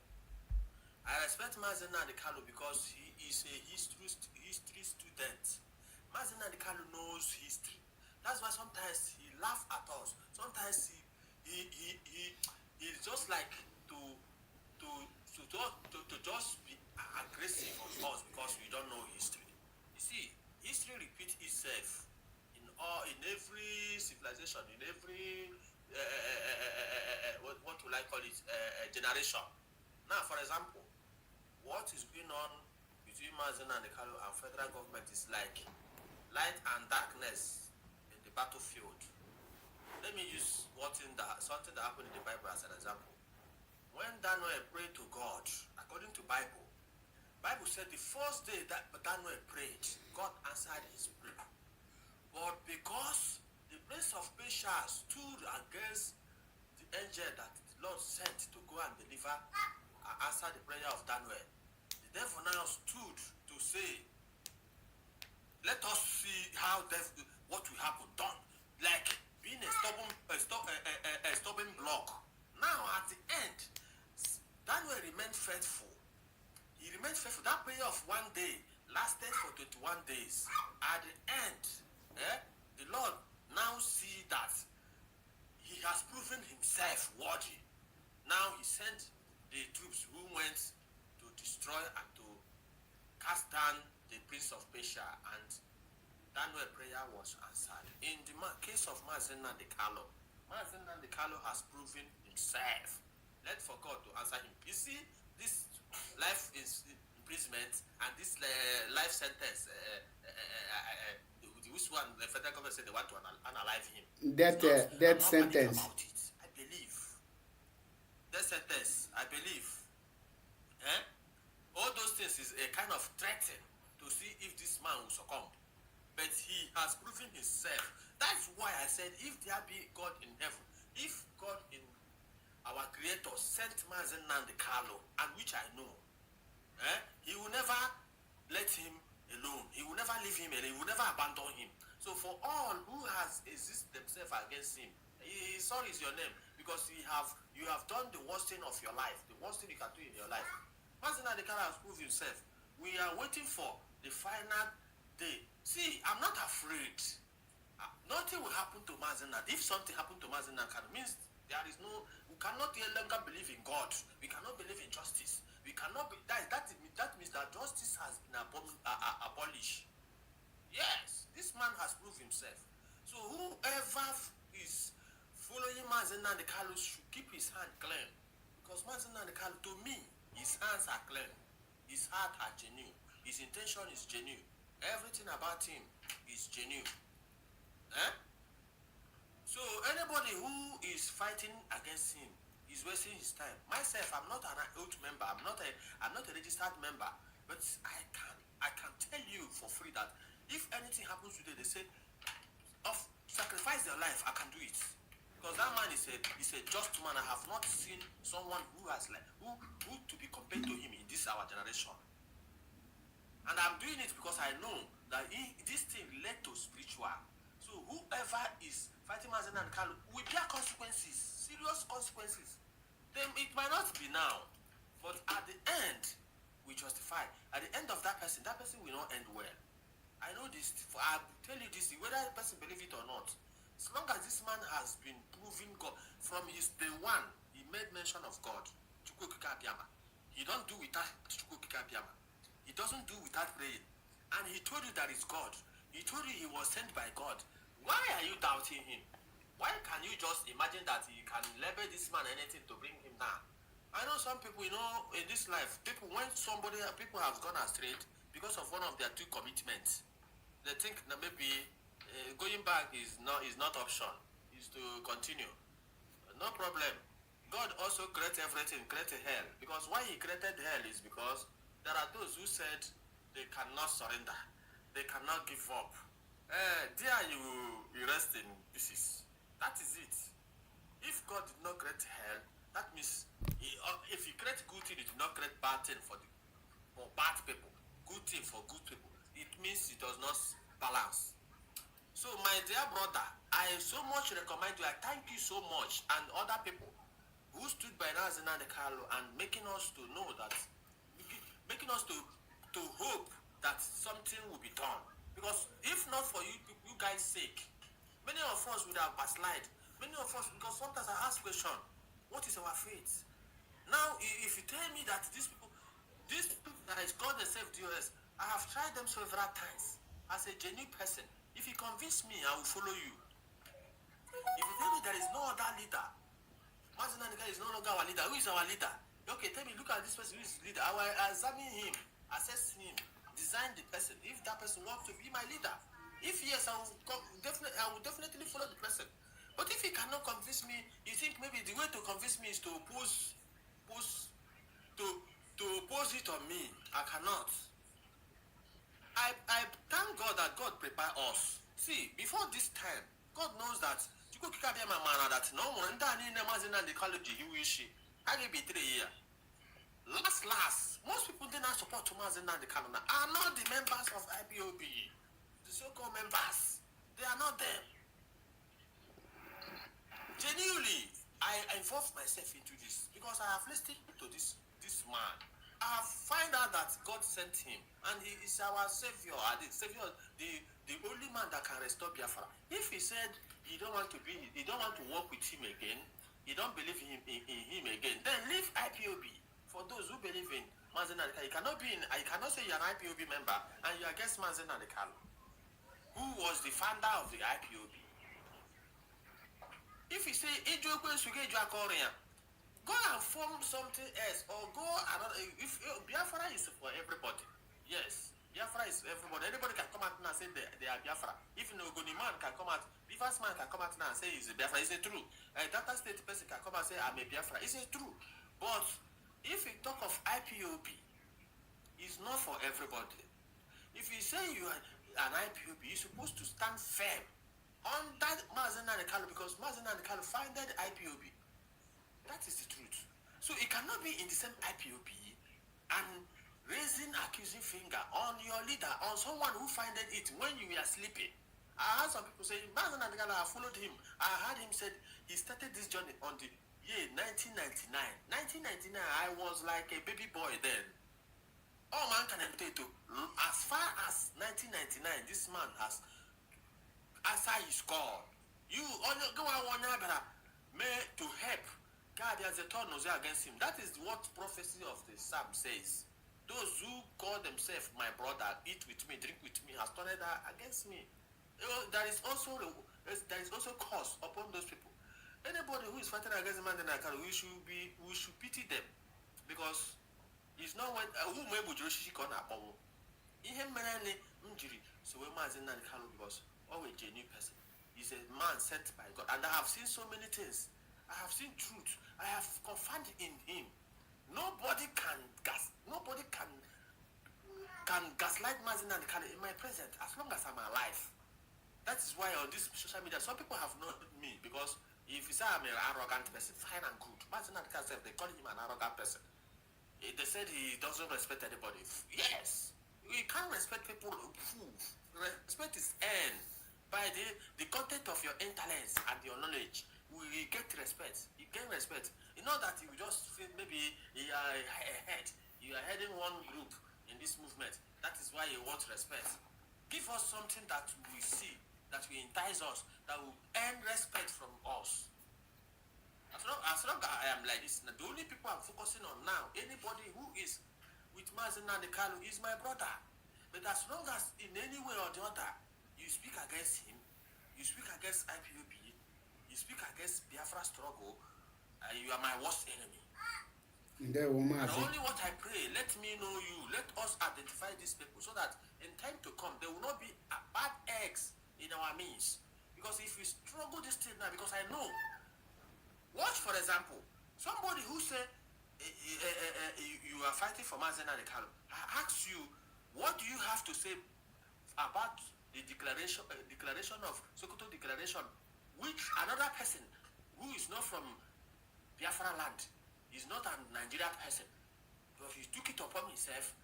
I respect Mazi Nnamdi Kanu because he is a history student. Mazi Nnamdi Kanu knows history. That's why sometimes he laughs at us. Sometimes he's just like to just be aggressive on us because we don't know history. You see, history repeats itself in every civilization, in every what will I call it, generation. Now, for example, what is going on between Mazi Nnamdi Kanu and federal government is like light and darkness in the battlefield. Let me use something that happened in the Bible as an example. When Daniel prayed to God, according to Bible said the first day that Daniel prayed, God answered his prayer. But because the prince of Persia stood against the angel that the Lord sent to go and deliver and answer the prayer of Daniel, the devil now stood to say, let us see how what will happen. Don't like being a stubborn block. Now at the end, Daniel remained faithful. He remained faithful. That prayer of one day lasted for 21 days. At the end, the Lord now see that he has proven himself worthy. Now he sent the troops who went to destroy and to cast down the prince of Persia, and Daniel's prayer was answered. In the case of Mazi Nnamdi Kanu, Mazi Nnamdi Kanu has proven himself. Let for God to answer him. You see, this life is imprisonment and this life sentence, which one the federal government said they want to unalive him. Death sentence. About it. I believe. Death sentence, I believe. All those things is a kind of threatening to see if this man will succumb. But he has proven himself. That's why I said, if there be God in heaven, if God in our Creator sent Mazi Nnamdi Kanu, and which I know, he will never let him alone. He will never leave him alone. He will never abandon him. So for all who has existed themselves against him, sorry is your name, because you have done the worst thing of your life, the worst thing you can do in your life. Mazi Nnamdi Kanu has proved himself. We are waiting for the final day. See, I'm not afraid. Nothing will happen to Mazi Nnamdi. If something happened to Mazi Nnamdi Kanu, means there is no, we cannot any longer believe in God. We cannot believe in justice. We cannot be, that means that justice has been abolished. Yes, this man has proved himself. So whoever is following Mazi Nnamdi Kanu should keep his hand clean. Because Mazi Nnamdi Kanu, to me, his hands are clean. His heart are genuine. His intention is genuine. Everything about him is genuine. So anybody who is fighting against him is wasting his time. Myself, I'm not an oath member. I'm not a registered member. But I can tell you for free that if anything happens today, they say, sacrifice their life, I can do it. Because that man is a just man. I have not seen someone who has who to be compared to him in this our generation. And I'm doing it because I know that this thing led to spiritual. So whoever is fighting Mazi Nnamdi Kanu will bear consequences, serious consequences. Then it might not be now, but at the end, we justify. At the end of that person will not end well. I know this. I tell you this, whether the person believe it or not. As long as this man has been proving God from his day one, he made mention of God. He don't do without Chukwukikabiyama. He doesn't do without praying. And he told you that is God. He told you he was sent by God. Why are you doubting him? Why can you just imagine that he can label this man anything to bring him down? I know some people, in this life, people have gone astray because of one of their two commitments. They think that maybe going back is not option. Is to continue. No problem. God also created everything, created hell. Because why he created hell is because there are those who said they cannot surrender. They cannot give up. There you rest in pieces. That is it. If God did not create hell, that means if he creates good thing, it did not create bad thing for bad people. Good thing for good people. It means it does not balance. So my dear brother, I so much recommend you. I thank you so much, and other people who stood by Mazi Nnamdi Kanu and making us to know that, making us to hope that something will be done. Because if not for you guys' sake, many of us would have backslid. Many of us, because sometimes I ask question, what is our faith? Now, if you tell me that these people that is called themselves DOS, I have tried them several times as a genuine person. If you convince me, I will follow you. If you tell me there is no other leader, Mazi Nnamdi Kanu is no longer our leader. Who is our leader? Okay, tell me, look at this person who is leader. I will examine him, assess him, design the person. If that person wants to be my leader, if yes, I will definitely follow the person. But if he cannot convince me, you think maybe the way to convince me is to oppose it on me. I cannot. I thank God that God prepared us. See, before this time, God knows that last, most people did not support Mazi Nnamdi Kanu are not the members of IPOB. the so-called members. They are not them. Genuinely, I involved myself into this because I have listened to this man. I have found out that God sent him, and he is our savior. The only man that can restore Biafra. If he said he don't want to work with him again, he don't believe in him again, then leave IPOB. For those who believe in Mazi Nnamdi Kanu, I cannot say you're an IPOB member and you're against Mazi Nnamdi Kanu, who was the founder of the IPOB. If you say go and form something else or go another. If Biafra is for everybody, yes, Biafra is for everybody. Anybody can come out now and say they are Biafra. If Ogoni man can come out, Rivers man can come out now and say he's a Biafra. Is it true? A Delta State person can come and say I'm a Biafra. Is it true? But if you talk of IPOB, it's not for everybody. If you say you are an IPOB, you're supposed to stand firm on that Mazi Nnamdi Kanu, because Mazi Nnamdi Kanu founded IPOB. That is the truth. So it cannot be in the same IPOB and raising accusing finger on your leader, on someone who founded it when you were sleeping. I heard some people say, Mazi Nnamdi Kanu, I followed him. I heard him said he started this journey on the year 1999. 1999, I was like a baby boy then. Oh man, can I tell you, as far as 1999, this man has answered his call. You go on to help. God has a turn against him. That is what prophecy of the Psalm says. Those who call themselves my brother, eat with me, drink with me, has turned against me. There is also curse upon those people. Anybody who is fighting against the man, we should pity them, because it's not when who may be Joshi Kona Pomo. Him Manani Mjiri, so we Mazi Nnamdi Kanu, because always a genuine person. He's a man sent by God, and I have seen so many things. I have seen truth. I have confided in him. Nobody can gaslight Mazi Nnamdi Kanu in my presence as long as I'm alive. That is why on this social media, some people have known me, because if you say I'm an arrogant person, fine and good. Mazi Nnamdi Kanu, they call him an arrogant person. They said he doesn't respect anybody. Yes, we can't respect people. Respect is earned by the content of your intellect and your knowledge. We get respect. You gain respect. You know that you just feel maybe you are ahead. You are heading one group in this movement. That is why you want respect. Give us something that we see, that will entice us, that will earn respect from us. As long as I am like this, the only people I'm focusing on now, anybody who is with Mazi Nnamdi Kanu is my brother. But as long as in any way or the other, you speak against him, you speak against IPOB, you speak against Biafra struggle, you are my worst enemy. And only what I pray, let me know you, let us identify these people, so that in time to come, there will not be bad eggs in our midst. Because if we struggle this thing now, because I know, watch for example, somebody who say you are fighting for Mazi Nnamdi Kanu, I ask you, what do you have to say about the declaration of Sokoto Declaration, which another person who is not from Biafra land, is not a Nigerian person, but he took it upon himself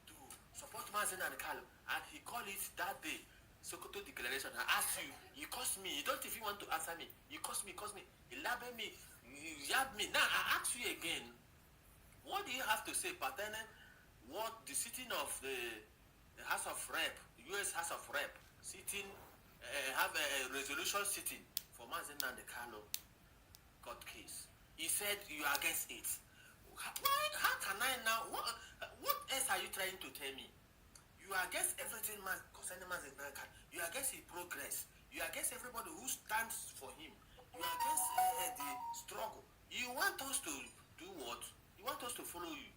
to support Mazi Nnamdi Kanu, and he called it that day Sokoto Declaration. I ask you, you cost me, you don't even want to answer me, you cost me, you label me, you yab me. Now I ask you again, what do you have to say pertaining what the sitting of the House of Rep, US House of Rep, sitting, have a resolution sitting for Mazi Nnamdi Kanu court case? He said you are against it. Why? How can I now? What else are you trying to tell me? You are against everything concerning Mazi Nnamdi Kanu. You are against his progress. You are against everybody who stands for him. You are against the struggle. You want us to do what? You want us to follow you.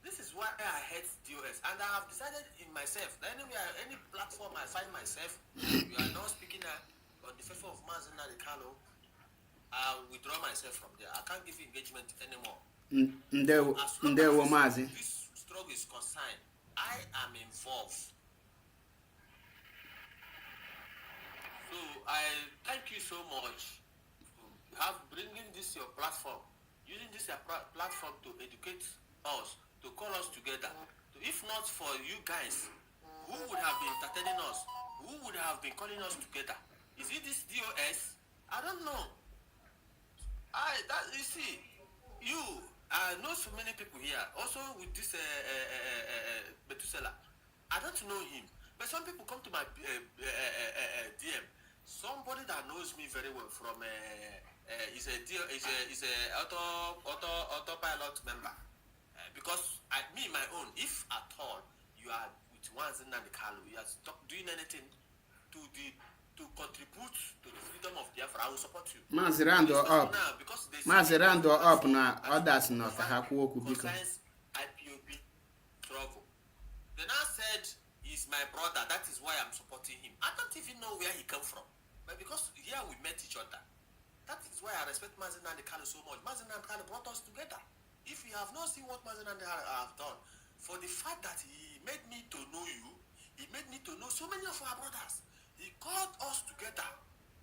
This is why I hate DOS, and I have decided in myself that anywhere, any platform I find myself, you are not speaking on the favor of Mazi Nnamdi Kanu, I'll withdraw myself from there. I can't give engagement anymore. As long as this struggle is concerned, I am involved. So I thank you so much for bringing this your platform, using this your platform to educate us, to call us together. If not for you guys, who would have been entertaining us, who would have been calling us together? Is it this DOS? I don't know. You see, I know so many people here. Also with this Methuselah, I don't know him, but some people come to my DM. Somebody that knows me very well from is a autopilot member. Because me my own, if at all you are with Mazi Nnamdi Kanu, you are doing anything to contribute to the freedom of Biafra, I will support you. Mazi Rando up. Mazi Rando up na others na kahaku oku biko. IPOB struggle. Then I said he's my brother, that is why I'm supporting him. I don't even know where he come from. But because here we met each other. That is why I respect Mazi Nnamdi Kanu so much. Mazi Nnamdi Kanu brought us together. If you have not seen what Mazi Nnamdi Kanu have done, for the fact that he made me to know you, he made me to know so many of our brothers. He called us together.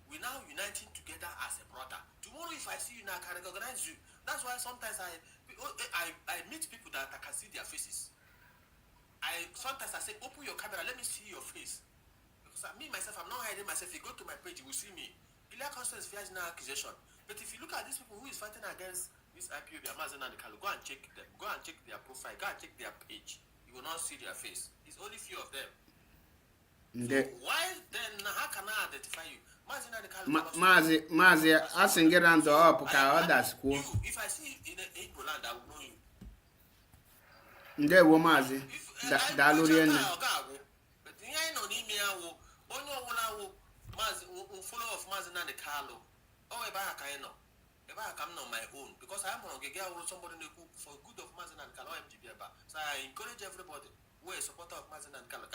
We now uniting together as a brother. Tomorrow, if I see you now, I can recognize you. That's why sometimes I meet people that I can see their faces. Sometimes I say, open your camera, let me see your face. Because me myself, I'm not hiding myself. If you go to my page, you will see me. Illegal constant fears no accusation. But if you look at these people who is fighting against this IPOB, Mazi Nnamdi Kanu, go and check them. Go and check their profile. Go and check their page. You will not see their face. It's only few of them. So why then, how can I identify you? Mazi, asking get round up, others go. If I see you in Igbo land, I will know you. Nde wo Mazi, Dalurian. But the end on email, follow of Mazi Nnamdi Kanu. Oh, I know. I come on my own because I'm on somebody for good of Mazi Nnamdi Kanu. So I encourage everybody. We're a supporter of Mazi Nnamdi Kanu.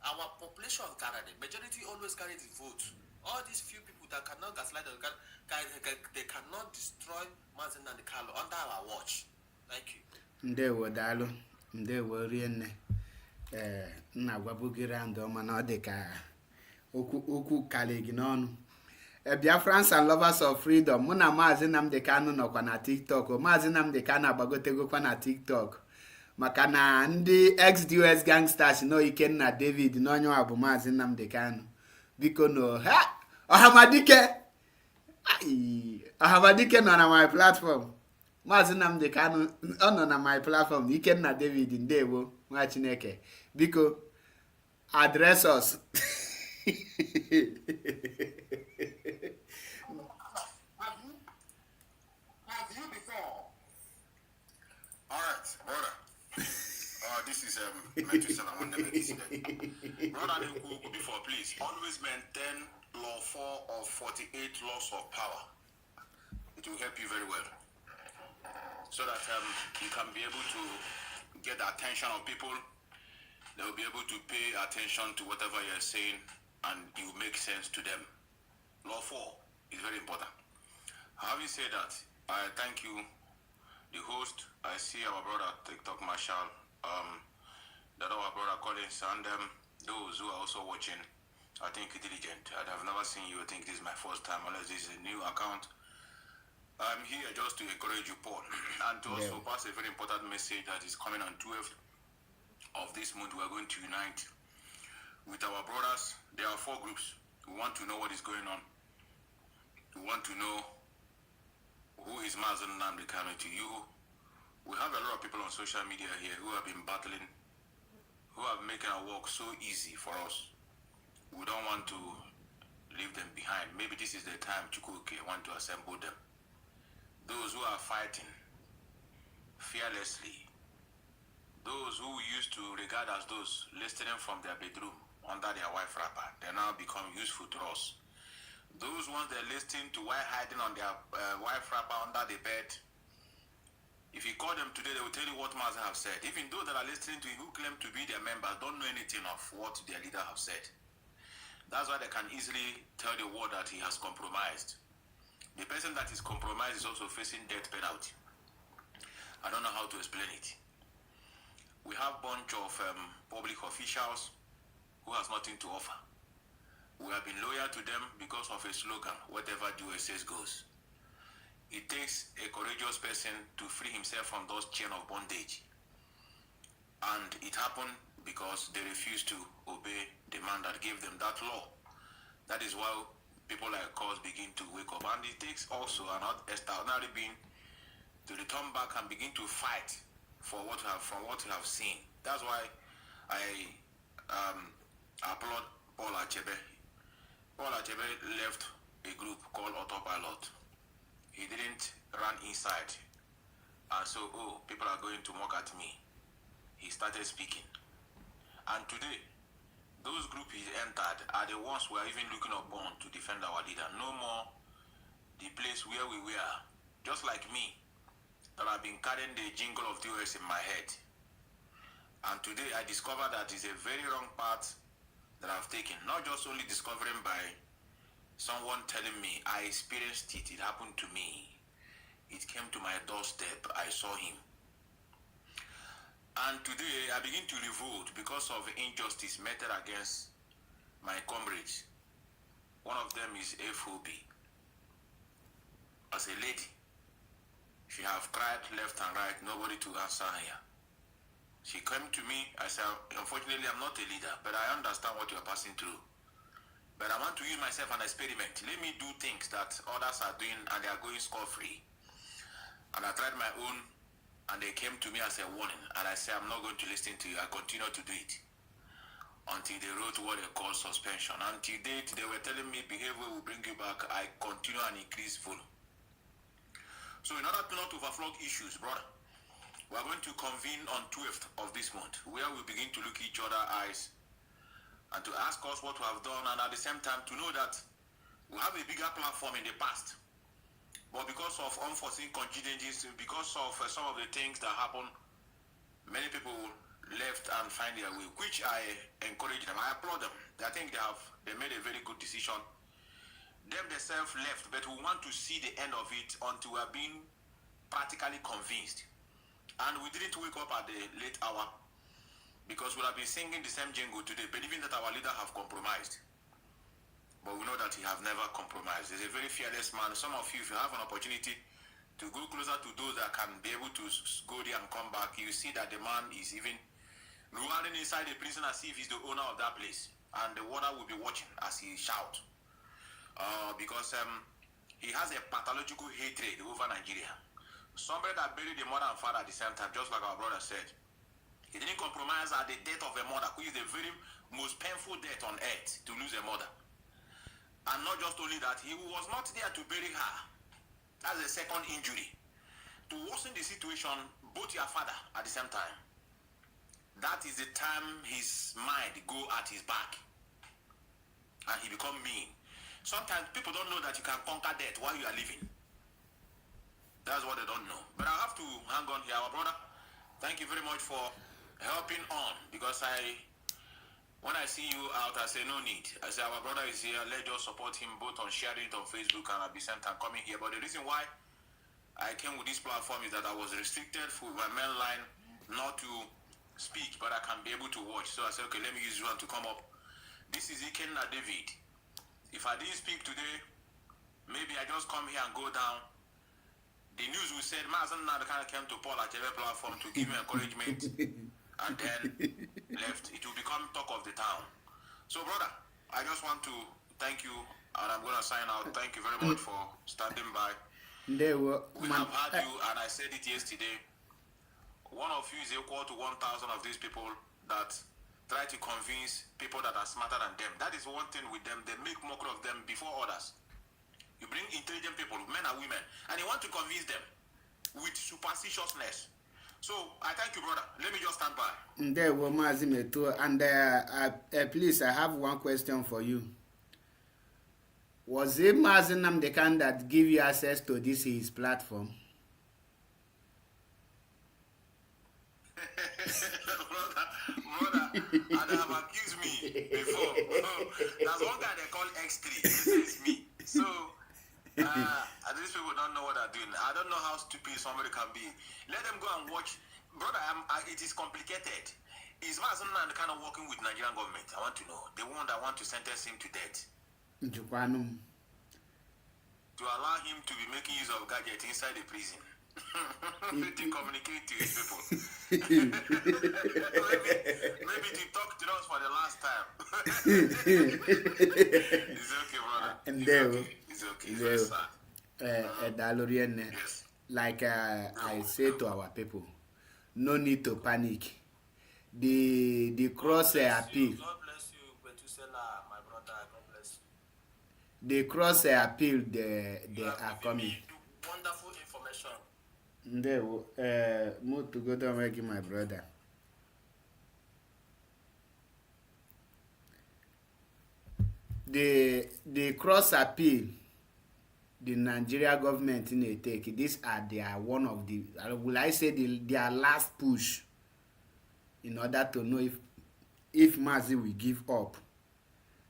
Our population carry the majority always carry the vote. All these few people that cannot gaslight they cannot destroy Mazi Nnamdi Kanu under our watch. Thank you. Ndewo dalu, ndewo rienne. Nna gwabugiri ando mana odeka okwu kalegi n'ọnụ. Biafrans and lovers of freedom. Mụ na Mazi Nnamdi Kanu nọkwa na TikTok. Mazi Nnamdi Kanu agbagotegokwa na TikTok. Maka na ndị ex-DOS gangsters no Ikenna David n'onye wa bụ Mazi Nnamdi Kanu. Biko no ha Ọhamadike nọ na my platform. Mazi Nnamdi Kanu ọ nọ na my platform. Ikenna David ndewo nwa Chineke. Biko address us. Have you before? All right, brother. This is Methuselah. I want to make this brother, before, please always maintain law 4 of 48 laws of power. It will help you very well, so that you can be able to get the attention of people. They will be able to pay attention to whatever you're saying, and it will make sense to them. Law 4 is very important. Having said that, I thank you, the host. I see our brother TikTok Marshall, that our brother Collins, and those who are also watching. I think diligent. I have never seen you. I think this is my first time, unless this is a new account. I'm here just to encourage you, Paul, and to also pass a very important message that is coming on 12th of this month. We are going to unite with our brothers. There are 4 groups. We want to know what is going on. We want to know who is Mazi Nnamdi Kanu to you. We have a lot of people on social media here who have been battling, who have making our work so easy for us. We don't want to leave them behind. Maybe this is the time Chukwuke want to assemble them. Those who are fighting fearlessly, those who used to regard as those listening from their bedroom under their wife wrapper, they now become useful to us. Those ones they're listening to while hiding on their wife wrapper under the bed, if you call them today, they will tell you what Mazi have said. Even those that are listening to you who claim to be their members don't know anything of what their leader have said. That's why they can easily tell the world that he has compromised. The person that is compromised is also facing death penalty. I don't know how to explain it. We have a bunch of public officials who has nothing to offer. We have been loyal to them because of a slogan, whatever DOS says goes. It takes a courageous person to free himself from those chains of bondage. And it happened because they refused to obey the man that gave them that law. That is why people like us begin to wake up. And it takes also an extraordinary being to return back and begin to fight for what we have seen. That's why I applaud Paul Achebe. Paul Achebe left a group called Autopilot. He didn't run inside. And so, people are going to mock at me. He started speaking. And today, those groups he entered are the ones who are even looking upon to defend our leader. No more the place where we were. Just like me, that I've been carrying the jingle of DOS in my head. And today I discovered that it's a very wrong path that I've taken. Not just only discovering by someone telling me, I experienced it, it happened to me. It came to my doorstep, I saw him. And today I begin to revolt because of injustice meted against my comrades. One of them is FOB. As a lady, she have cried left and right, nobody to answer her. She came to me, I said, unfortunately I'm not a leader, but I understand what you're passing through. But I want to use myself an experiment. Let me do things that others are doing and they are going scot-free. And I tried my own, and they came to me as a warning. And I said, I'm not going to listen to you. I continue to do it. Until they wrote what they call suspension. Until date, they were telling me behavior will bring you back. I continue and increase follow. So in order to not overflow issues, brother, we are going to convene on 12th of this month, where we begin to look each other eyes and to ask us what we have done, and at the same time to know that we have a bigger platform in the past. But because of unforeseen contingencies, because of some of the things that happen, many people left and find their way, which I encourage them. I applaud them. I think they made a very good decision. Them themselves left, but we want to see the end of it until we are being practically convinced. And we didn't wake up at the late hour because we have been singing the same jingle today, believing that our leader have compromised. But we know that he have never compromised. He's a very fearless man. Some of you, if you have an opportunity to go closer to those that can be able to go there and come back, you see that the man is even running inside the prison as if he's the owner of that place. And the water will be watching as he shouts. Because he has a pathological hatred over Nigeria. Somebody that buried the mother and father at the same time, just like our brother said. He didn't compromise at the death of a mother, which is the very most painful death on earth, to lose a mother. And not just only that, he was not there to bury her. That's the second injury. To worsen the situation, both your father at the same time. That is the time his mind go at his back. And he become mean. Sometimes people don't know that you can conquer death while you are living. That's what they don't know. But I have to hang on here, our brother. Thank you very much for helping on. Because when I see you out, I say no need. I say our brother is here. Let's just support him both on sharing it on Facebook and at the same time coming here. But the reason why I came with this platform is that I was restricted for my main line not to speak, but I can be able to watch. So I said, okay, let me use one to come up. This is Ikenna David. If I didn't speak today, maybe I just come here and go down. The news will say Mazi Nnamdi Kanu came to Paul Achebe platform to give me encouragement. And then left. It will become talk of the town. So, brother, I just want to thank you, and I'm going to sign out. Thank you very much for standing by. We have had you, and I said it yesterday. One of you is equal to 1,000 of these people that try to convince people that are smarter than them. That is one thing with them. They make mockery of them before others. You bring intelligent people, men and women, and you want to convince them with superstitiousness. So, I thank you, brother. Let me just stand by. There were Mazi Meto, and please, I have one question for you. Was it Mazi Nnamdi Kanu that give you access to this his platform? brother, and they have accused me before. There's one guy they call X3. This is me. So, these people don't know what they're doing. I don't know how stupid somebody can be. Let them go and watch. Brother, it is complicated. Is Mazi Nnamdi Kanu working with Nigerian government? I want to know. The one that want to sentence him to death. To allow him to be making use of gadgets inside the prison. To communicate to his people. maybe to It's okay, brother. And It's there, okay. It's okay. It's there, very sad. Dalorian, Yes. like I No, say to no. our people, no need to panic. The cross appeal, God bless you, Betusela, my brother. God bless you. the cross appeal, You they have are given coming. me wonderful information. There, move to go down make my brother. The cross appeal the Nigeria government in a take, these are their one of the, will I say their last push in order to know if Mazi will give up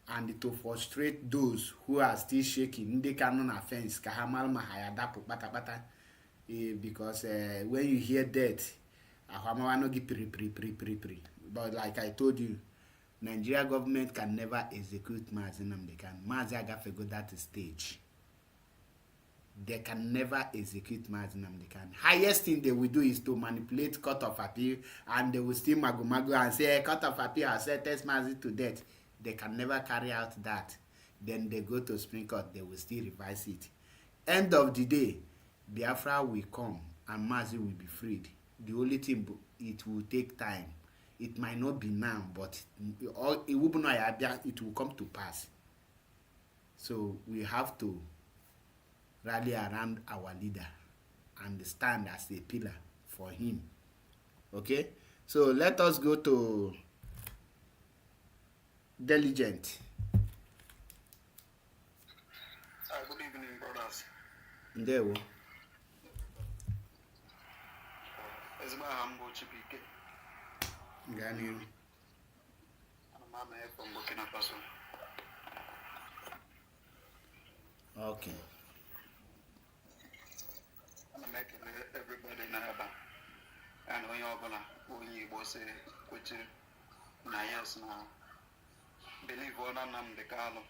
and to frustrate those who are still shaking. Ndị ka nọ na fence ka ha mara ma ha ya dapụ kpatakpata, because when you hear death, ahụ amawa no gị piri. But like I told you, Nigeria government can never execute Mazi Nnamdi Kanu. Mazi agafego that stage. They can never execute Mazi Nnamdi Kanu. Highest thing they will do is to manipulate court of appeal, and they will still mago and say court of appeal has sentenced Mazi to death. They can never carry out that. Then they go to Supreme Court, they will still revise it. End of the day, Biafra will come and Mazi will be freed. The only thing, it will take time. It might not be now, but it will come to pass. So we have to rally around our leader and stand as a pillar for him. Okay, so let us go to Diligent. Good evening, brothers. Ndewo. Ezigbo aha m bụ Chibuike. Gaa n'ihu. Ana m ama from Burkina Faso. Okay. Ana m ekele everybody n'ebe a na onye ọbụla onye Igbo si kwechiri na yes na believe ọ na Nnamdi Kanu.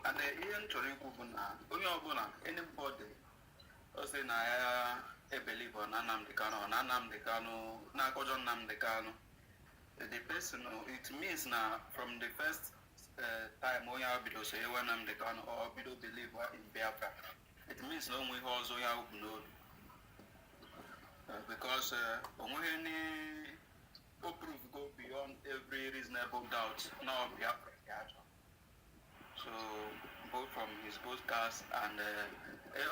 And ihe m chọrọ ikwu bụ na onye ọbụla anybody o sị na ya believe ọ na Nnamdi Kanu, na Nnamdi Kanu na-akọjọ Nnamdi Kanu, the person, it means na from the first time onye ahụ bido so ewe Nnamdi Kanu or bido believe in Biafra, it means na onwe ihe ọzọ ya bụ n'obi, because onweghị any proof go beyond every reasonable doubt now Biafra ga-achọ. So both from his podcast and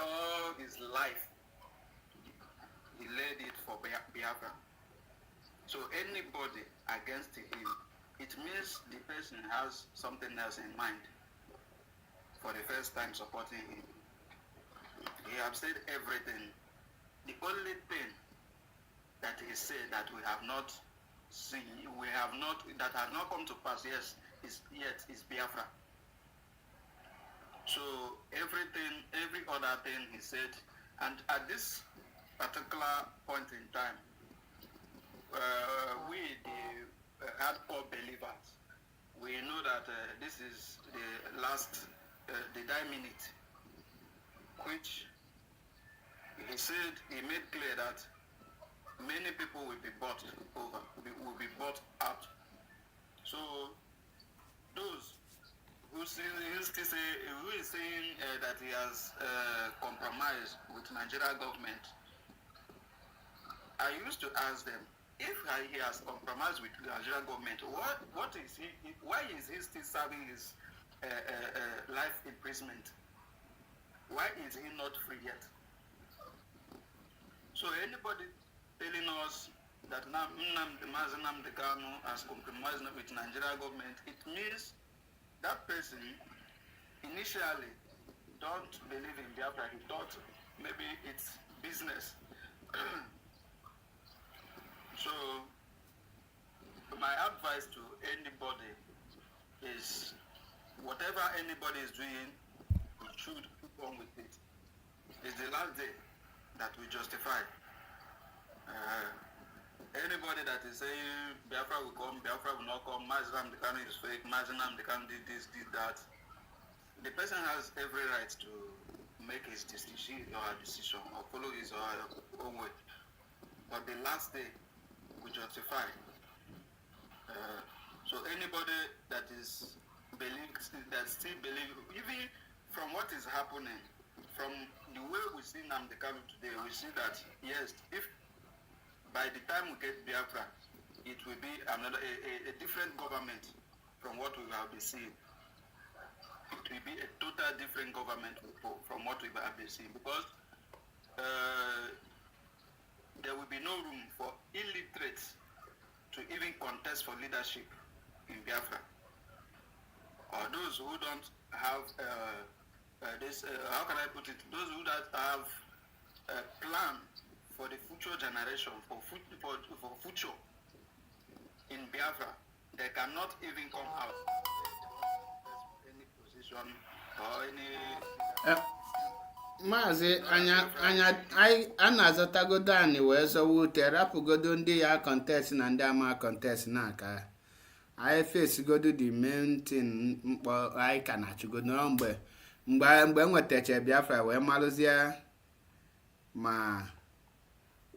all his life, he laid it for Biafra. So anybody against him, it means the person has something else in mind for the first time supporting him. He has said everything. The only thing that he said that we have not seen, that has not come to pass, yes, is Biafra. So everything, every other thing he said, and at this particular point in time, we, the hardcore believers, we know that this is the last, the dying minute, which he said, he made clear that many people will be bought over, will be bought out. So those who is saying that he has compromised with Nigeria government, I used to ask them, if he has compromised with the Nigerian government, what is he? Why is he still serving his life imprisonment? Why is he not free yet? So anybody telling us that Mazi Nnamdi Kanu has compromised with Nigerian government, it means that person initially don't believe in Biafra. He thought maybe it's business. So my advice to anybody is whatever anybody is doing, we should keep on with it. It's the last day that we justify. Anybody that is saying Biafra will come, Biafra will not come, Mazi Nnamdi Kanu is fake, Mazi Nnamdi Kanu did this, did that, the person has every right to make his decision or her decision or follow his or her own way. But the last day we justify. So anybody that still believe, even from what is happening, from the way we see Nnamdi Kanu today, we see that yes, if by the time we get Biafra, it will be a different government from what we have been seeing. It will be a total different government from what we have been seeing, because there will be no room for illiterates to even contest for leadership in Biafra, or those who don't have how can I put it? Those who don't have a plan for the future generation, for future in Biafra, they cannot even come out any position or any. Maazị a na-azọtagodo anyị wee zọwa ute, rapụgodo ndị ya contest na ndị ama contest na-aka anyị fesigodo the main thing mkpọ anyị ka na-achụgodo mgbe enwetacha Biafra wee malụzie ma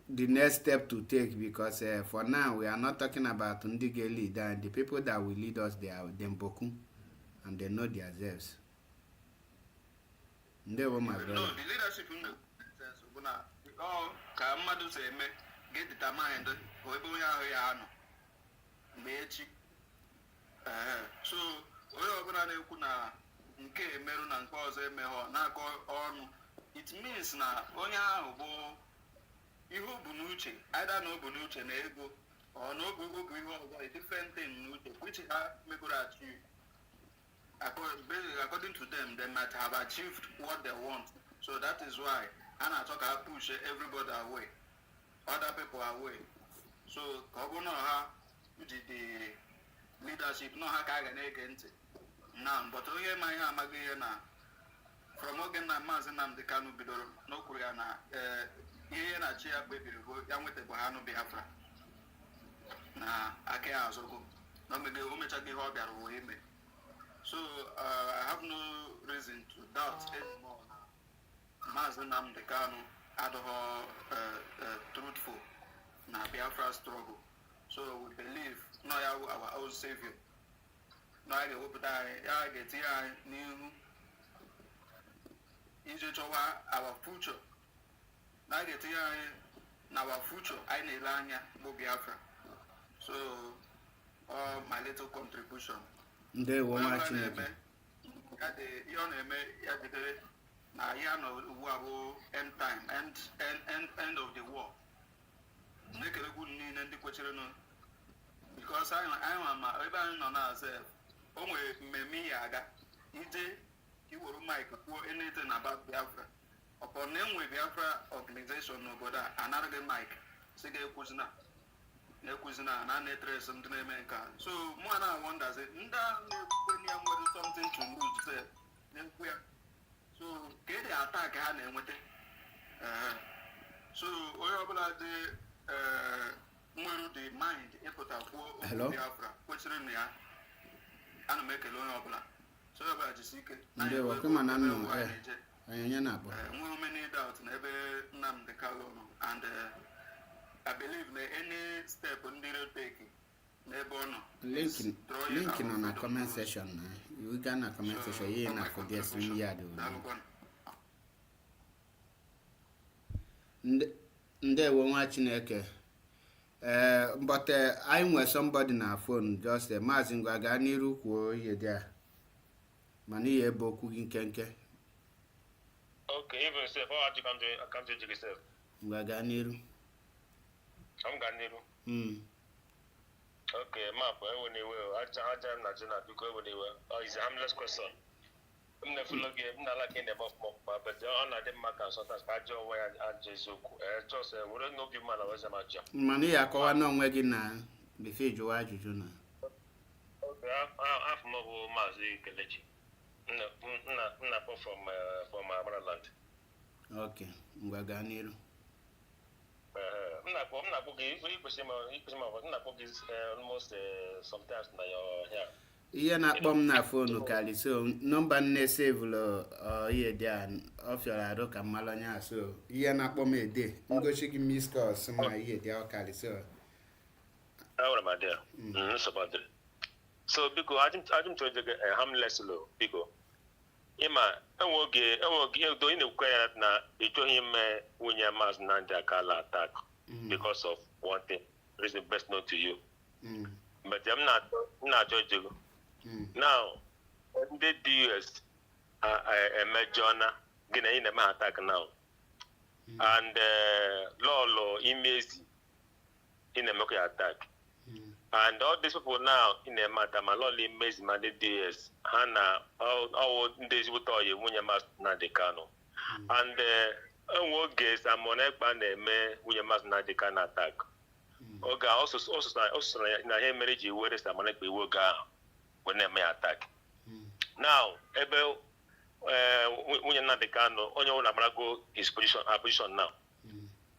the next step to take, because for now we are not talking about ndị ga-lead, and the people that will lead us, they are them boku and they know themselves. Ndewo my brother. No, the leadership in the sense of ka mmadụ si eme get determined or ebe onye ahụ ya anọ mgbe echi. So onye ọbụla na-ekwu na nke emerụ na nke ọzọ emeghọ na-akọ ọnụ, it means na onye ahụ bụ ihe o bu n'uche, either na o bu n'uche na ego or na o bu ihe ọzọ, a different thing n'uche, which ha megoro achieve. According to them, they might have achieved what they want. So that is why Anna talk about push everybody away, other people away. So Kobono ha the leadership no ha kaga against now, but oye my amagi na from ogen na Mazi Nnamdi Kanu bidoro no kuria na ihe na chi ya gbebiri go ya nwete bo ha no Biafra na ake azogo no mege o mecha gi ho biara wo ime. So I have no reason to doubt anymore. Mazi Nnamdi Kanu adho truthful na Biafra struggle. So we believe no ya our own savior. No I hope that I get here new ijechowa our future. No I get here na our future I need lanya bo Biafra. So my little contribution. Ndewo nwa Chineke. Ihe ọ na-eme ya jidere na ya nọ ugbu a bụ end time, end of the war. Na-ekelegwu niile ndị kwechiri nụ, because anyị ma ebe anyị nọ na-aza o nwere mmemme ya aga ije iwere mike kwuo anything about Biafra. Ọpọ na enwe Biafra organization n'obodo a anaghị mike si ga-ekwuzina na na-etres ndị na-eme nke a. So mụ na wonders ndị na-ekwe ya nwere something to lose there na-ekwu ya. So ka ede attack ha na-enweta. So onye ọbụla dị nwere the mind ịpụta kwuo Biafra kwesịrị na ya, ana m ekele onye ọbụla. So onye ọbụla jisi ike ndewo kama na nnụ onye na-akpọ nwere many doubt na ebe Nnamdi Kanu nọ, and I believe that any step on the take, link nọ na comment section. You gaa na comment section ihe na suggest ya do. Ndewo nwa Chineke. But I nwere somebody na phone just Mazi ngwa gaa n'iru kwuo ihe dị a. Mana ihe ebe okwu gị nkenke. Okay, even say how you come to yourself. Ngwa gaa n'iru. I'm going to Okay, map. I it's a harmless question. I'm not like in the buff, but on a mark and sometimes I join where I just wouldn't know you man was a match. Money I call no wagging now before you are you know. Okay, I've no Mazi Kelechi. No, from my motherland. Okay, Waganiru. I'm not almost sometimes na your hair. Ihe na-akpọ m na phone kali, so nọmba nne save lo ihe dị a ọfịara arụ ka mmalụ anya, so ihe na-akpọ m ede ngochi gị miss calls ma ihe dị ọ kali, so Ahora ma there. So about it. So biko ajum choje harmless low biko. Ima enwoge do in the na echohi me wunya Mazi Nnamdi Kanu attack because of one thing. Reason best known to you. But I'm not judging. Now, the DS a major gonna in a attack now. And Lolo image in a mock attack. And all these people now in a matter, my lolly image man the DS Hannah all days with all you when you must not the Kanu. And what guess I'm on a band me when you must not the Kanu attack. Oga also na here marriage where is the money we will go when they may attack. Now, ebe when you're not the Kanu, on your own go his position now.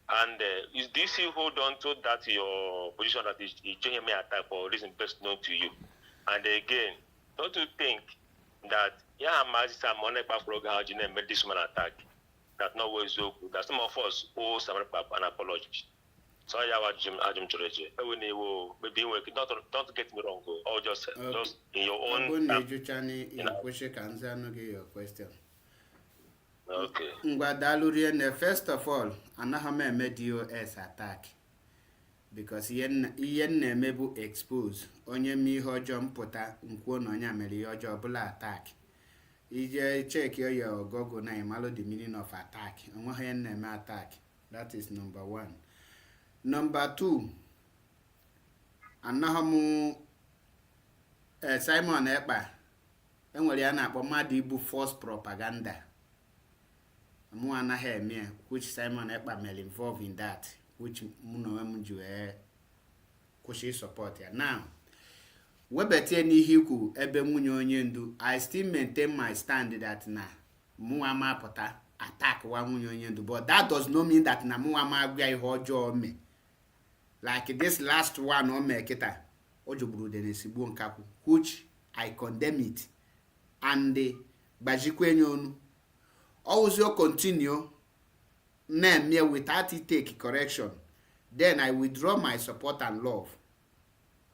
And is this you hold on to that your position that is changing me attack for reason best known to you? And again, don't you think that Mazi some money back for how you made this man attack? That no way is so good. That some of us owe some an apology. So I have Jim Choreje. Don't get me wrong, or just in your own. Your question. Okay. First of all, anaghị eme DOS attack because ihe na-emebu expose onye eme ihe ọjọọ mpụta nkwuo na onye mere ihe ọjọọ bụla attack. Ije check your Google na ịmalụ the meaning of attack. Onweghị ihe na-eme attack. That is number 1. Number 2, anaghị Simon Ekpa enwere ya na-akpọ mmadụ ibu false propaganda. Which Simon Ekpa may involved in that, which support ya. Now, webete n'ihiku ebe nwunye onye ndu, I still maintain my stand that na muama pota attack wa nwunye onye ndu, but that does not mean that na muama agwa ihe ọjọọ me. Like this last one o me kita ojogburu de nesigbo nkaku, which I condemn it, and gbajikwe nyonu. Always you continue name me without it take correction, then I withdraw my support and love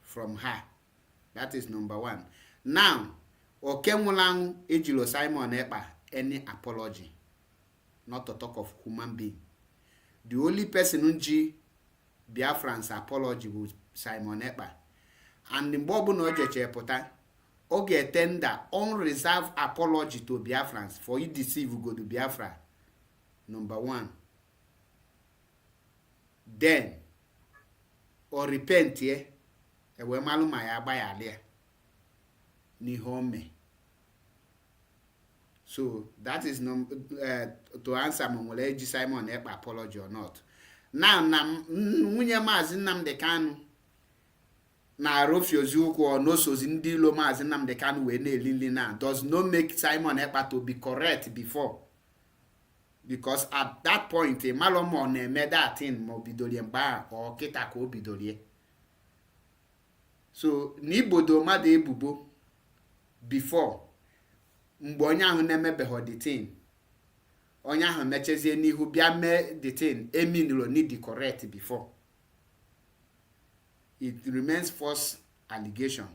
from her. That is number 1. Now, Okemulang Ejilo Simon Ekpa any apology, not to talk of human being. The only person unji Biafran's apology was Simon Ekpa, and the Bobu no jeche pota. Okay, tender unreserved apology to Biafrans for you deceive go to Biafra. Number 1. Then, or repent here, and we maluma ya baya there. Ni home. So that is to answer Momoleji Simon Ekpa apology or not. Now, nwunye Mazi Nnamdi Kanu na Arofiozuku or no sozi ndị ilo Mazi Nnamdi Kanu we na-eli na does not make Simon Ekpa to be correct before, because at that point malomo na-eme that thing ma obidolie mgba or kita ka obidolie. So n'ibodo mmadụ ebubo before mgbe onye ahụ na-emebeghị the thing, onye ahụ mechezie n'ihu bịa mee the thing eminụrụ need the correct before. It remains false allegation.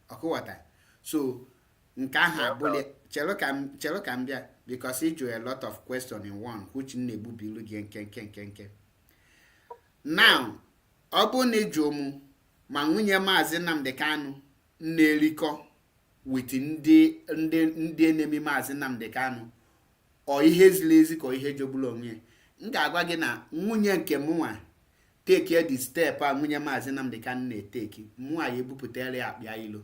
Okuwata. So nke ahụ abụle chelo ka m bịa, because he drew a lot of question in one, which na-egbu bilu gị nke. Now, ọ bụ na ịjụ mụ ma nwunye Mazi Nnamdi Kanu na-erikọ with ndị enemi Mazi Nnamdi Kanu ọ ihe ziri ezi ka ihe jogburu onwe, m ga-agwa gị na nwunye nke mụnwa take the step a nwunye Mazi Nnamdi Kanu na-eteki, mụnwa ya ebupụtara ya akpịa ilo,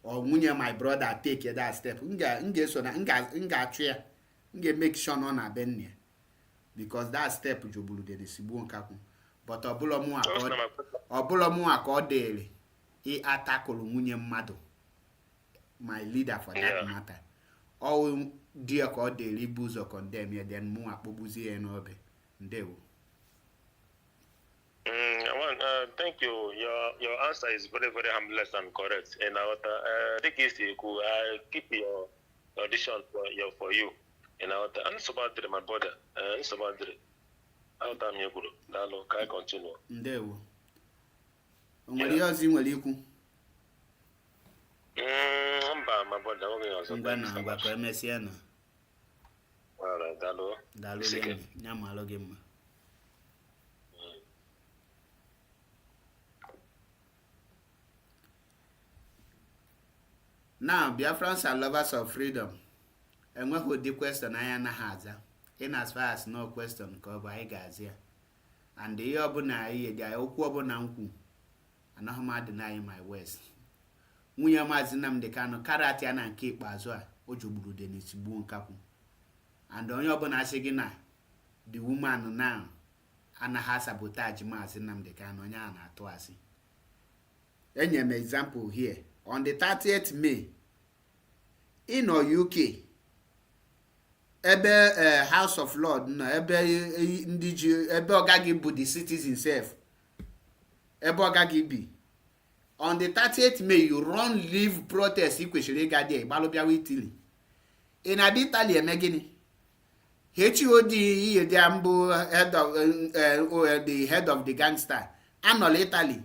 or nwunye my brother take that step, m ga-eso na m ga-achụ ya, m ga-make sure na ọ na-be nne ya, because that step jogburu dị n'esigbo nkakwu. But ọbụla mụnwa ka ọ dịrị ịatakụrụ nwunye mmadụ, my leader for that matter, all dear ka ọ dịrị ibu ụzọ condemn ya, then mụnwa kpọgbuzie ya n'obe. Ndewo. Thank you. Your answer is very, very harmless and correct. And I think it's cool. I keep your audition for you. And I'm so bad, my brother. I'm so bad. I'll tell you, Lalo, can I continue? Ndewo. Onwere ihe ọzọ ị nwere ikwu? Mba, my brother, oge ọzọ. Ngwa na ngwa ka emesịa na. Alright, dalo. Daalụ gị, nya malụ gị mma. Now, Biafrans are lovers of freedom. Enweghị ụdị question anyị anaghị aza. In as far as no question ka ọ bụ anyị ga-aza ya. And ihe ọbụla ihe dị okwu ọbụla nkwu anaghị m adịnaghị my west. Nwunye Mazi Nnamdi Kanu karati ya na nke ikpeazụ a o jogburu Dennis gbuo nkakwu. And onye ọbụla asị gị na the woman now anaghị sabotage Mazi Nnamdi Kanu, onye a na-atụ asị. Enye m example here. On the 30th May, in UK, ebe House of Lord no ebe ndị ji ebe ọgagi bụ the citizen self, ebe ọgagi bi. On the 30th May, you run leave protest ikwesịrị ịga there gbalụbịawa Italy. Ị na-adị Italy eme gịnị? HOD ihe dị mbụ the head of the gangster anọla Italy.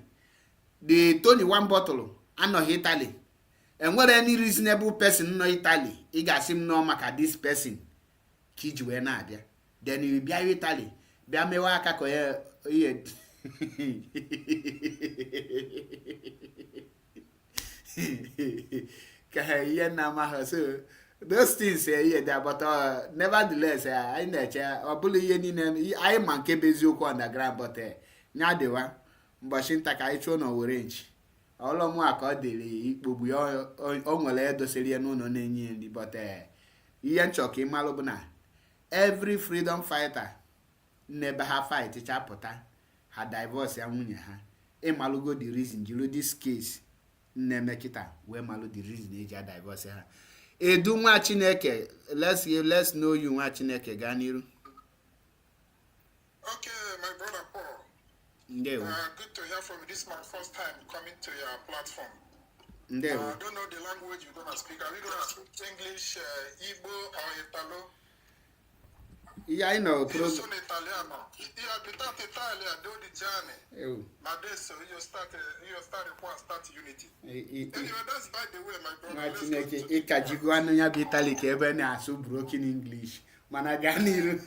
The Tony one bottle anọghị Italy. Enwere any reasonable person nọ Italy ị ga-asị m nọ maka this person ka iji wee na-abịa. Then you bịa Italy bịa mewe aka ka ihe ka ihe na-amaghị. So those things here there, but nevertheless anyị na-eche ọ bụla ihe niile anyị ma nke bụ eziokwu underground, but nya dịwa mbọchị nta ka anyị chụọ n'Owere nchi ọlọmụ a ka ọ dịrị ikpogbu ya o nwere edosiri ya n'ụlọ na-enye nri. But ihe nchọ ka ịmalụ bụ na every freedom fighter n'ebe ha fight chapụta ha divorce ya nwunye ha, ịmalụgo the reason jiri this case na-eme kịta wee malụ the reason eji a divorce ha. Edu nwa Chineke, let's know you nwa Chineke, gaa n'iru. Okay, my brother Paul. Ndewo. Good to hear from you. This is my first time coming to your platform. Ndewo. I don't know the language you're going to speak. Are we going to speak English, Igbo, or Italo? Ihe anyị nọ Io sono italiano. Io abitato in Italia 12 anni. Ma adesso io start Unity. Anyway, that's by the way, my brother. Nwa Chineke ịkajigo anụ ya bụ Italy ka ebe na-asụ broken English. Mana gaa n'iru.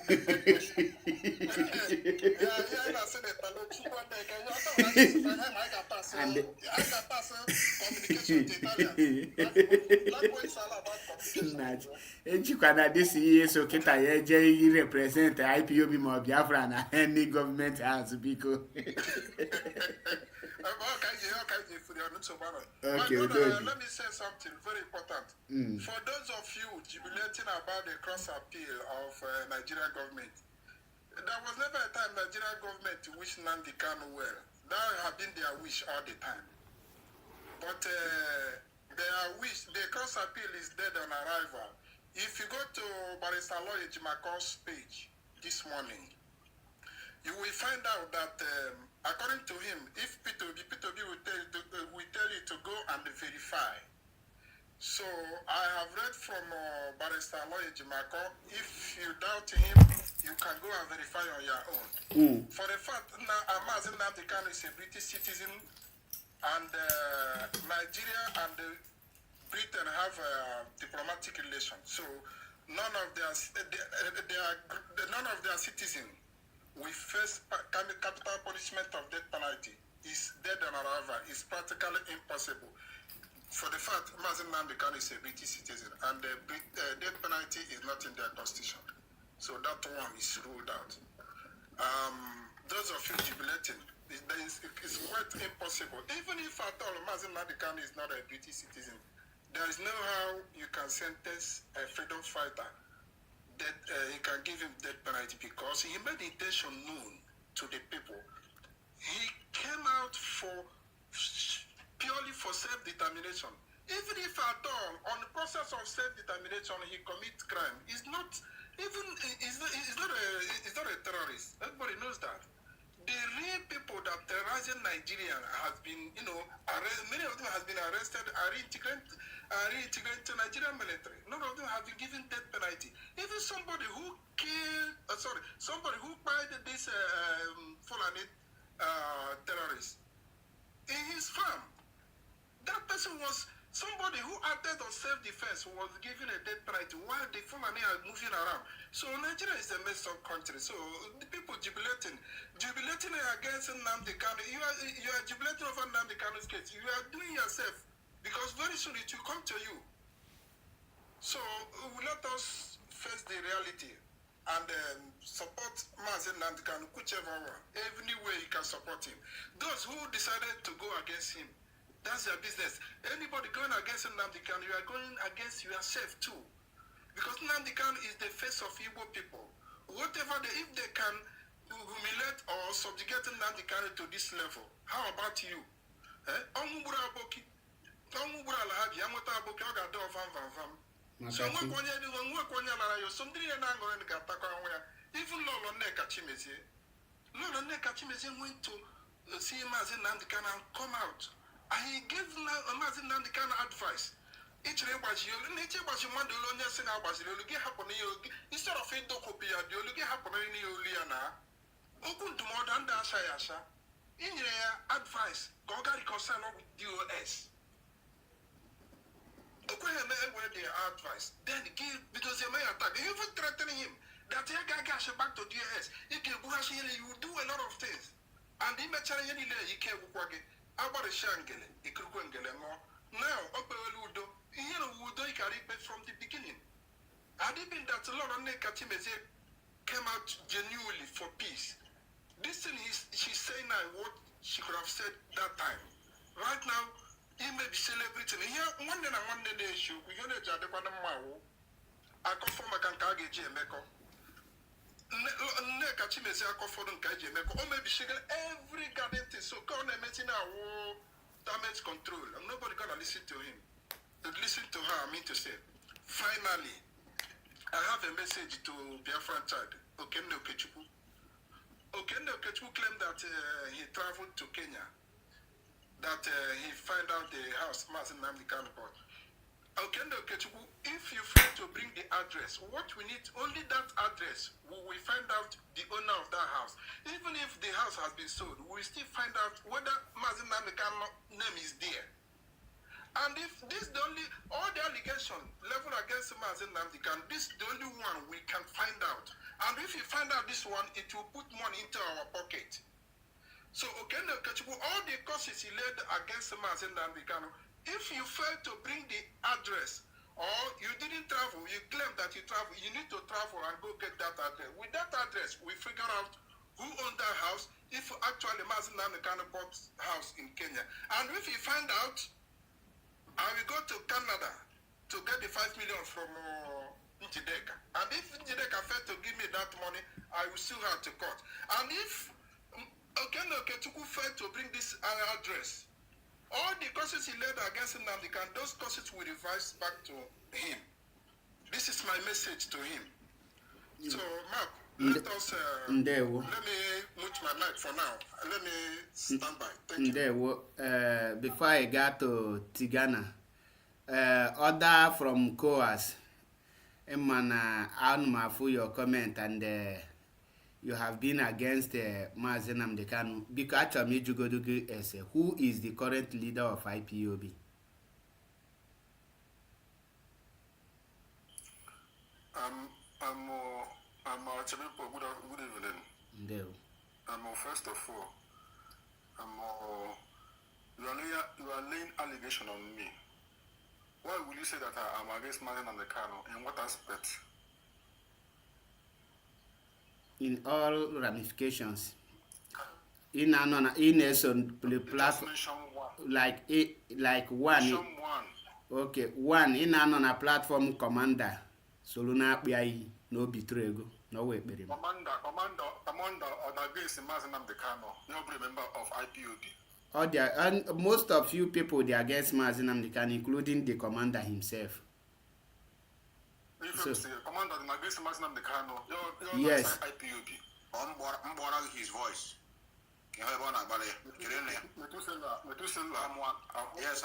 Ejikwa na dịsi ihe so kịta ya eje iyi represent IPOB ma ọ Biafra na any government house biko. Okay, let me say something very important. For those of you jubilating about the cross appeal of Nigerian government, there was never a time Nigerian government wished Nnamdi Kanu well. That have been their wish all the time. But their wish, the cross appeal is dead on arrival. If you go to Barrister Lawyer Jimako's page this morning, you will find out that according to him, if P2B will tell you to go and verify. So I have read from Barrister Lawyer Jimako, if you doubt him, you can go and verify on your own. For the fact that Mazi Nnamdi Kanu is a British citizen, and Nigeria and Britain have diplomatic relations. So none of their citizens will face capital punishment of death penalty. Is dead on arrival. It's practically impossible. For the fact Mazi Nnamdi Kanu is a British citizen, and the death penalty is not in their constitution. So that one is ruled out. Those of you jubilating, it's quite impossible. Even if at all Mazi Nnamdi Kanu is not a British citizen, there is no how you can sentence a freedom fighter that you can give him death penalty, because he made the intention known to the people. He came out purely for self-determination. Even if at all on the process of self-determination he commits crime, he's not a terrorist. Everybody knows that. The real people that terrorizing Nigeria has been, many of them has been arrested, are reintegrated to Nigerian military. None of them have been given death penalty. Even somebody who somebody who fired this Fulani terrorist in his farm. That person was somebody who acted on self-defense, was given a death penalty while the Fulani are moving around. So Nigeria is a messed up country. So the people jubilating against Nnamdi Kanu. You are jubilating over Nnamdi Kanu's case. You are doing yourself, because very soon it will come to you. So let us face the reality and support Mazi Nnamdi Kanu, whichever one, every way you can support him. Those who decided to go against him, that's their business. Anybody going against Nnamdi Kanu, you are going against yourself too. Because Nnamdi Kanu is the face of Igbo people. Whatever if they can humiliate or subjugate Nnamdi Kanu to this level, how about you? So even Lolo Nneka Chimezie went to see Mazi Nnamdi Kanu and come out. And he gave Mazi Nnamdi Kanu advice. Instead of it to copy the Olugi happening in Uliana, open to more than that Shayasha. In your advice, Goga reconcile with DOS. Their advice. Then give, because they may attack. You even threatening him that he gash back to DOS. You do a lot of things. And he may tell you, he can't work about a shangele, he could go and get more. Now, Ludo, you know, Wudo from the beginning. Had it been that a lot of Nekachimeze came out genuinely for peace, this thing she's saying now what she could have said that time. Right now, he may be celebrating. Here, one day the issue, we're going to judge the Panama. I come from a Kankage Meko. Neka Chimeze I come from Kaji Meko. Or maybe she got every garden thing. So, come on, damage control. And nobody gonna listen to him. Listen to her, I mean to say. Finally, I have a message to Biafran child, Okende Okechukwu. Okende Okechukwu claimed that he traveled to Kenya, that he found out the house, Mazi Nnamdi Kanu bought. Okende Okechukwu, if you fail to bring the address, what we need, only that address, we find out the owner of that house. Even if the house has been sold, we still find out whether Mazi Nnamdi Kanu name is there. And if this the only, all the allegation level against Mazi Nnamdi Kanu, this is the only one we can find out. And if you find out this one, it will put money into our pocket. So, Okende Okechukwu, all the causes he laid against Mazi Nnamdi Kanu, if you fail to bring the address, or you didn't travel, you claim that you travel, you need to travel and go get that address. With that address, we figure out who owned that house, if actually Mazi Nnamdi Kanu bought house in Kenya. And if you find out, I will go to Canada to get the 5 million from Njideka. And if Njideka failed to give me that money, I will sue her to court. And if Okende Okechukwu failed to bring this address, all the causes he laid against Nnamdi Kanu, those causes will revise back to him. This is my message to him. So, Mark, let us, let me mute my mic for now. Let me stand by. Thank you. Before I got to Tigana, order from COAS, Emana, Alma, your comment, and you have been against Mazi Nnamdi Kanu. Because actually, who is the current leader of IPOB? Good evening. First of all, you are laying allegation on me. Why will you say that I am against Mazi Nnamdi Kanu? In what aspect? In all ramifications. In the platform, like one. Okay, one in a platform commander. Soluna Biai, no betrayal, no way. Commander, or against Mazi Nnamdi Kanu, no member of IPOB. And most of you people they against Mazi Nnamdi Kanu, including the commander himself. If you say commander against Mazi Nnamdi Kanu, yes. IPOB. His voice. Yes,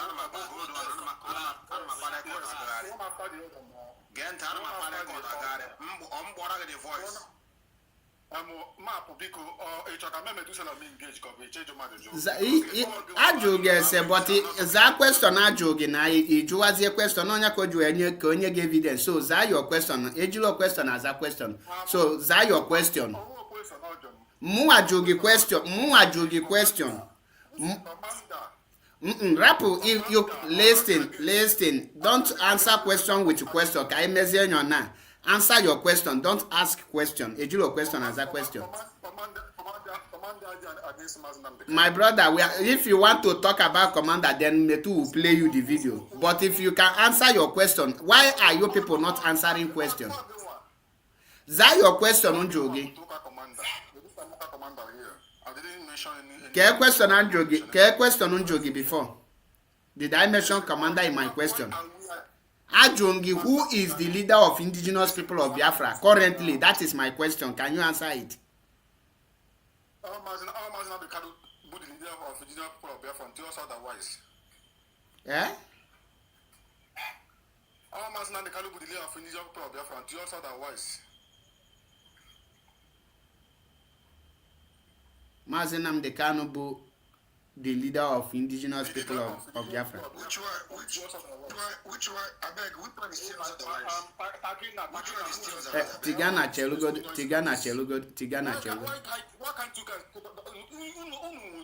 ajụ gị ese but zaa question ajụ gị na ịjụwazie question onye ka o jụ enye ka onye gị evidence so zaa your question ejilo question aza question so zaa your question mụnwa jụ gị question rapụ you listen don't answer question with question ka anyị mezie nyo na answer your question don't ask question ejilo question aza question my brother if you want to talk about commander then Metu will play you the video but if you can answer your question why are you people not answering question zaa your question njogi question njogi before did I mention commander in my question Ajongi, who is the leader of indigenous people of Biafra currently? That is my question. Can you answer it? Mazi Nnamdi Kanu the leader of indigenous people of Biafra until otherwise. Eh? Mazi Nnamdi Kanu the leader of indigenous people of Biafra until otherwise. Mazi Nnamdi Kanu the leader of indigenous people of Biafra. Which one? I beg, which one is still otherwise? Tigana Chelugod. Why can't you guys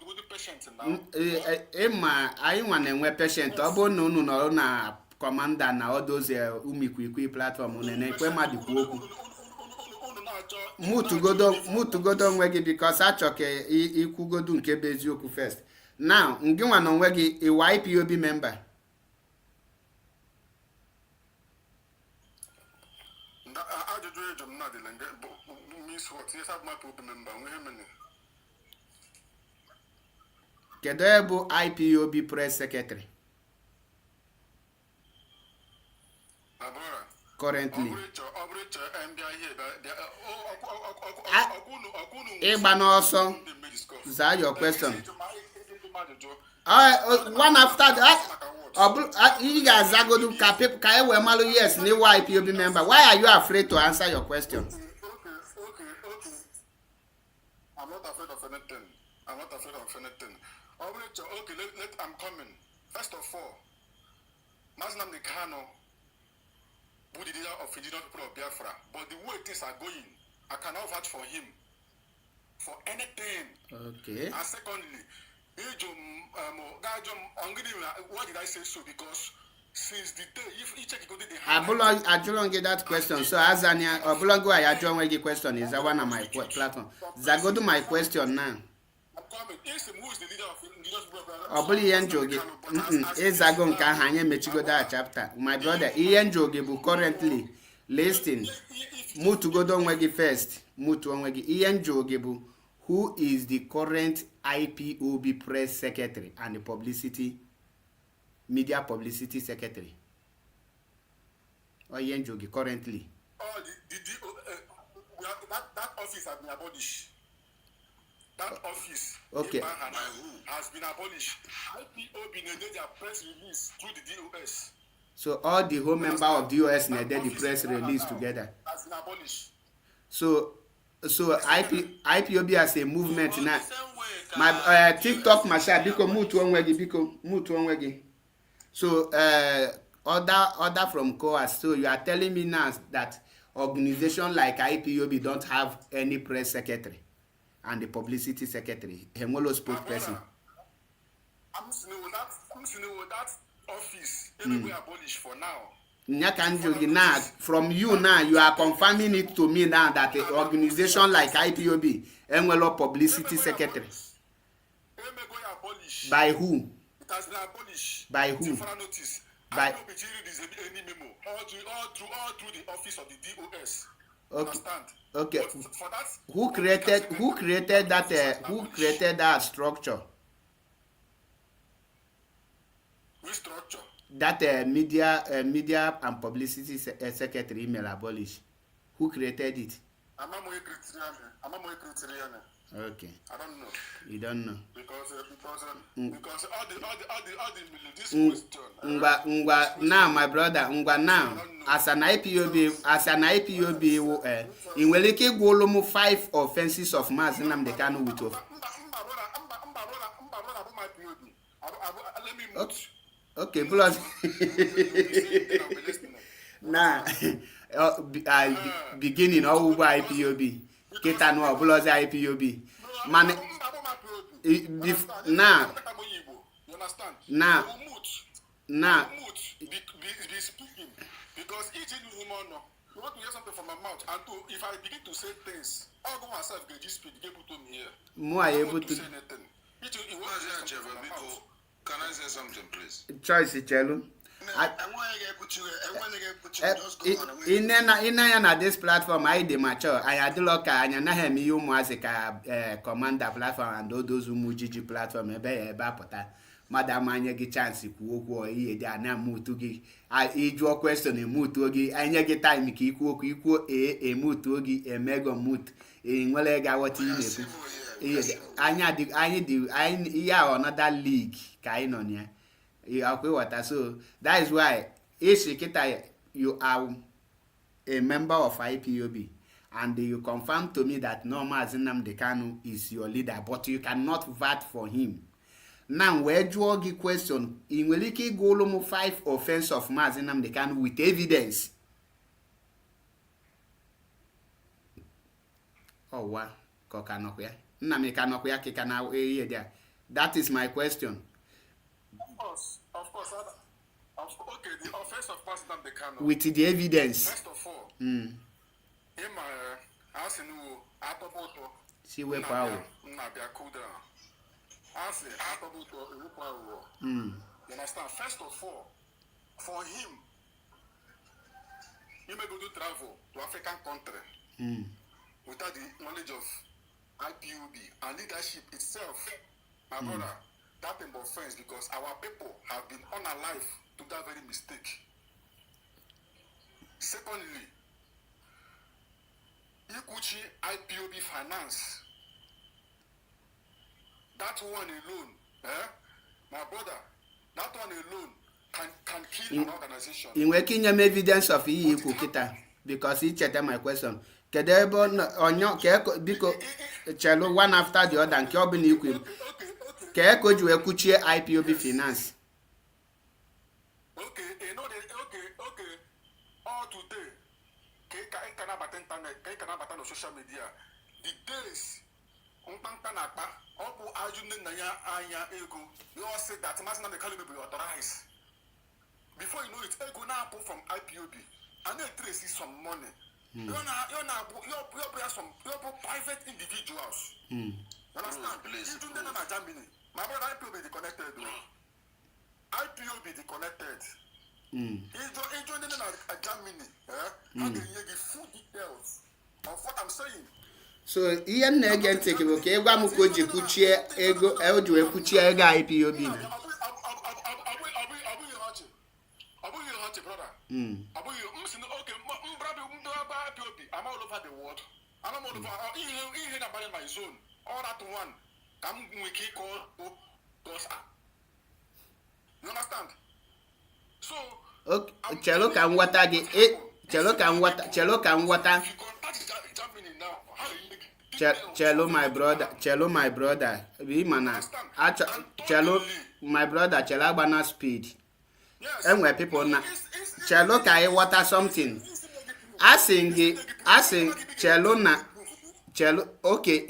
with the patient now? Emma, I want to be patient. Obo no na commander na all those umikwikwi platform unene kwema di kuoku. Mutu godo onwe gị because achọke ikwugodu nke bụ eziokwu first. Now, ngị nwa n'onwe gị a YPOB member. Kedu ebe IPOB press secretary? Currently. Ịgba n'ọsọ. Zaa your question. One after that. You guys are going to yes, new IPOB member. Why are you afraid to answer your question? Okay. I'm not afraid of anything. Okay, I'm coming. First of all, Mazi Nnamdi Kanu, who the leader of indigenous people of Biafra, but the way things are going, I cannot vouch for him for anything. Okay. And secondly, why did I say so? Because since the day, if you check the I don't get that question. So Azania, Obulongo, I don't get the question. Is that one of my platform? Zago to my question now. I'm coming. Who is the leader of indigenous people of Biafra? Obuli Yenjogi. Ezago nka hanye mechigo that chapter. My brother, Yenjogi bu currently listing. Mutu go don wegi first. Mutu on wegi. Yenjogi bu who is the current IPOB press secretary and the media publicity secretary. Yenjogi currently. Oh, that office has been abolished. That office has been abolished. IPOB needed their press release through the DOS. So all the whole member of DOS needed the press release together. Has been abolished. So IPOB as a movement now. My TikTok masha biko mutu onwegi. So order from COAS. So you are telling me now that organization like IPOB don't have any press secretary and the publicity secretary, Hemolo spokesperson. I'm saying that office anyway abolished for now. Now, from you now, you are confirming it to me now that the organization like IPOB, Hemolo publicity secretary. By who? It has been abolished. By who? By all through the office of the DOS. Okay. Understand? Okay. For that, Who created that structure? Which structure? That media and publicity secretary email abolished. Who created it? Okay. I don't know. You don't know. Because all the this question. Now my brother, now as an IPOB, in Welike Golom 5 offenses of Mazi Nnamdi Kanu with of. Okay, plus now beginning all IPOB. Kita no plus IPOB. Man, now, be speaking because each human you want to hear something from my mouth, and if I begin to say things, I'll go myself get this speed, get put on here. More able to say anything. Can I say something, please? Choice, Chelo. In this platform, I de mature. I had look at Yanahemi, you was a commander platform and all those who Mujiji platform, a bear bapota. Madam Anya get chance to walk here, they are now moved to give. I draw question a mood to give. I get time, equal a mood to give a mega mood in Walega what he I yeah, another league, kind on ya. You are what so that is why you are a member of IPOB and you confirm to me that no Mazi Nnamdi Kanu is your leader, but you cannot vote for him. Now, where do you get question? In Welike Golom 5 offense of Mazi Nnamdi Kanu with evidence. Oh, wow. That is my question. Of course. Okay, the offense of Mazi Nnamdi Kanu. With the evidence. First of all, See where power. You understand? First of all, for him, he may go to travel to African country without the knowledge of IPOB and leadership itself, my brother. That type of offense because our people have been unalive to that very mistake. Secondly, Ikuchi IPOB finance. That one alone, my brother, that one alone can kill an organization. In working your evidence of equal kita because he checked my question. Kedebo on your because Chelo one after the other and Kobin equal. Keko you Kuchi IPOB finance. Okay. All today, can about internet, can about social media. The days, you all say that Mazi Nnamdi Kanu will be authorized. Before you know it, Ego now pull from IPOB, and they trace some money. You're some private individuals. Understand? Even in Germany. My brother, IPOB is connected. IPOB is connected. He's joining in Germany. And they give full details of what I'm saying. So, Ian again take it, okay? One could you ego, Eldo, Kuchia, IPOB. I'm all over the world. I'm all over, even about my zone. All that one. Come we call Dosa. You understand? So okay, Chelo can water the Chelo can water. Chelo my brother. We mana Chelo my brother Chelabana speed. And where people now Chelo can water something. I sing Chelo na Chelo okay,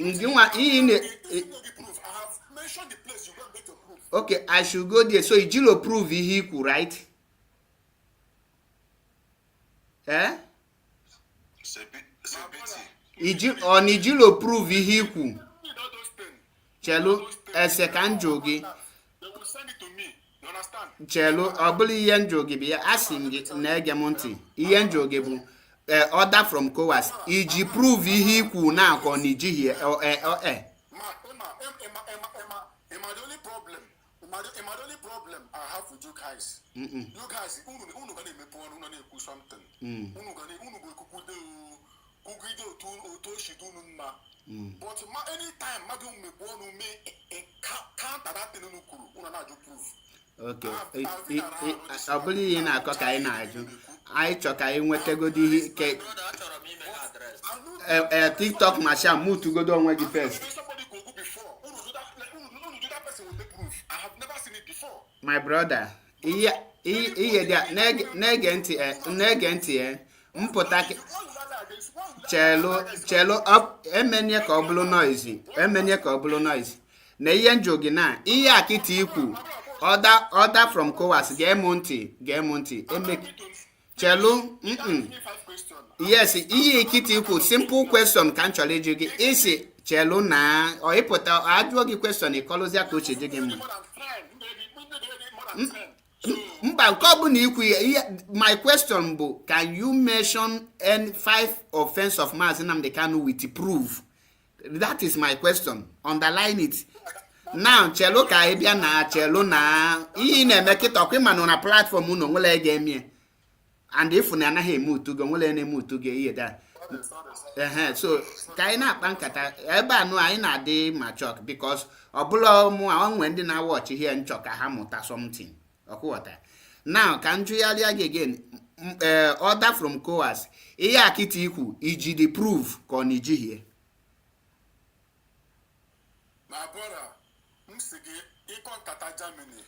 okay, I should go there. So Ijilo prove vehicle, right? Ijilo prove vehicle. Chelo, a second jogi. Chelo, obli yen jogi be asking it negamonti. Yen jogebu. Order from Coas. Iji prove vehicle now on Iji here or the only problem I have with you guys. You guys, something. But anytime Madu me born me counter that thing no kuru, una na proof. Okay. I believe in a cock I know. I choke I went to go to TikTok machine move to go down with the first. Somebody go before. Who do that person with the proof? I have never seen it before. My brother, negenti mpụta chelo up emenye ka ọ bụrụ noise na ihe njụ gị na ihe akịta ikwu order from COWAS ga-emu ntị chelo yes ihe ikiti ikwu simple question ka m chọrọ ịjụ gị isi chelo na ọ ịpụta ajụọ gị question ịkọlụzia ka uche dị gị mma mba nke ọ bụ na ikwu my question bụ can you mention any 5 offense of Mazi Nnamdi Kanu with proof? That is my question. Underline it. Now chelo ka ị bịa na chelo na ihe na-eme kịta ọkwa ịma na platform unu nwere ga-eme and if na anaghị eme utu gị nwere na-eme utu gị ihe da so ka anyị na-akpa nkata ebe anụ anyị na-adị machok because ọ bụla ụmụ onwe ndị na-awọchi ihe nchọ ka ha mụta something ọkwụghọta. Now ka njụgharịa gị again order from COWAS ihe akịta ikwu iji the proof ka ọ na-ejihie. My brother,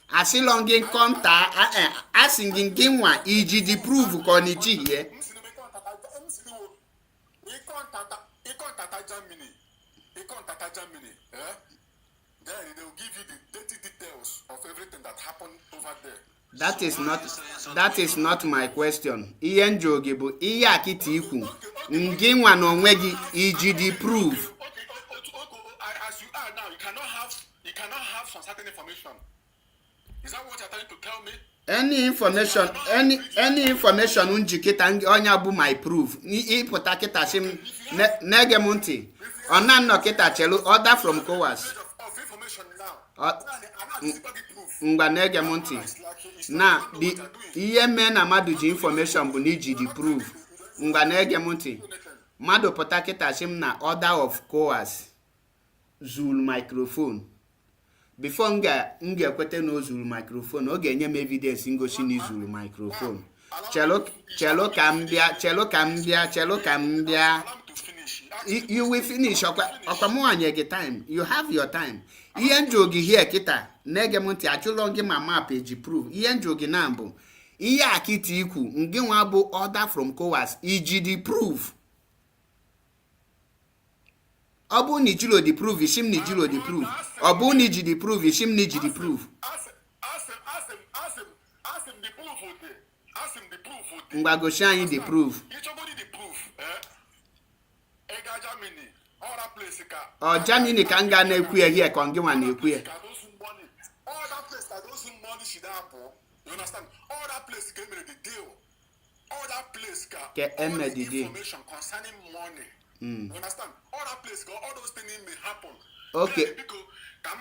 asịlọ gị kọnta asị gị nwa iji the proof ka ọ na-ejihie. Then they will give you the dirty details of everything that happened over there. That is not my question. Ihe njụ gị bụ ihe akịta ikwu ngị nwa na onwe gị iji the proof. As you are now, you cannot have some certain information. Is that what you're trying to tell me? Any information njikita onye bụ my proof. Ịpụta kịta sị m na-ege m ntị. Ọ na-anọ kịta chelu order from COWAS. Ngwa na-ege m ntị. Na ihe mee na mmadụ ji information bụ na iji the proof. Ngwa na-ege m ntị. Mmadụ pụta kịta sị m na order of COWAS zuru microphone. Before m ga-ekwete na o zuru microphone, ọ ga-enye m evidence ngosi na izuru microphone. Chelo ka m bịa. You will finish. Ọkwa mụ anye gị time. You have your time. Ihe njụ gị here kịta na-ege m ntị achụlọ gị ma map eji prove. Ihe njụ gị na mbụ ihe akịta ikwu ngị nwa bụ order from COWAS iji the proof. Ọ bụ na ijilo the proof ishim na ijilo the proof. Ọ bụ na iji the proof ishim na iji the proof. Ngwa gosi anyị the proof. Ọ Germany ka m ga na-ekwu ya here ka ngị nwa na-ekwu ya. You understand? All that place came in the deal. All that place got all the information concerning money. You understand? All that place got all those things may happen. Okay. Because can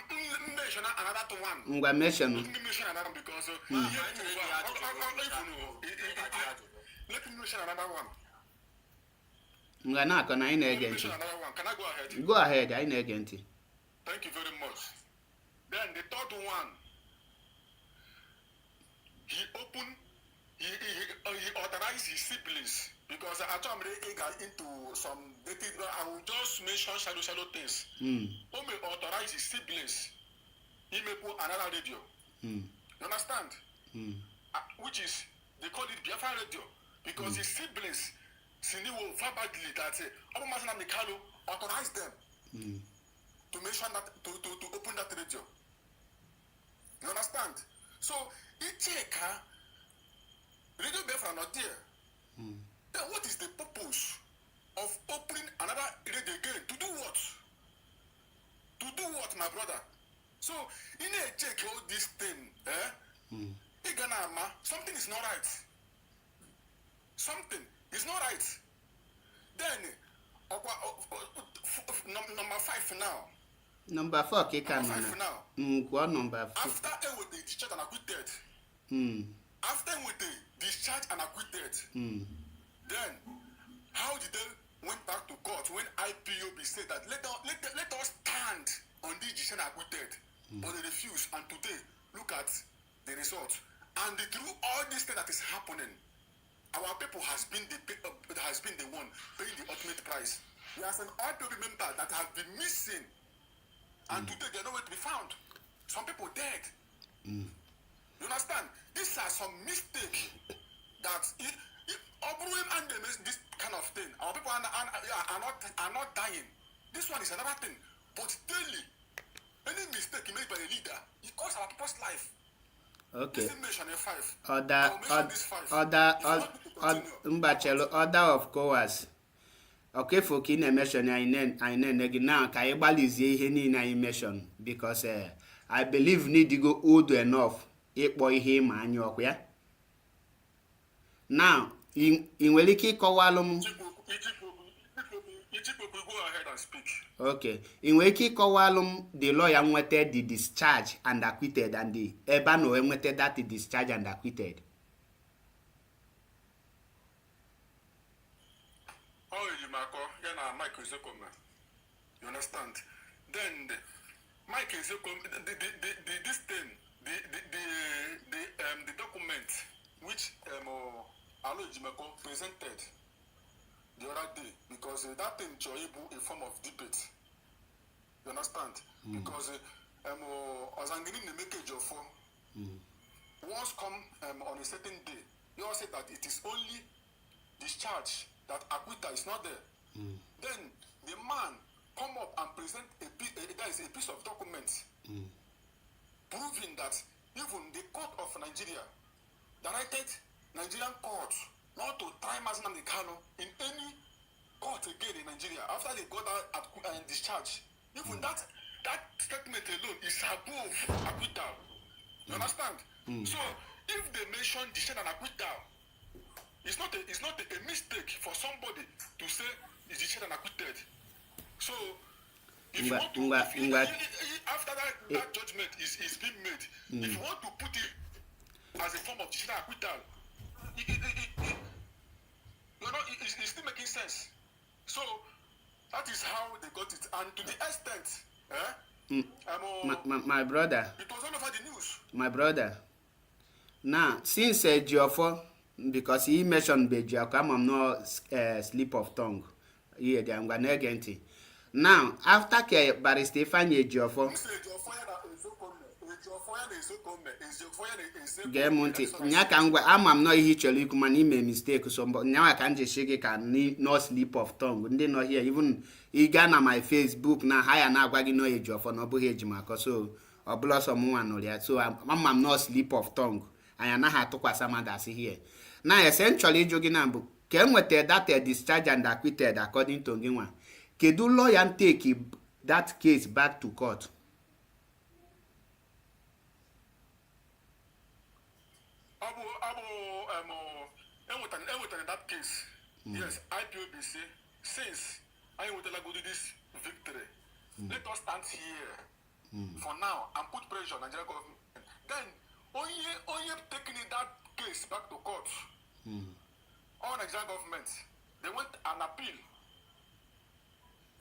mention another one. Ngwa mention. Let me mention another because let me mention another one. Ngwa na-akọ na anyị na-ege ntị. Can I go ahead? Go ahead, anyị na-ege ntị. Thank you very much. Then the third one. He authorized his siblings because I told him he got into some dating. I will just mention shallow things. He may authorize his siblings. He may put another radio. You understand? Which is they call it Biafra radio because his siblings verbally that Mazi Nnamdi Kanu authorized them to mention that to open that radio. You understand? So Radio Biafra not there. Then what is the purpose of opening another radio again? To do what? To do what, my brother? So, in a check all this thing, something is not right. Something is not right. Then, number 5 now. Number 4, number 5 now. What number 4? After with the discharge and acquitted. After with the discharge and acquitted. Then, how did they went back to court when IPOB said that let us stand on this decision acquitted, but they refused. And today, look at the result. And through all this thing that is happening, our people has been the one paying the ultimate price. There's an IPOB member that have been missing, and today they're nowhere to be found. Some people dead. You understand? These are some mistakes that if and this kind of thing, our people are not dying. This one is another thing. But daily, any mistake made by a leader, it costs our people's life. Okay. Order of course. Okay, for kin mention I now can you balize ihe niile I mention because I believe need to go old enough. Ịkpọ ihe ma anya ọkụ ya. Now, in nwere ike ịkọwalụ m. Go ahead and speak. Okay. In nwere ike ịkọwalụ m the lawyer nwete the discharge and acquitted and the ebe no nwete that discharge and acquitted. Oh, Mike Ezekome. You understand? Then Mike Ezekome, this thing, the document which Alo Jimeko presented the other day, because that thing Choibu a form of debate. You understand? Because Ozangini the make of for once come on a certain day, you all say that it is only discharge, that acquittal is not there. Then the man come up and present a piece of document proving that even the court of Nigeria directed Nigerian court not to try Mazi Nnamdi Kanu in any court again in Nigeria after they got that discharge. Even that statement alone is above acquittal. You understand? So if they mention discharge and acquittal, it's not a mistake for somebody to say it's discharged and acquitted. So if you want to, after that judgment is being made, if you want to put it as a form of discharge and acquittal, it's still making sense. So that is how they got it, and to the extent, my brother. It was all over the news. My brother. Now, since Geoffrey, because he mentioned Bejiako, I'm not slip of tongue. Here, I'm going to get it. Now, after Barrister Fanny Geoffrey, Gemunti, Nyakangwa, I'm not here to look man, he made mistake, so but now I can't just shake it, can no slip of tongue. They not here, even he got on my Facebook now, higher now, wagging no age of no Bohejimako, so or blossom one or that. So I'm not slip of tongue. I am not to Kwasamada here. Now, essentially, Joginambu came with that discharge and acquitted according to Gimwa. Kedu lawyer take that case back to court? In that case, yes, IPOBC, since I would like to do this victory, let us stand here for now and put pressure on the Nigerian government. Then, only taking that case back to court, all Nigerian government, they went an appeal.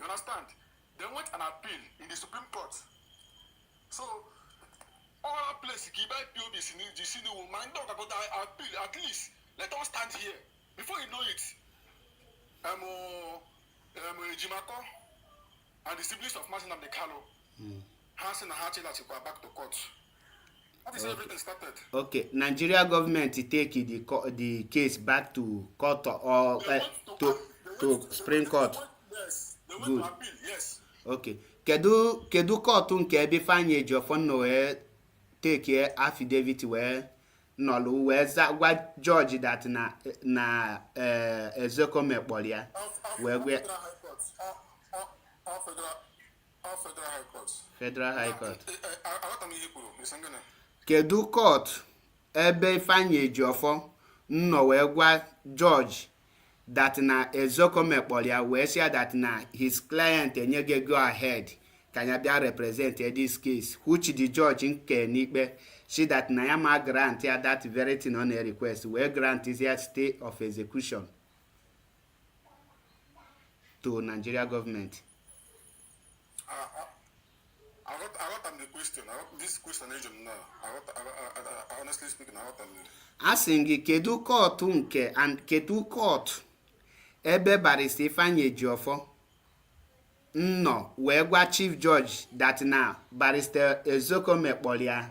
You understand? They went an appeal in the Supreme Court. So, all places give IPOBC in the city will mind out about the appeal. At least, let us stand here. Before you know it, Jimako and the siblings of Mazi Nnamdi Kanu, Hansen and Hachi go back to court. That is everything started. Okay, Nigeria government take the case back to court or to Supreme Court. Yes, they went Good. to appeal, yes. Okay, kedu court nke ebe Fanny Geoffrey no we take affidavit where no where's that what judge that na Ezekome kpọrọ ya where Federal High Court. Kedu court ebe Fanny Geoffrey no wee gwa judge that na Ezekome kpọrọ ya wee say that na his client enyege go ahead ka ya bịa represent this case, which the judge nke n'ikpe see that na ya ma grant ya that very thing on a request where grant is ya stay of execution. to Nigeria government. I got the question. This question is now. Honestly speaking, I got them. Asking gị kedu kọtụ nke and kedu kọtụ ebe barista Ifeanyi Ejiofor nnọ wee gwa chief judge that na barista Ezokome kpọrọ ya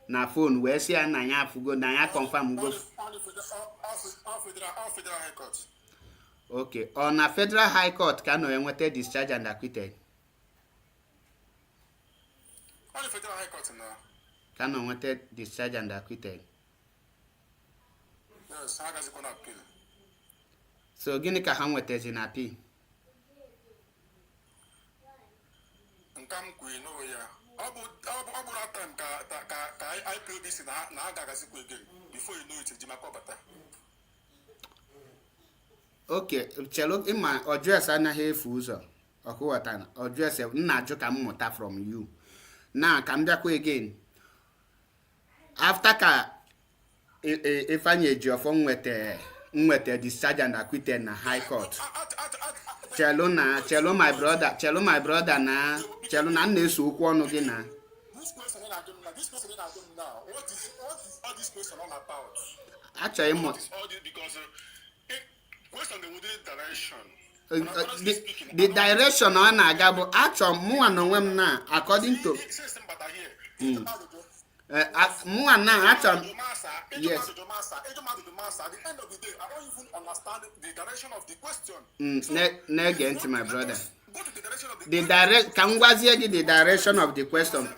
na phone wee sị ya na ya afụgo na ya confirm go. Federal High Court. Okay, ọ na Federal High Court ka nọ enweta discharge and acquitted. Only Federal High Court now. Ka nọ enweta discharge and acquitted. Yes, how does it go appeal? So gịnị ka ha nwetazi na appeal? Nkam kwe no ya. Ọ bụ that time ka IPOBC na agagazikwa again before you know it Ejimako bata. Okay, chelo ịma address anaghị efu ụzọ ọkụghọta na address nna ajụ ka m mụta from you. Na ka m bịakwa again. After ka Ifeanyi Ejiofor nweta discharge and acquitted na High Court. Chelo my brother na chelo na na-eso okwu ọnụ gị na. This question I don't now. What is all this question all about? Achọghị m What is all this because question the direction. the direction ọ na-aga bụ achọ mụnwa na onwe m na according to mụnwa na achọ yes. At the end of the day, I don't even understand the direction of the question. Na-ege ntị my brother. Go to the direction of The direct ka m gwazie gị the direction of the question.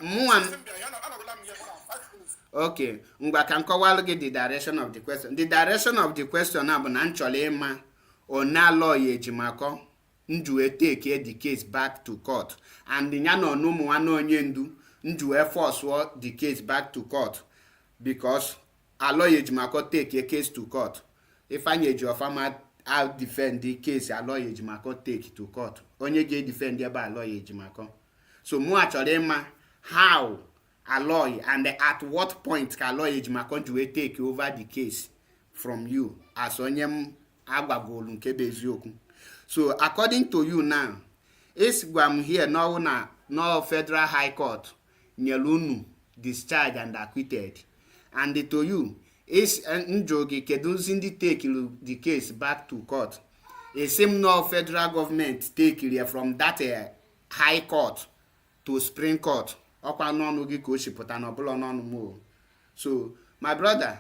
Okay, ngwa ka m kọwalụ gị the direction of the question. The direction of the question a bụ na m chọrọ ịma ona lawyer Ejimako njuwe take the case back to court and ya na ọnụmụ nwa na onye ndu njuwe force the case back to court because a lawyer Ejimako take a case to court. Ifeanyi Ejiofor ma I'll defend the case a lawyer Ejimako take to court. Onye ga defend ebe a lawyer Ejimako. So mụ achọrọ ịma how a lawyer and at what point ka lawyer Ejimako njuwe take over the case from you as onye m agbagolu nke bụ eziokwu. So according to you now, is gwam here no Federal High Court nyelunu discharge and acquitted, and to you is njogi keduzi ndị take the case back to court. It seem no federal government take it from that High Court to Supreme Court. Ọkwa n'ọnụ gị ka o shipụta na ọbụla n'ọnụ m. So my brother,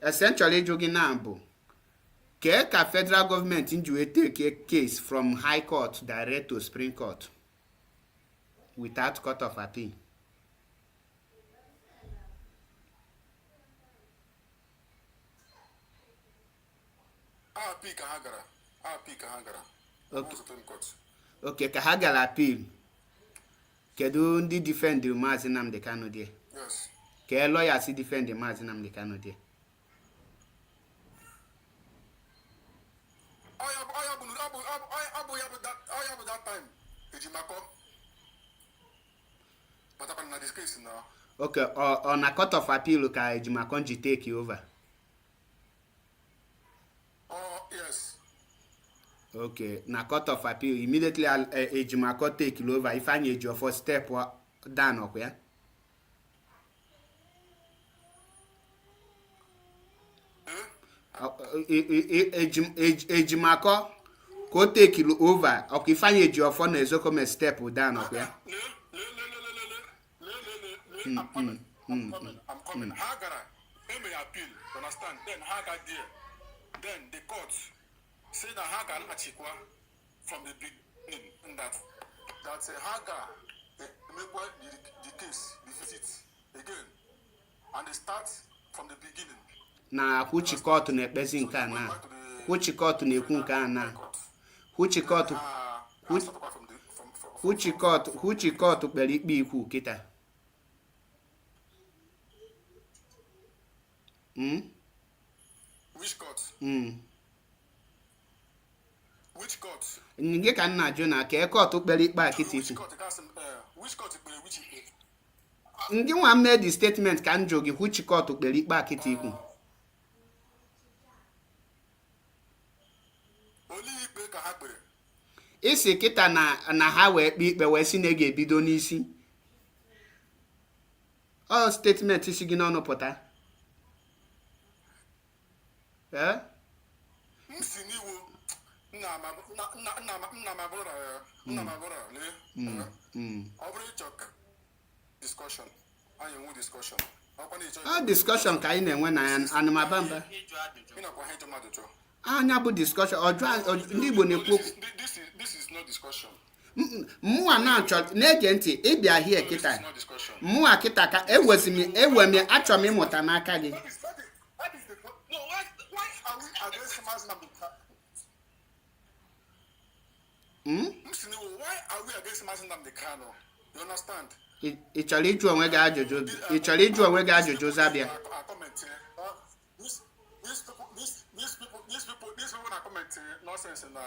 essentially jogi na bụ ka federal government njuwe take a case from High Court direct to Supreme Court without court of appeal. Okay, ka ha gara appeal. Kedu ndị defend Mazi Nnamdi Kanu there? Yes. Ka lawyer si defend Mazi Nnamdi Kanu there? That time Ejimako. But I'm not discussing now. Okay, on a court of appeal ka Ejimako ji take over. Oh, yes. Okay, na court of appeal immediately Ejimako take over. Ifeanyi Ejiofor step down ọkwa ya. Ejimako ko take over. Okay, Ifeanyi Ejiofor na Ezokome step down ọkwa ya. I'm coming. Hagara, may appeal. Understand? Then Hagar there. Then the court say that Hagar Achikwa from the beginning that Hagar the case the visit again and they start from the beginning. Na which court na-ekpezi nke a na which court na-ekwu nke a na which court kpere ikpe ikwu kịta. Which court? Which court? Nge ka nna jụ na ka court kpere ikpe a kịta ikwu. Which court kpere which ikpe? Ndị nwa m the statement ka m jụ gị which court kpere ikpe a kịta ikwu. Only ikpe ka ha kpere. isi kịta na ha wee kpe ikpe wee si na ga-ebido n'isi ọ statement isi gị n'ọnụ pụta si n'iwu nna ma bụrụ ọ bụrụ ịchọ discussion anyị enwe discussion discussion ka anyị na-enwe na anụmabamba anya bụ discussion ndị Igbo na-ekwu this is not discussion. Mụnwa na-achọ na-ege ntị ịbịa hie kịta mụnwa kịta ka ewe m achọ m ịmụta n'aka gị Why are we against Mazi Nnamdi Kanu? You understand? Ị chọrọ ịjụ onwe gị ajụjụ zabịa These people are commenting nonsense na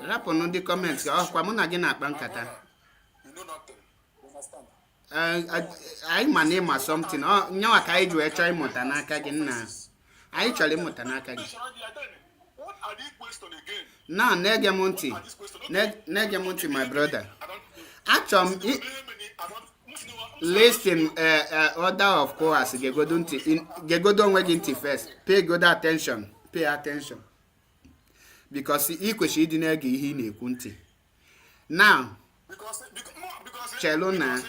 rapụnụ ndị kọmentị ọkwa mụ na gị na-akpa nkata anyị ma na ịma something nyanwa ka anyị ji wee chọọ ịmụta n'aka gị nna anyị chọrọ ịmụta n'aka gị na na-ege m ntị my brother achọrọ m listen order of course gegodo onwe gị ntị first pay attention because ị kwesịrị ịdị na-ege ihe ị na-ekwu ntị now chelu na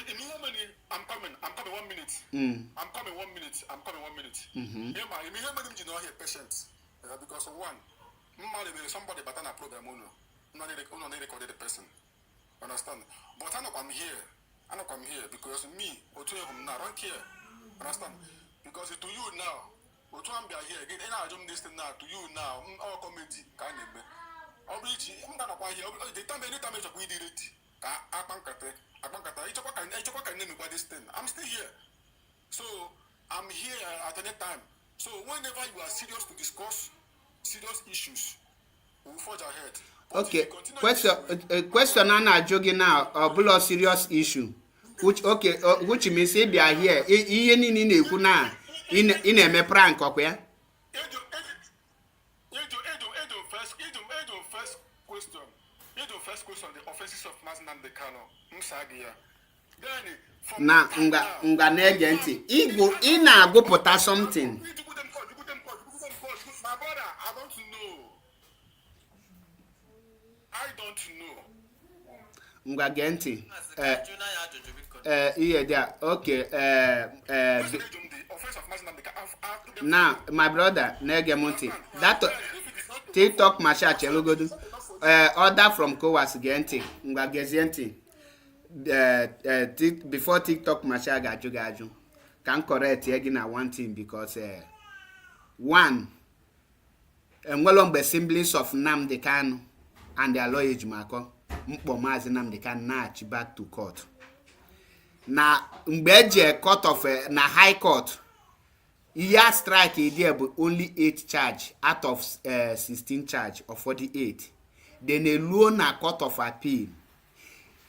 I'm coming 1 minute. I'm coming 1 minute. Patient. Because one, somebody but on a program only recorded the person. Understand? But I'm here because me or two of them now don't care. Understand? Because to you now, or to be here again, and I don't listen now to you now, our committee kind of me. I'm gonna here the time anytime we did it. I'm still here. So I'm here at any time. So whenever you are serious to discuss serious issues, we'll forge ahead. Okay, question I na-ajụ gị now ọbụla serious issue which means ị bịa here ihe niile ị na-ekwu na ị na-eme prank ọkwa ya First question, the offenses of Mazi Nnamdi Kanu. na nga na-ege ntị ị na-agụpụta something My brother, I don't know. ngwa gee ntị ihe dị a okay now my brother na-ege m ntị that TikTok masha chelugodu order from Kowas gee ntị ngwa gezie ntị before TikTok masha ga-ajụ gị ajụ ka m correct gị na one thing because one enwelo mgbe siblings of Nnamdi Kanu and their lawyer Ejimako mkpọ Mazi Nnamdi Kanu na-achị back to court na mgbe eje court of na high court ihe strike there bụ only 8 charge out of 16 charge of 48 then eluo na court of appeal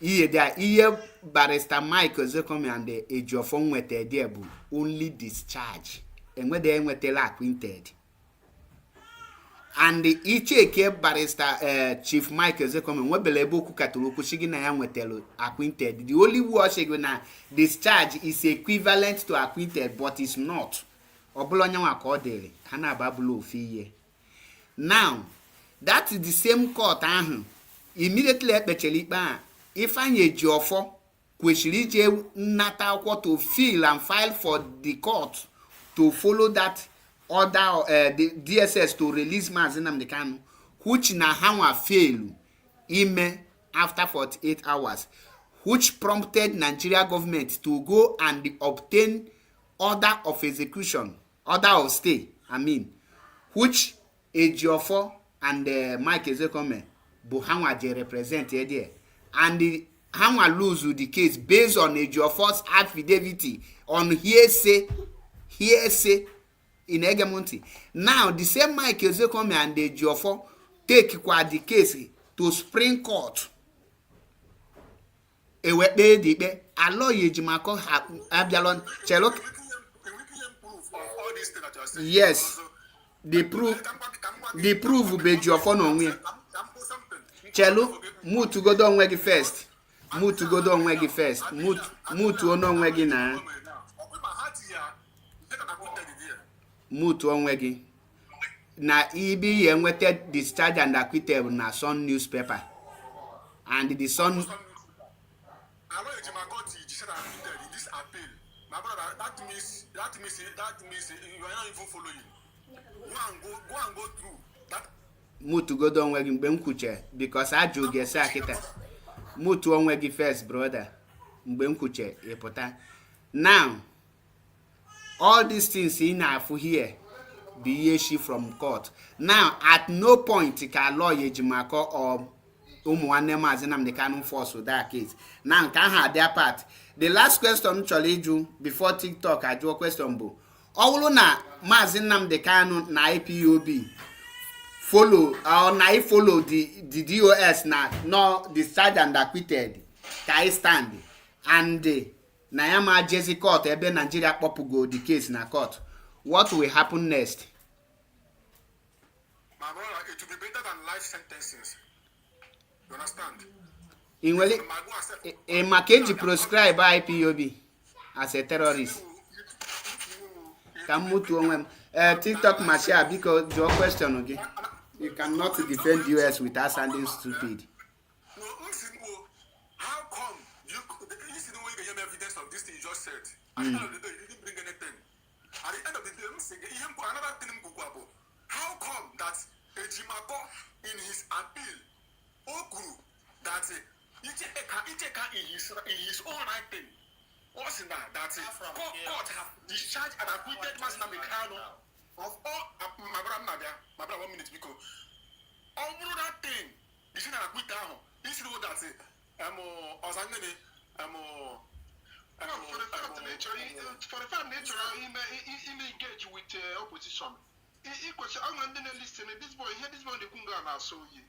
ihe barrister Mike Ozekomi and Ejiofo nweta there bụ only discharge enwetela acquitted and icheke barrister Chief Mike Ozekomi nwebele ebe okwu katara okwu shigi na ya nwetara acquitted. The only word shigi na discharge is equivalent to acquitted but it's not. Ọbụla onye nwa ka ọ dịrị ha na-ababụla ofu ihe. Now that is the same court ahụ immediately ekpechara ikpe a Ifeanyi Ejiofo kwesịrị ije nnata akwụkwọ to fill and file for the court to follow that order the DSS to release Mazi Nnamdi Kanu, which na hanwa fail ime after 48 hours, which prompted Nigeria government to go and obtain order of execution, order of stay, which Ejiofo and Mike Ezekome bu hanwa je represent there, and the hanwa lose the case based on Ejiofo's affidavit on hearsay in Egemonti. Now the same Mike Ezekome and Ejiofo take the case to Supreme Court. Ewekpe dikpe alo Ejimako Abialon Chelok. Yes, the proof. the proof be your phone onwe. Chelu, mute go don onwe gi first. Mute go don onwe gi first. Mute ono onwe gi na. Mute onwe gi. Na ibi ye nwete discharge and acquitted na Sun newspaper. And the Sun This appeal, my brother, that means you are not even following. Go and go through that. Mutu go don onwe gi mgbe m kwuche because ajụ ga-ese akịta. Mutu onwe gi first brother mgbe m kwuche ịpụta. Now all these things in na-afụ here be ihe from court. Now at no point ka lawyer Ejimako or ụmụnwanne Mazi Nnamdi Kanu force that case. Now nke ahụ their part. The last question chọrọ ịjụ before TikTok ajụọ question bụ ọ bụrụ na Mazi Nnamdi Kanu na IPOB follow or na follow the DOS na no discharged and acquitted ka I stand and na ya ma jezi court ebe Nigeria kpọpụgo the case na court. What will happen next? My brother, it will be better than life sentences. You understand? In well, a Makeji proscribe IPOB as a terrorist. Can move to one TikTok Masha because your question again. You cannot defend US without sounding stupid. No, how come you see the way you get evidence of this thing you just said? At the end of the day, you didn't bring anything. At the end of the day, another thing, how come that Ejimako in his appeal, Okuru, that Icheka in his own writing, what's in that? That court have discharged and acquitted Mazi Nnamdi Kanu of all my brother 1 minute because all that thing, you see that acquit down. This is what that say. For the fact nature, he engage with opposition. He question, I'm going to listen. This boy here, this boy the kunga na so ye.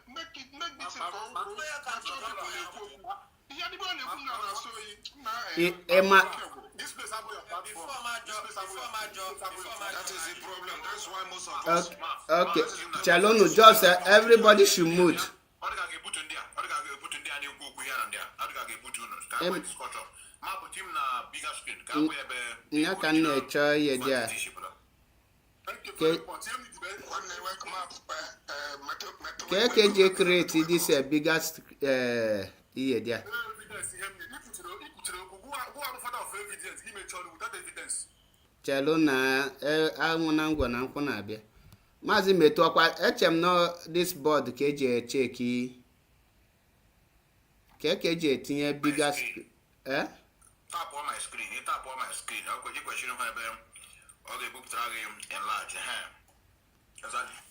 Make this for. He had the boy the kunga na so ye. Emma. This place have your platform. That is the problem. That's why most of us. Okay. Chalono, just everybody should mute. Nya kan na-echo ihe dị a. Ka eji create this biggest ihe dị a. Chelo na anwụ na ngwa na nkwụ na-abịa. Maazị metụ ọkwa echem no this board ka eji echeki ka eji etinye biggest Tap on my screen. You tap on my screen. I'll go to question my okay, book dragging enlarge. Exactly.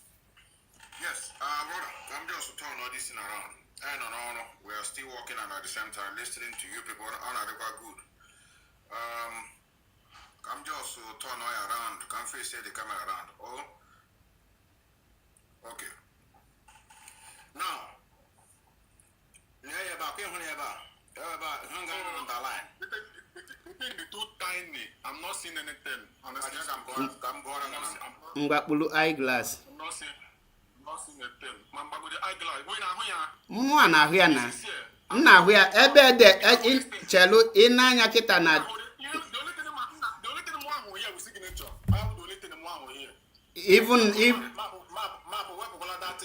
Yes, brother, I'm just turning all this thing around. And no, we are still working and at the same time listening to you people. Quite good. I'm just turn all around. Can face the camera around. Oh, okay. Now, The two tiny. I'm not seeing anything. Honestly, I'm going. Mgbakpulu eyeglass. I'm not seeing anything. Mamba go the eyeglass. Go in here. Mwa na ahụ ya na. M na-ahụ ya ebe de chelu ịnanya kịta na The only thing I'm here with signature. I have the only thing I'm here. even if map, that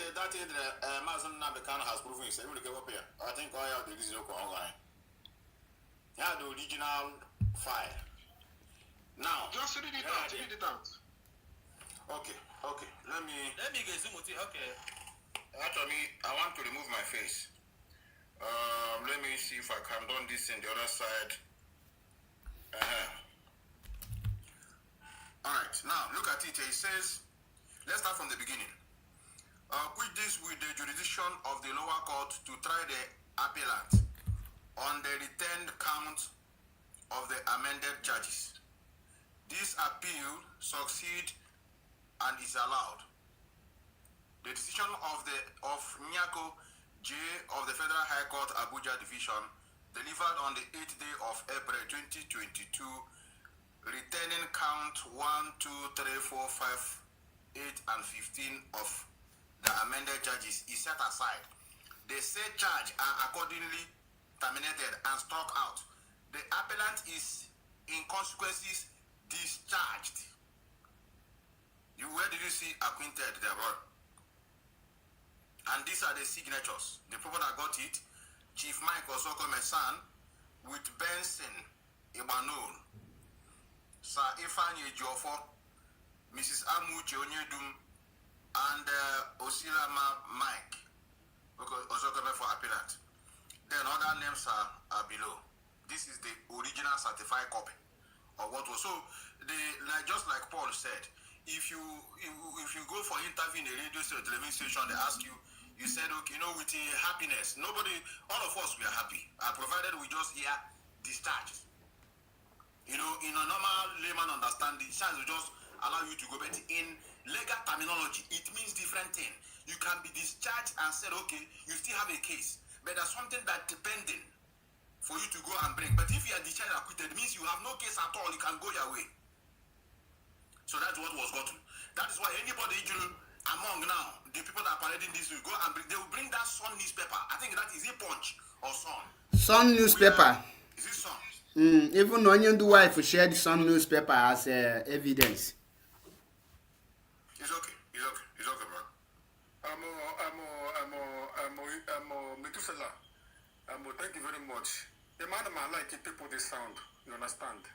Mazi Nnamdi Kanu has proven himself. Even get up here. I think I have the original online. Yeah, the original file. Now, Just read it out. Read it out. okay. Let me get zoom with it. Okay. actually I want to remove my face. Let me see if I can do this in the other side. Alright, now look at it. It says, let's start from the beginning. Quit this with the jurisdiction of the lower court to try the appellant on the returned count of the amended charges. This appeal succeeds and is allowed. The decision of Nyako J of the Federal High Court Abuja Division, delivered on the 8th day of April 2022, returning count 1, 2, 3, 4, 5 8 and 15 of the amended charges is set aside. The said charge are accordingly terminated and struck out. The appellant is in consequences discharged. Where did you see acquainted there? And these are the signatures. The people that got it: Chief Mike Osoko Mesan with Benson Ibanol, Sir Ifanye Jofo, Mrs. Amuche Onyedum, and Osirama Mike Osoko for appellant. Then other names are below. This is the original certified copy of what was. So, just like Paul said, if you go for interview in a radio station or television station, they ask you, you said, okay, with happiness, all of us, we are happy, provided we just hear discharge. In a normal layman understanding, science will just allow you to go, but in legal terminology, it means different thing. You can be discharged and said, okay, you still have a case, but there's something that pending for you to go and bring. But if you are discharged and acquitted, it means you have no case at all, you can go your way. So that's what was gotten. That is why anybody among now, the people that are parading this will go and they will bring that Sun newspaper. I think that is a Punch or Sun. Sun newspaper. Is it Sun? Even Onyendu wife shared Sun newspaper as evidence. It's okay, bro. Metusela. Thank you very much. The madam, I like it, people this sound. You understand?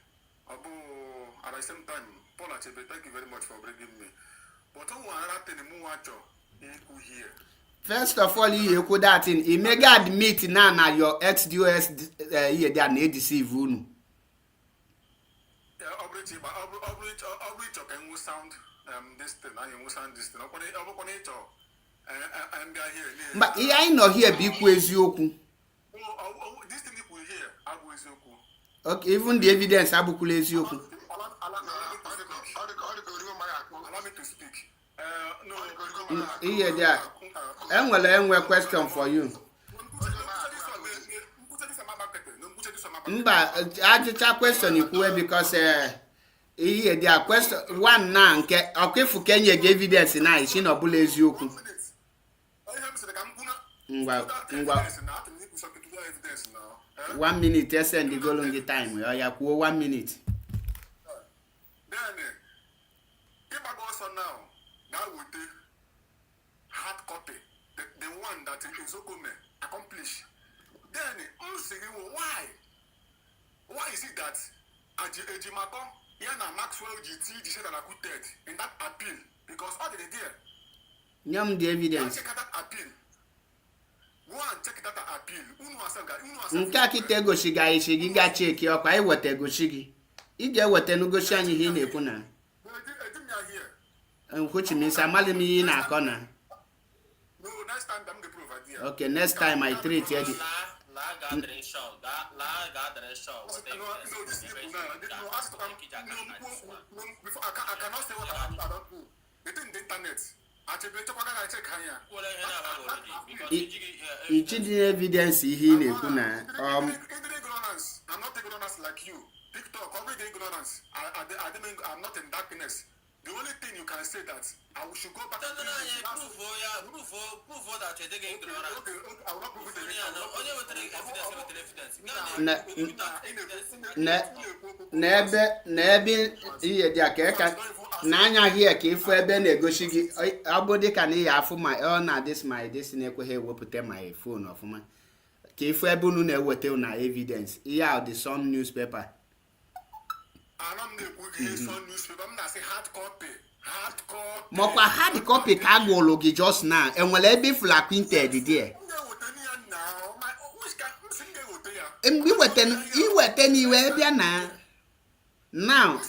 At the same time, Paul Achebe, thank you very much for bringing me. But first of all, you could that in he may admit now your ex-DOS here they are not deceive you. Sound this thing, I sound this thing. But I know here be eziokwu. This thing you hear, abu eziokwu. Okay, even the evidence abukule eziokwu. Allow me to speak. Here there. Enwe question for you. Mba, ajicha question ikwe because here there question one na nke okwefu kenye ge evidence na ishi no bula eziokwu. Ngwa 1 minute yes and the goal on the time. Ya kwuo 1 minute. Then if I go so now, that would be hard copy, the one that is accomplished. Then why is it that Ejimako, Yana Maxwell GT decided and acquitted in that appeal? Because all they did. Nyam the evidence. Check that appeal. Go and check that appeal. Nka kite goshi ga ishi gi ga check yo kwa iwete goshi gi. I ga wete no goshi anyi hi na ekwu na. Which means amali mi na akona. No, next time I'm the proof idea. Okay, next time I treat you. Before I cannot say what I don't do. It's in the internet. Ichidi evidence ihe na-ekwu na ignorance. I'm not ignorance like you. TikTok, already ignorance. I'm not in darkness. The only thing you can say that I should go back to prove that you're taking ignorance. Okay, I will not prove it. N'ebe ihe dị aka ka n'anya hie ka ifu ebe na-egosi gị abụdị ka na ihe afụ ma ọ na this na-ekweghị ewepụta my phone ọfụma ka ifu ebe unu na-eweta na evidence ihe a the Sun newspaper. Mokwa hard copy ka agwụlụ gị just now enwere ebe ifula printed there. Iwete n'iwe bịa na now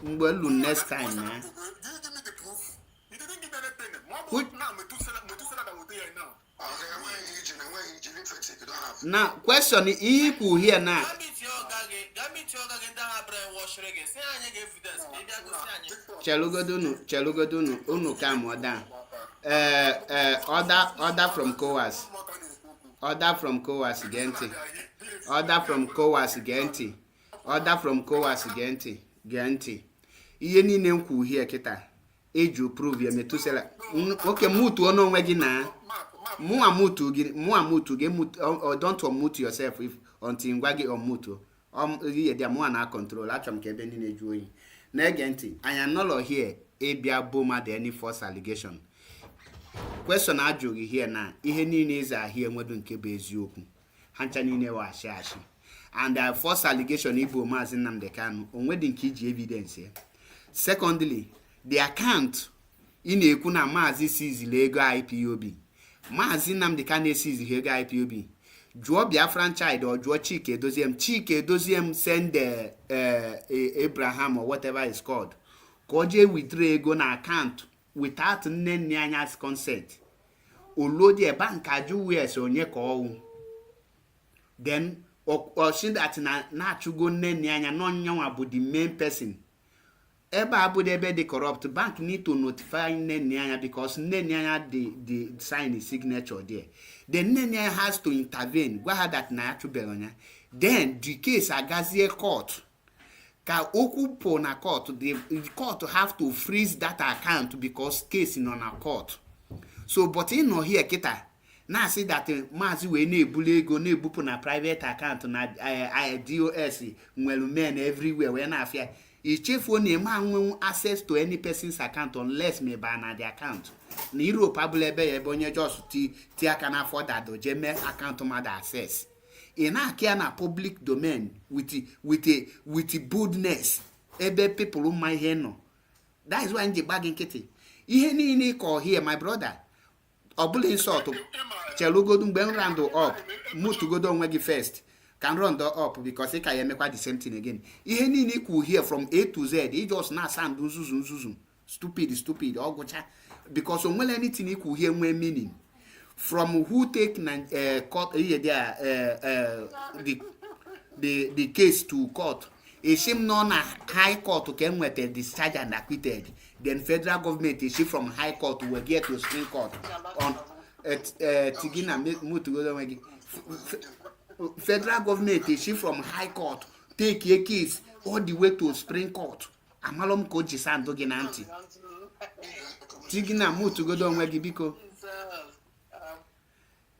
mgbe lu next time na now question ikwu here na chelugodunu unu come down order from COAS order from COAS genti ihe niile nkwu here kita eju prove ya metusela okay mutu ono onwe gị na mu amutu gị don't unmute yourself if until ngwa gị unmute ihe dị mu na control achọm ka ebe niile ju oyi na-ege ntị anya nọlọ here ebia bo mad any false allegation question ajụghị here na ihe niile ịza ahịa enwedu nke bụ eziokwu ha ncha niile wa asị and false allegation Igbo Mazi Nnamdi Kanu onwedị nke iji evidence ya. Secondly, the account ị na-ekwu na Mazi sizile ego IPOB Mazi Nnamdi Kanu esizile ego IPOB jụọ Biafran Child or jụọ Chike Edoziem send Abraham or whatever is called ka o jee withdraw ego na account without nne anya's consent olodie bank ajụ wes onye ka ọwụ then or see that na-achụgo nne anya n'onyanwa bụ the main person ebe abụdị ebe dị corrupt bank need to notify nne anya because nne anya the sign is signature there then nne anya has to intervene gwa ha that na achụbere onya then the case agazie court ka okwu pụ na court the court have to freeze that account because case nọ na court so but in no here kita na say that Mazi wee na-ebuli ego na-ebupụ na private account na DOS nwelu men everywhere wee na-afịa ichefuo na eme anwenwu access to any person's account unless me ba na the account na Europe abụla ebe ya ebe onye just ti aka na afọ dado je mee account mmadụ access ị na-akịa na public domain with boldness ebe people ma ihe nọ. That is why nji gba gị nkịtị ihe niile ka here my brother ọbụla insult chelugodu mgbe m round up mutugodo onwe gị first can round up because ị ka ya emekwa the same thing again. Ihe niile ikwu here from A to Z ị just na sound nzuzu stupid ọgwụcha because onwere anything ikwu here nwee meaning from who take court the case to court ishim no na high court ka enwete discharge and acquitted then federal government issue from high court will get to Supreme Court on tigina mutugodo nwegi federal government issue from high court take a case all the way to Supreme Court amalom ko jisando gị na ntị tigina mutugodo nwegi biko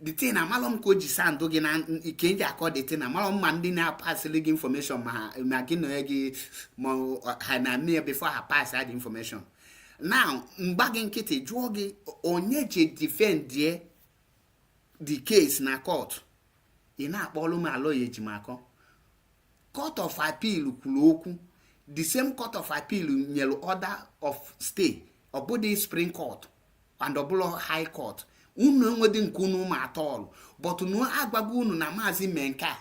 the thing amalom ko jisando gị na ike nji akọ the thing amalom ma ndị na-apasịrị gị information ma gị na gị ma ha na me before ha pass that information. Now mgba gị nkịtị jụọ gị onye je defend the case na court ị na-akpọlụ m alọya ejimakọ court of appeal kwuru okwu the same court of appeal nyere order of stay ọbụdị Supreme Court and ọbụla high court unu enwedị nke unu ma atọọlụ but unu agwago unu na Mazi menka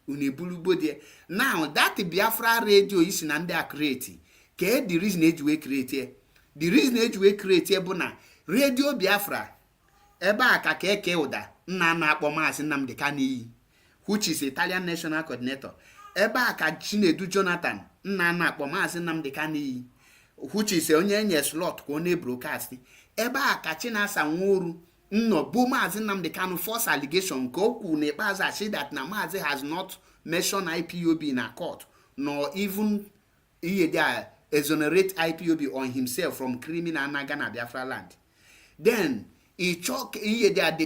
unu ebulugbo dị. Now that Biafra radio isi na ndị a create ka the reason eji wee create the reason eji wee create bụ na radio Biafra ebe a ka eke ụda nna na-akpọ Mazi Nnamdi Kanu iyi which is Italian national coordinator ebe a ka Chinedu Jonathan nna na-akpọ Mazi Nnamdi Kanu iyi which is onye enye slot ka ọ na-broadcast ebe a ka Chinasa Nworu no bụ Mazi Nnamdi Kanu false allegation ka o kwuru n'ikpeazụ asị that na Mazi has not mentioned IPOB na court nor even exonerate IPOB on himself from criminal naga na Biafra land. Then the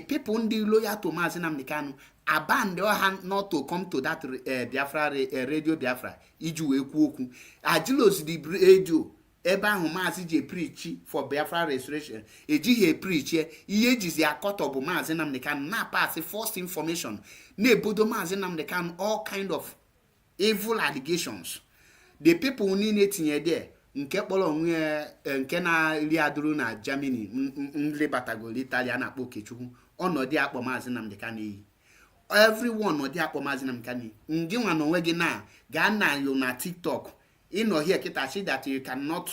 people ndị loyal to Mazi Nnamdi Kanu abandon her not to come to that Biafra radio Biafra iji wee kwuo okwu ajilos the radio ebe ahụ Mazi je preach for Biafra restoration ejighị preach ihe ejizi akọtọ bụ Mazi Nnamdi Kanu na pass false information na-ebodo Mazi Nnamdi Kanu all kind of evil allegations. The people niile tinye there nke kpọrọ onwe nke na-eri adụrụ na Germany nlebatagolo Italia na-akpọ Okechukwu ọnọdụ akpọ Mazi Nnamdi Kanu iyi everyone nọdị akpọ Mazi Nnamdi Kanu ndị nwa n'onwe gị na gaa na yo na TikTok ịnọ here kita see that you cannot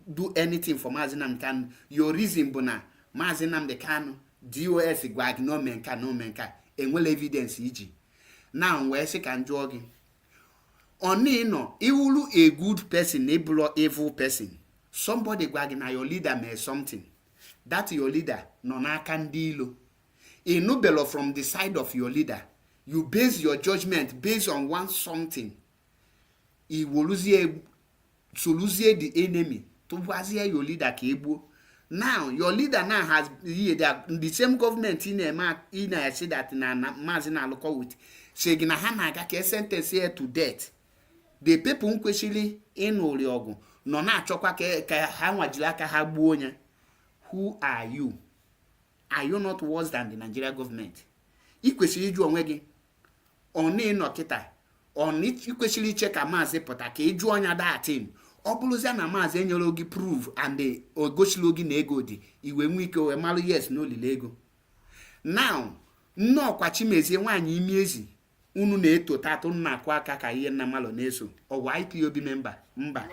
do anything for Mazi Nnamdi Kanu. Your reason bụ na Mazi Nnamdi Kanu DOS gwa gị no menka enwere evidence iji now wee sị ka njụọ gị oni no iwulu a good person a evil person somebody gwa gị na your leader may something that your leader nọ n'aka ndị ilo inubelo from the side of your leader you base your judgment based on one something. He will lose the enemy tụbazie your leader ka egbuo. Now your leader now has the same government in a say that na Mazi na-alụkọ with say gị na ha na-aga ka sentence here to death. The people kwesịrị ịnụrị ọgụ nọ na-achọkwa ka ha nwajiri aka ha gbuo onye. Who are you? Are you not worse than the Nigeria government? Ị kwesịrị ịjụ onwe gị ọ na-ịnọ kịta ị kwesịrị iche ka Mazi pụta ka ịjụ ọnya datin. Ọ bụrụzia na Mazi enyere ogi prove and o gosiri ogi na ego dị iwe nwe ike wee malụ yes na olile ego. Now nnọọkwa Chimezie nwaanyị imi ezi unu na-eto tatụ na-akụ aka ka ihe nna malụ na-eso ọwa IPOB memba mba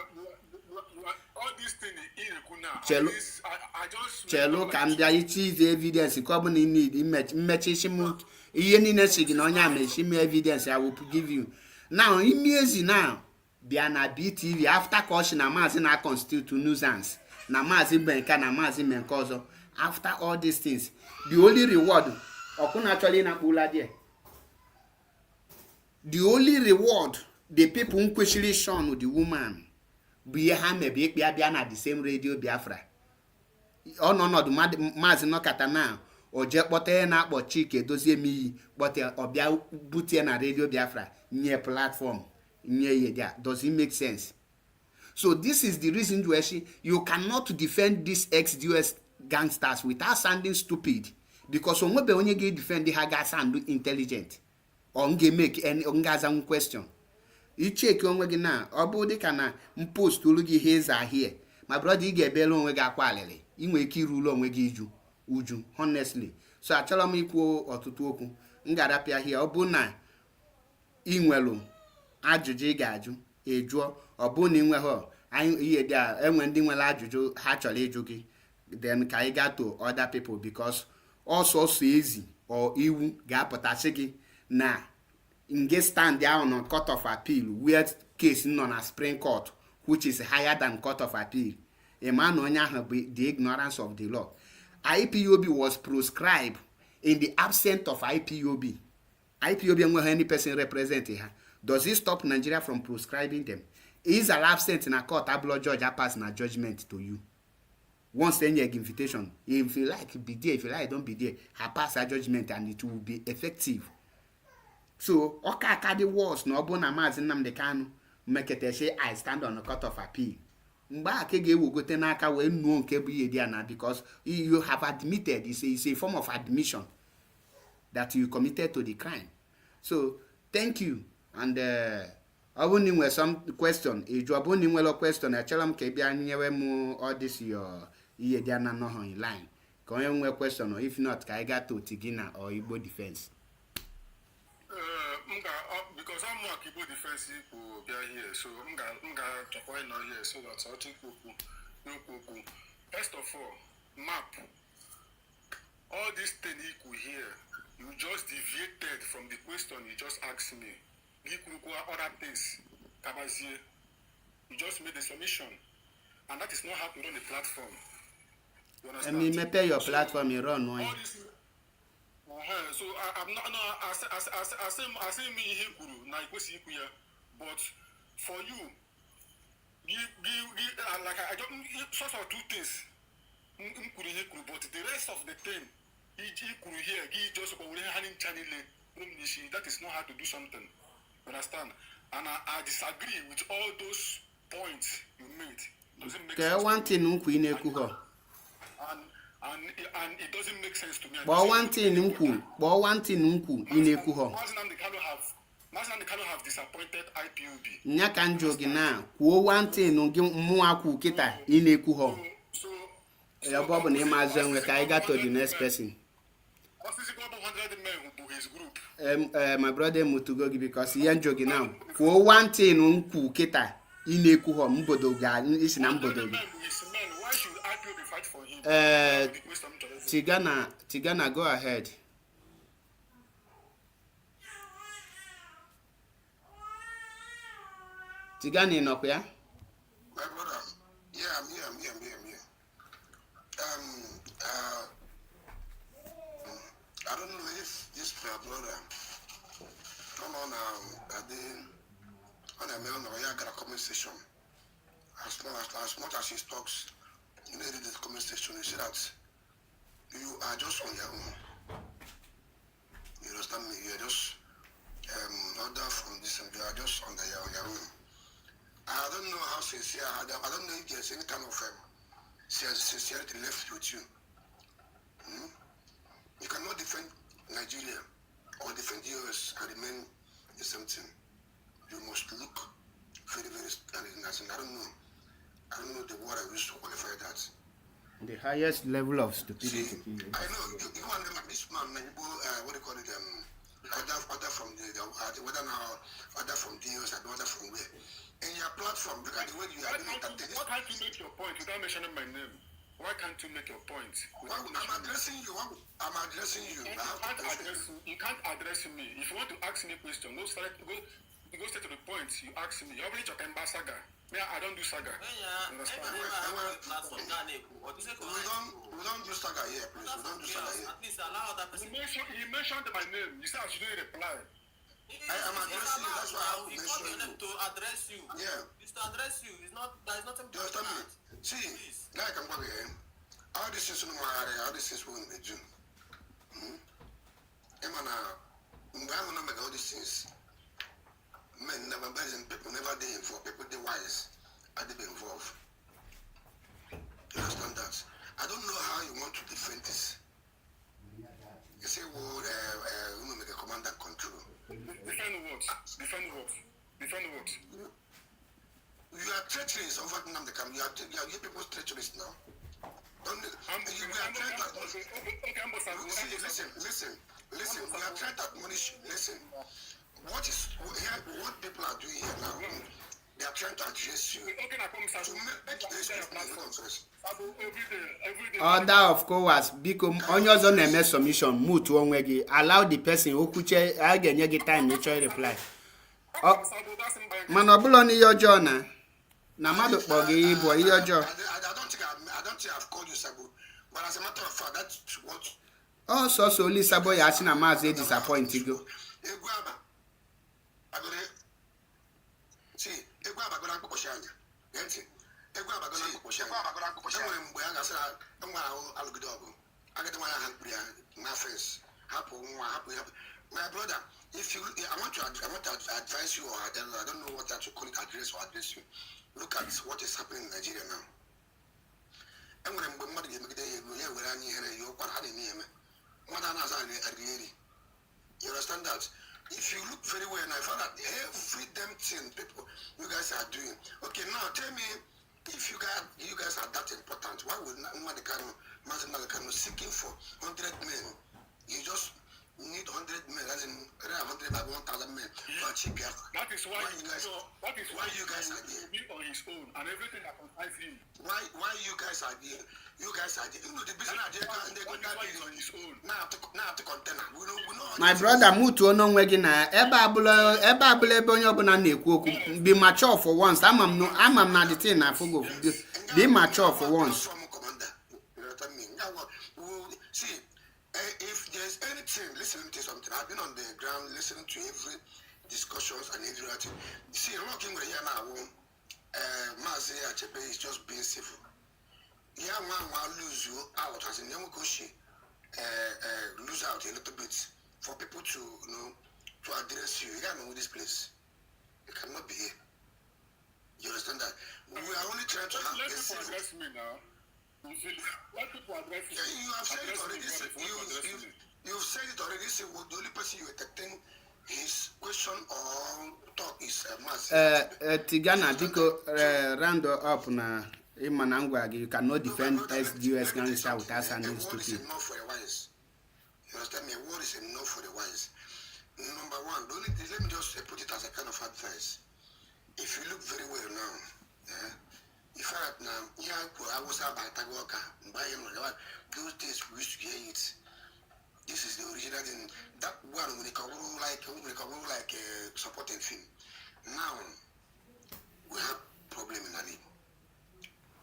chelu ka m bịa iche ize evidence ka ọ bụ na ị need mmechi isi m ihe niile si gị na onye a mechi m evidence I will give you. Now imi ezi now bịa na BTV after ka ọ si na Mazi na constitute nuisance na Mazi benka na Mazi menke ọzọ. After all these things the only reward ọkụ na-achọrọ ịnakpụla die the only reward the people kwesịrị shun the woman bụ ihe ha mebe ikpe abịa na the same radio Biafra. Ọnọdụ Mazi nọkata na o jee kpọta ya na-akpọ Chike Dozie iyi kpọta ọbịa butie na radio Biafra nye platform nye ya there. Does it make sense? So this is the reason why you cannot defend these ex-US gangsters without sounding stupid, because onwebe onye ga defend ha ga sound intelligent or nge make any ngaza question. I check onwe gị na ọ bụ dịka na post olu gị here here my brother ị ga-ebele onwe gị akwa alịrị inwe ike iru onwe gị uju honestly. So achọrọ m ikwu ọtụtụ okwu m ga-arapịa here. Ọ bụ na ị nwelu ajụjụ ị ga-ajụ ejụọ, ọ bụ na ị nweghọ ihe dị a enwe ndị nwere ajụjụ ha chọrọ ịjụ gị then ka ị ga to other people, because also ezi or iwu ga-apụtasị gị na nge stand down on court of appeal where case nọ na Supreme Court which is higher than court of appeal. A man onye ahụ bụ the ignorance of the law. IPOB was proscribed in the absence of IPOB. IPOB enweghị any person represent ha. Does it stop Nigeria from proscribing them? Is an absent in a court ablo judge pass na judgment to you. Once then your invitation, if you like be there, if you like don't be there, I pass a judgment and it will be effective. So ọka the words na ọ bụ na Mazi Nnamdi Kanu mekete say I stand on the court of appeal. Mgbe aka ga-ewogote n'aka wee nuo nke bụ ihe dị na, because you have admitted, it's a form of admission that you committed to the crime. So thank you. And ọ bụ na nwere some question eju, ọ bụ na nwere question achọrọ m ka bịa nyewe m all this your ihe dị na no in line ka onye nwere question, or if not ka anyị ga to Tigina or Igbo defense. Because I'm not Igbo defense people here, so I'm gonna chakwa no here, so that's how to go. First of all, map all this thing equal here. You just deviated from the question you just asked me. Other things, Kabazie. You just made a submission, and that is not how to run a platform. You understand? I mean, me pay your platform, you run one. So I'm not. No, I say me here, Guru. Na ikwesi ikuya, but for you, like I don't sort of two things. But the rest of the thing, here, just that is not how to do something. Understand? And I disagree with all those points you made. Doesn't make sense. One thing and it doesn't make sense to me. But one thing Mazi Nnamdi Kanu have disappointed IPOB. Nya kan jogi na kwuo one thing ngi mụ akwu kita inekwu ho. So ya bobo na Mazi enwe ka I got to the next person. Physical 100 men who his group. My brother Mutugogi, because he jogi now. Kwuo one thing nkwu kita inekwu ho mbodo ga isi na mbodo gi. Why should IPOB fight for him? Tigana, go ahead. Tigani inokuya? My brother, yeah, I'm here. I don't know if this brother come on on a mail no, yeah, got a comment session. as much as he talks, you know, in the comment section, you see that you are just on your own. You understand me? You are just order from this, and you are just on your own. I don't know how sincere. I don't know if there's any kind of sincerity left with you. You cannot defend Nigeria or defend the US and remain the same thing. You must look very, very nice. I don't know the word I wish to qualify that. The highest level of stupidity. See, I know you want them like this man, what do you call it? Other from whether now other from the US and other from where. In your platform, look at the way you are doing that. Why can't you make your point without mentioning my name? Why can't you make your point? I'm addressing you. I'm addressing you. You can't address me. If you want to ask me a question, go straight to the point. You ask me. You're already talking about saga. Me, I don't do saga. We don't do saga here, please. We don't do saga here. At least allow other person. He mentioned my name. You said I shouldn't reply. I am addressing you. That's why I have to mention you. To address you. Yeah. It's to address you. It's not. There is nothing. Do you understand me? See, like I'm going here. All these things in my area, all these things will be June. I'm going to make all these things. Men never bury people, never they involved. People they wise, and they be involved. You understand that? I don't know how you want to defend this. You say, well, we make a command and control. Defend what? Defend what? Defend what? You are treacherous over Nnamdi Kanu. You are people's treacherous now. Listen. We are trying to admonish you. Listen. What people are doing here now? They are trying to address you. Order of course, because onye ọzọ na-eme submission, mute onwe gị, allow the person okwuche a ga-enye gị time to try reply. Mana ọ bụla n'ihe ọjọọ na mmadụ kpọ gị ịbụ ihe ọjọọ. I don't think I've called you Sabo, but as a matter of fact, that's what. Oh, so only Sabo ya asị na Mazi disappointed go. See, ego abagona nkwoshanya. Yenti. Ego abagona nkwoshanya. Enwere mgbe a gasị enwe ahụ alụgide ọgụ. Agadi nwa ya ha kpiri ya na face. Hapụ ya. My brother, I want to advise you, or I don't know what to call it, address you. Look at what is happening in Nigeria now. Enwere mgbe mmadụ ga-emegide ya ego ya were anyị ihere ya ụkwara ha na-eme mmadụ anaghị arịrị. You understand that? If you look very well, and I found that every damn thing people you guys are doing. Okay, now tell me, if you guys are that important, why would Mazi Nnamdi Kanu seeking for 100 men? You just need 100 men, as in 100 by 1,000 men to achieve your. That is why you guys are there. Be on his own and everything that concerns him. Why you guys are there? You guys are there. You know the business they go on his own. Now to container. We know. My brother, mutu onwe gị na ebe abụla ebe onye ọbụla na-ekwu okwu. Be mature for once. Amam na the thing na fogo. Be mature for once. See, if there's anything, listen to something. I've been on the ground listening to every discussions and everything. See, looking here now, Mazi Achepe is just being civil. Yeah, one lose you out as in young Kushi, lose out a little bit for people to to address you. You can't know this place. You cannot be here. You understand that? We are only trying to have let people address me now. Let people address me. You have said it already. You've said it already. Say well, the only person you entertain his question or talk is Mazi. Tigana Diko round up na Imanangwa, you cannot defend SDUS gangster without sounding stupid. Word is enough for the wise. You understand me? Word is enough for the wise. Number one, let me just put it as a kind of advice. If you look very well now, if I was about Tagoka, buy him those days we used to hear it. This is the original thing. That one when they come like a supporting film. Now we have problem in Ali.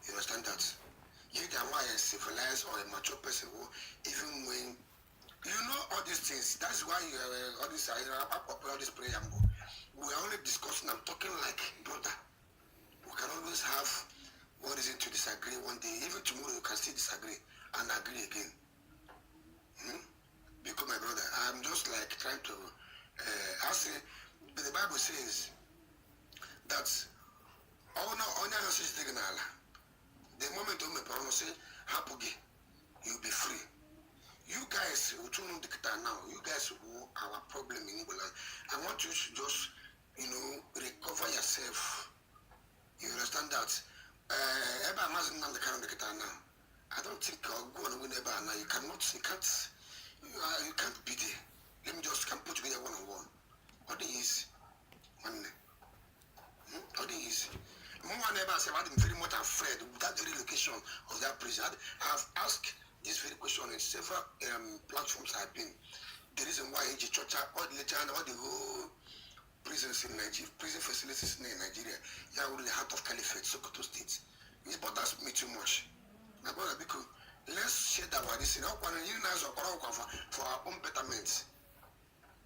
You understand that? You can why a civilized or a mature person who even when you know all these things, that's why all this preamble. We are only discussing, I'm talking like brother. We can always have one reason to disagree one day. Even tomorrow you can still disagree and agree again. Because my brother, I'm just like trying to I say, but the Bible says that the moment you say you'll be free. You guys who tune on the guitar now, you guys who our problem in Igbo land, I want you to just, recover yourself. You understand that? Mazi Nnamdi Kanu the guitar now. I don't think I'll go and win ever now. You can't be there. Let me just put together one on one. What is one? What is? One ever said I'm very much afraid of that very location of that prison. I have asked this very question in several platforms I've been. The reason why church, all the whole prisons in Nigeria, prison facilities in Nigeria, yeah, in the heart of Caliphate, Sokoto State. It bothers me too much. My brother, because let's share that one. This is not one for our own betterment.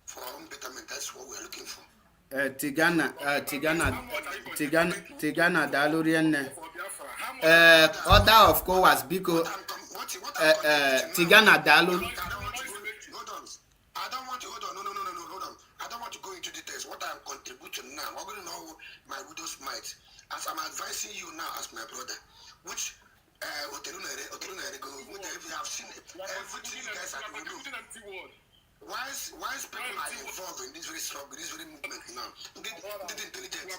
For our own betterment, that's what we're looking for. Tigana Dalurian order of course because Tigana Dalu. Hold on. I don't want to hold on. No, hold on. I don't want to go into details. What I'm contributing now, we're going to know my widow's might. As I'm advising you now as my brother, which if you have seen everything you guys are going to do. Wise people are involved in this very struggle, this very movement now. Get intelligence.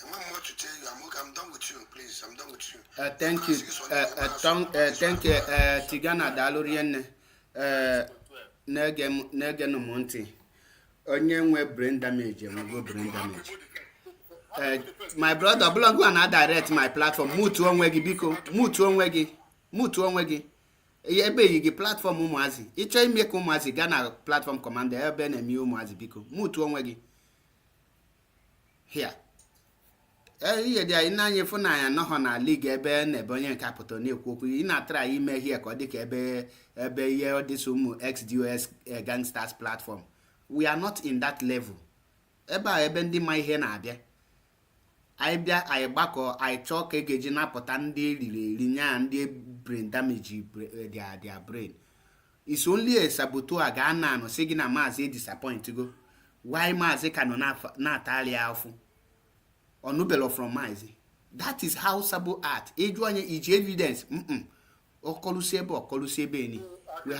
One more to tell you, I'm done with you, please. I'm done with you. Thank you. Thank you, Tigana Dalurian. Negen Monty. Onye nwe brain damage, go brain damage. My brother, belong go and direct my platform. Mutu onwegi biko. Mutu onwegi. Ebe yigi platform umuazi. Icho ime ko umuazi Ghana platform commander ebe na mi umuazi biko. Mutu onwegi. Here. Ihe dia ina anye fu na ya no na league ebe na ebonye nka poto na ekwu okwu. Ina try ime here ka dị ka ebe ye this umu XDOS gangsters platform. We are not in that level. Ebe ndị ma ihe na-abịa. I gbakọ I chọọ ka egeji napụta ndị eriri nya ndị brain damage their brain. It's only a saboteur ga na no say gị na Mazi disappoint go. Why Mazi Kanu na atali afu? Onubelo from Mazi. That is how sabo art. Eju anye iji evidence. Okolusebe ni. We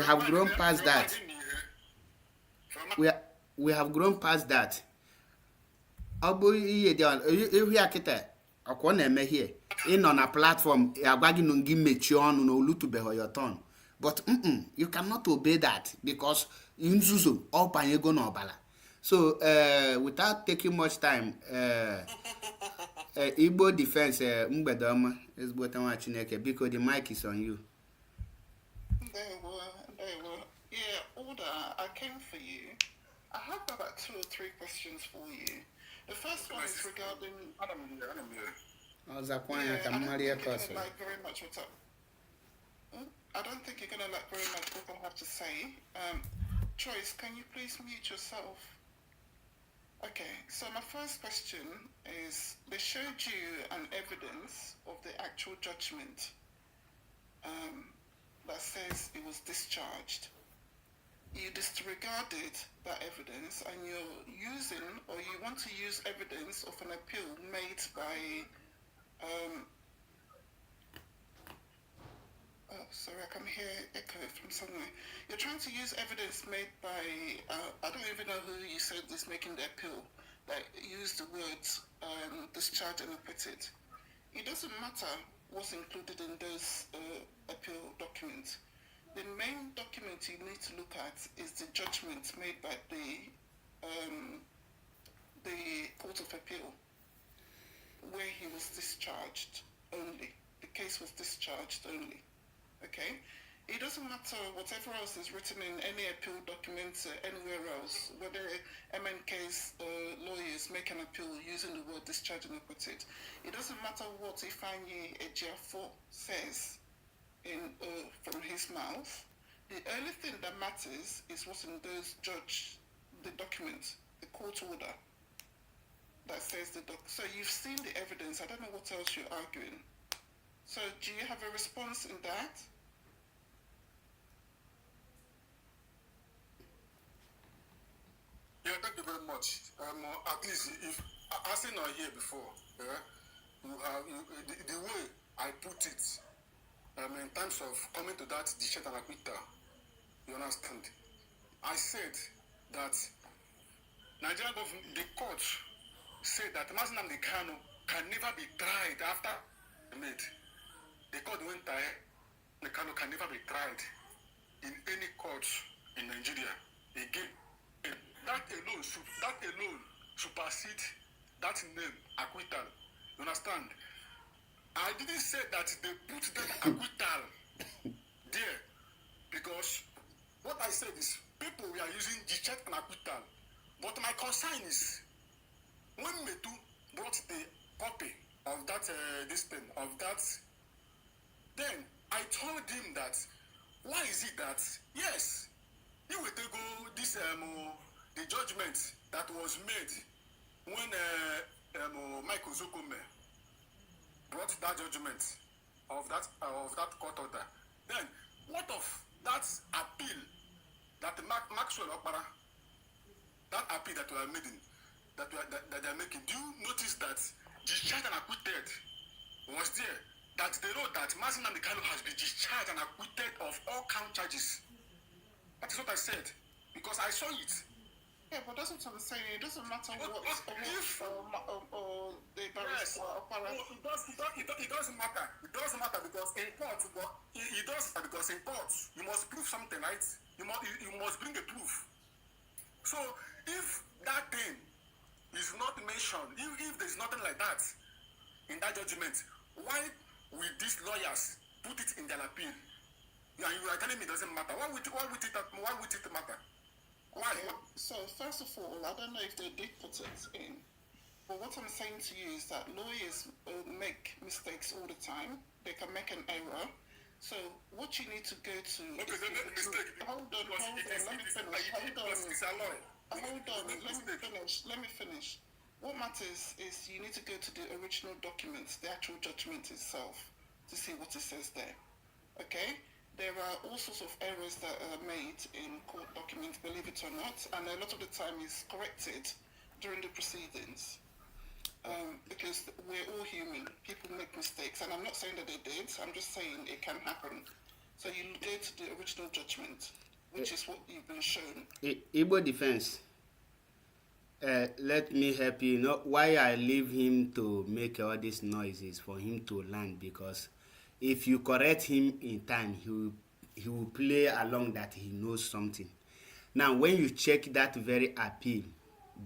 have grown past that. We have grown past that. Obu iye dị ehu akịta akwa na-eme here ịnọ na platform agwagi no ngi mechi ọnụ na olutubeghị your turn, but you cannot obey that because nzuzo ọ banyego n'ọbala. So without taking much time, Igbo defense mgbede ọma ezigbo nwa Chineke biko the mic is on you. There were. Yeah, order. I came for you. I have about 2 or 3 questions for you. The first one is regarding. I don't think you're gonna like very much what's up. I don't think you're gonna like very much what I have to say. Choice, can you please mute yourself? Okay, so my first question is: they showed you an evidence of the actual judgment that says it was discharged. You disregarded that evidence and you're using, or you want to use evidence of an appeal made by sorry, I can hear echo from somewhere. You're trying to use evidence made by I don't even know who you said is making the appeal, that used the words discharge and acquitted. It doesn't matter what's included in those appeal documents. The main document you need to look at is the judgment made by the Court of Appeal, where he was discharged only. The case was discharged only. Okay? It doesn't matter whatever else is written in any appeal documents anywhere else, whether MNK's lawyers make an appeal using the word discharge and acquitted. It doesn't matter what Ifeanyi Ejiofor says from his mouth. The only thing that matters is what's in the document, the court order that says so you've seen the evidence. I don't know what else you're arguing. So do you have a response in that? Yeah, thank you very much. At least if I seen not here before, the way I put it, in terms of coming to that decision and acquittal, you understand? I said that Nigerian government, the court said that Mazi Nnamdi Kanu can never be tried after made. The court went ahead. The Kanu can never be tried in any court in Nigeria again. That alone supersede that name acquittal. You understand? I didn't say that they put them acquittal there because what I said is people we are using discharge and acquittal. But my concern is when Metu brought the copy of that then I told him that why is it that yes, he will take this the judgment that was made when Michael Zukume brought that judgment of that court order. Then what of that appeal that Maxwell Opara, that appeal that we are making, that they are making? Do you notice that discharged and acquitted was there? That they wrote that Mazi Nnamdi Kanu has been discharged and acquitted of all count charges. That is what I said because I saw it. Yeah, but that's what I'm saying. It doesn't matter what the barrister it doesn't matter. It doesn't matter because in court, it does because in court you must prove something, right? You must bring a proof. So if that thing is not mentioned, if there's nothing like that in that judgment, why will these lawyers put it in their appeal? You are telling me it doesn't matter. Why would it matter? Why? Okay. So first of all, I don't know if they did put it in, but what I'm saying to you is that lawyers make mistakes all the time. They can make an error. So what you need to go to hold on, let me finish. What matters is you need to go to the original documents, the actual judgment itself, to see what it says there. Okay? There are all sorts of errors that are made in court documents, believe it or not, and a lot of the time is corrected during the proceedings. Because we're all human, people make mistakes, and I'm not saying that they did, I'm just saying it can happen. So you go to the original judgment, which is what you've been shown. Igbo defense. Let me help you. Know why I leave him to make all these noises for him to learn, because if you correct him in time, he will play along that he knows something. Now, when you check that very appeal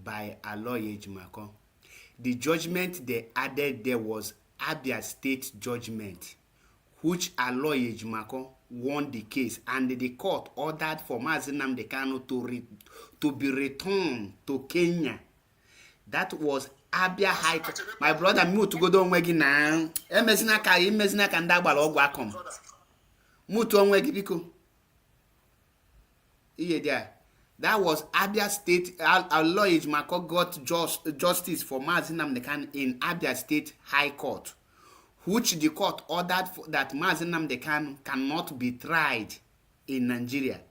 by Aloy Ejimako, the judgment they added there was Abia State judgment, which Aloy Ejimako won the case, and the court ordered for Mazi Nnamdi Kanu to be returned to Kenya. That was Abia High Court. My brother, mute to go down wegi now. Emezina ka ndagbala ogwu akom. Mute on wegi biko. Iye there. That was Abia State. Aloy Ejimako got justice for Mazi Nnamdi Kanu in Abia State High Court, which the court ordered that Mazi Nnamdi Kanu cannot be tried in Nigeria,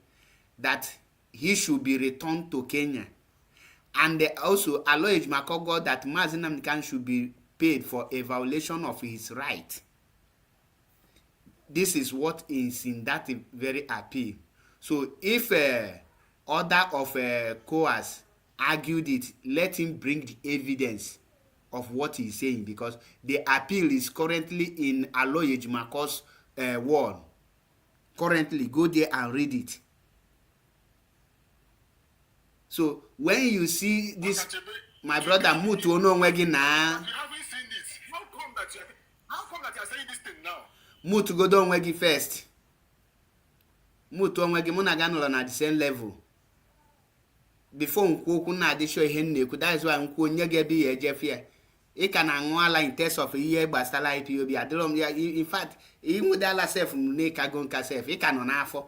that he should be returned to Kenya. And also Aloy Ejimako got that Mazi Nnamdi Kanu should be paid for a violation of his right. This is what is in that very appeal. So if order of COAS argued it, let him bring the evidence of what he's saying, because the appeal is currently in Aloy Ejimako's wall. Currently, go there and read it. So when you see this, my brother, move to Ononwegi now. You haven't seen this. How come that you are saying this thing now? Move to go down Wegi first. Move to Onwegi, Munaganolo na the same level. Before nkwu na adisho ihe nneku, that is why nkwu nyege bi ejefia. Ị ka na anwụ ala in terms of ihe gbasara IPOB. In fact, ịnwụde ala self n'ịkago nka self, ị ka nọ n'afọ.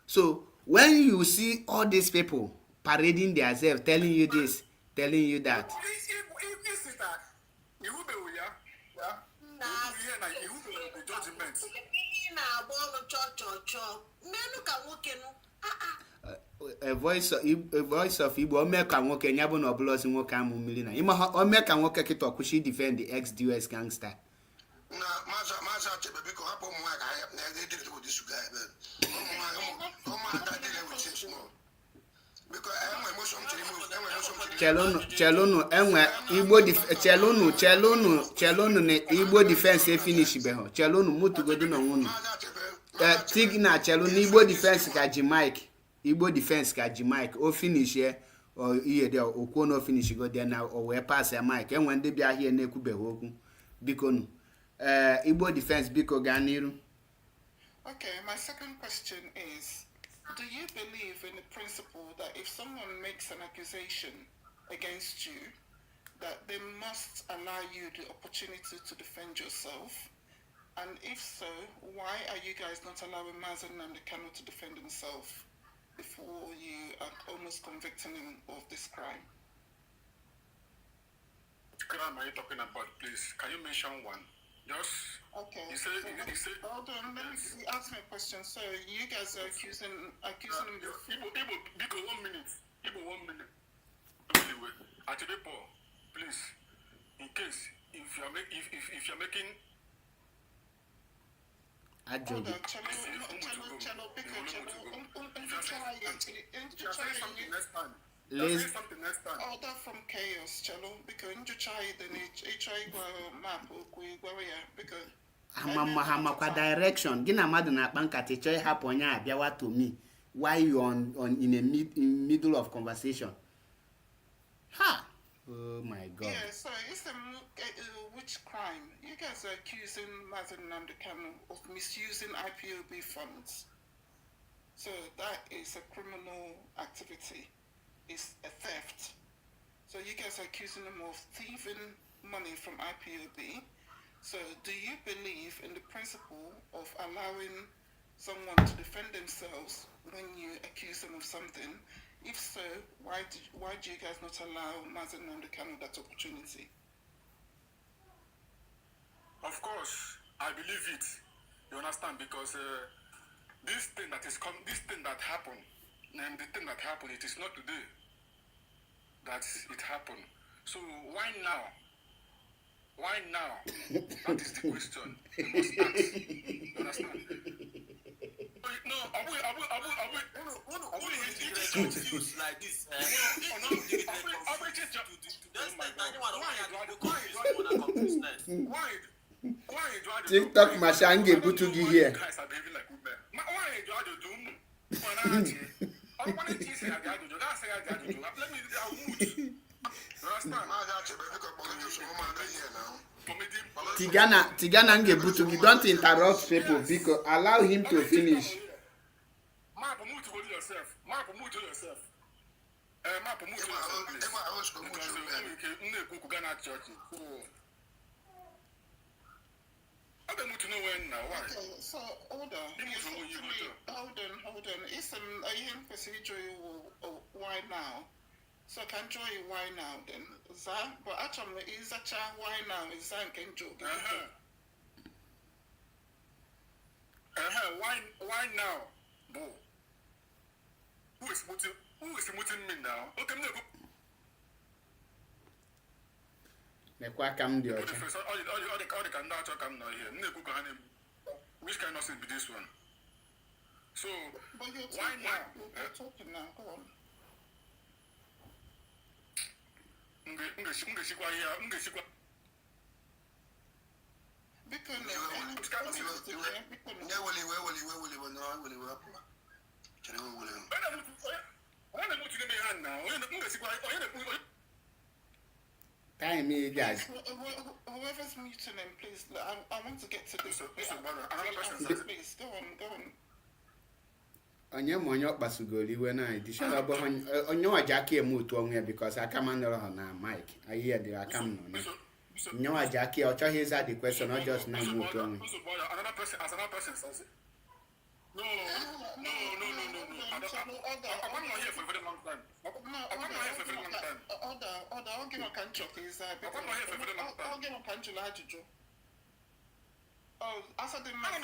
So when you see all these people parading themselves, telling you this, telling you that, a voice of Igbo ome ka nwoke nya bụ na ọbụlọzi nwoke amụ mmiri na ịma ome ka nwoke kịta ọkwụsị defend the ex-US gangster. Na maza chebe biko hapụ ụmụ nwaanyị ka ha na edere to this guy ebe ụmụ nwaanyị ụmụ ada dịrị with it small biko enwe emotion chelunu enwe Igbo chelunu na Igbo defense e finish be ho chelunu mutugodu na nwunu tig na chelunu Igbo defense ka ji mic Igbo defense ka ji mic o finish ye o iye de okwo no finish go there na o we pass ya mic enwe ndị bịa hie na-ekwubeghị okwu biko nu Igbo defense biko gaa n'iru. Okay, my second question is, do you believe in the principle that if someone makes an accusation against you, that they must allow you the opportunity to defend yourself? And if so, why are you guys not allowing Mazi Nnamdi Kanu to defend himself before you are almost convicting him of this crime? Which crime are you talking about, please? Can you mention one? Just Okay. you say Hold on, let me ask my question. So you guys are accusing him Igbo, because 1 minute. Igbo, 1 minute. Anyway, actually, Paul, please, in case if you're making Hold on, Chelo, Say something next time. order from chaos, Chelo, because in Juchai, then he try map, because ha makwa direction gị na mmadụ na-akpa nkata chọọ ịhapụ onye a bịawa to me while you on in a middle of conversation. Ha! Oh my God. yeah, so it's a which crime? You guys are accusing Mazi Nnamdi Kanu of misusing IPOB funds. So that is a criminal activity. It's a theft. So you guys are accusing him of thieving money from IPOB. So do you believe in the principle of allowing someone to defend themselves when you accuse them of something? If so, why do you guys not allow Mazi Nnamdi Kanu that opportunity? Of course, I believe it. You understand? Because this thing that happened, and the thing that happened, it is not today that it happened. So why now? Why now? That is the question you must ask. You understand? No, I will confused like this. TikTok mashange butu gị here. Tigana nge butu gị, don't interrupt people because allow him to finish. Okay, so hold on. It's a hearing procedure. Why now? So can joy why now then? But actually, is a child why now? Is that can joke? Why now? Bo. Who is muting me now? Okay, I'm going Nekwa kam dị ọcha. all the can now talk am now here. Which kind of thing be this one? So But you're why talking, now? you're talking now. Go on. Because Time me guys. whoever's muting him, please. I want to get to this. Please go on. Onye ma onye ọkpasugoro iwe na edishọn bụ onye waji aka eme otu onwe ya because aka m nọrọ ha na mic ahịa dị aka m nọ na onye waji aka ya ọ chọghị ịza the question ọ just na eme otu onwe. No. I'm not here for a very long time. I'm not here for a very long time. I'll give a country is I'm not here for a very long time. I'll give a country large. Oh, after the man.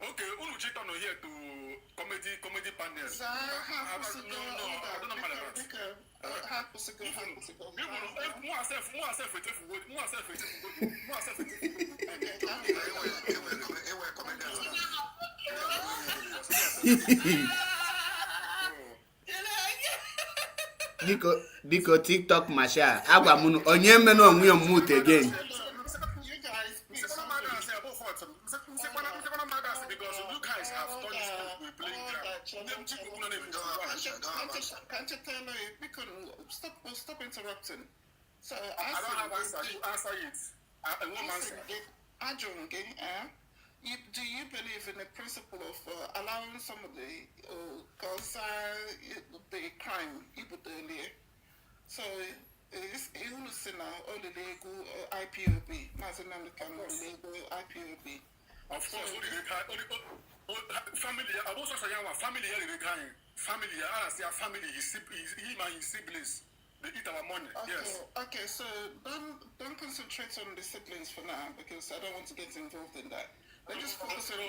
Okay, Unu check on here to comedy panels. No, I don't know about Biko TikTok Masha. Agwa munu onye meno onwe yo mute again. because you guys have done this playing can't you tell me we could stop interrupting? So I don't have answer. You answer it. I won't answer. Do you believe in the principle of allowing somebody cause the crime earlier? So it's only legal IPOB, Mazi Nnamdi Kanu legal IPOB. Of course, family. I also say family family. I say family. His siblings. They eat our money. Okay, yes. Okay, so don't concentrate on the siblings for now because I don't want to get involved in that. Let's just focus on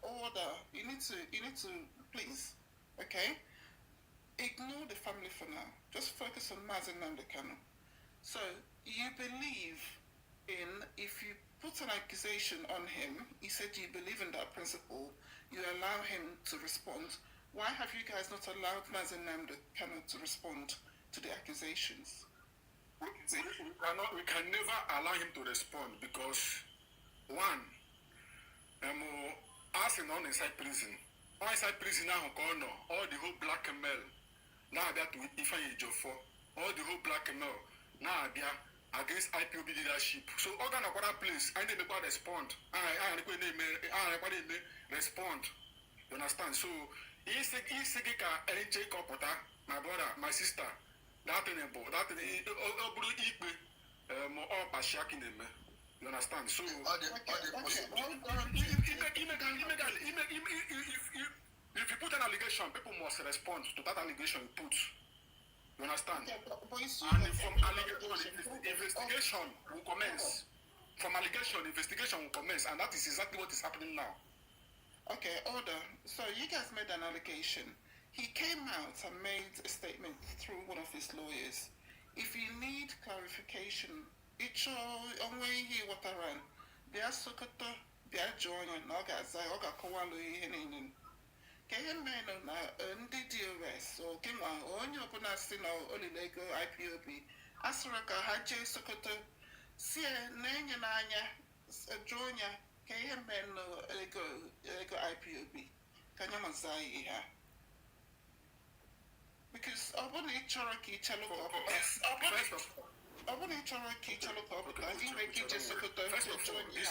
order. You need to please, okay? Ignore the family for now. Just focus on Mazi Nnamdi Kanu. So you believe in if you put an accusation on him, you said you believe in that principle, you allow him to respond. Why have you guys not allowed Mazi Nnamdi Kanu to respond to the accusations? We can never allow him to respond because one, as in inside prison now all the whole black male now that we define for all the whole black male now they are against IPOB leadership. So organ of other place I need to respond. I respond. You understand? So my brother, my sister. You understand? So if you put an allegation, people must respond to that allegation you put. You understand? Okay, but and from allegation, investigation will commence. From allegation, investigation will commence, and that is exactly what is happening now. Okay, order. So you guys made an allegation. He came out and made a statement through one of his lawyers. If you need clarification, it's only here what I ran. They are Sokoto, they are joining, Oga Kawalu, and KMN on the DOS, or Kima, on your Bonasino, only Lego IPOB, Asraka, Haji Sokoto, Sia, Nanya, Jonia, KMN, Lego IPOB, Kanyamazai here. Because I want to Cherokee Chaloka. I want to Cherokee Chaloka. I think we can just look at the join you.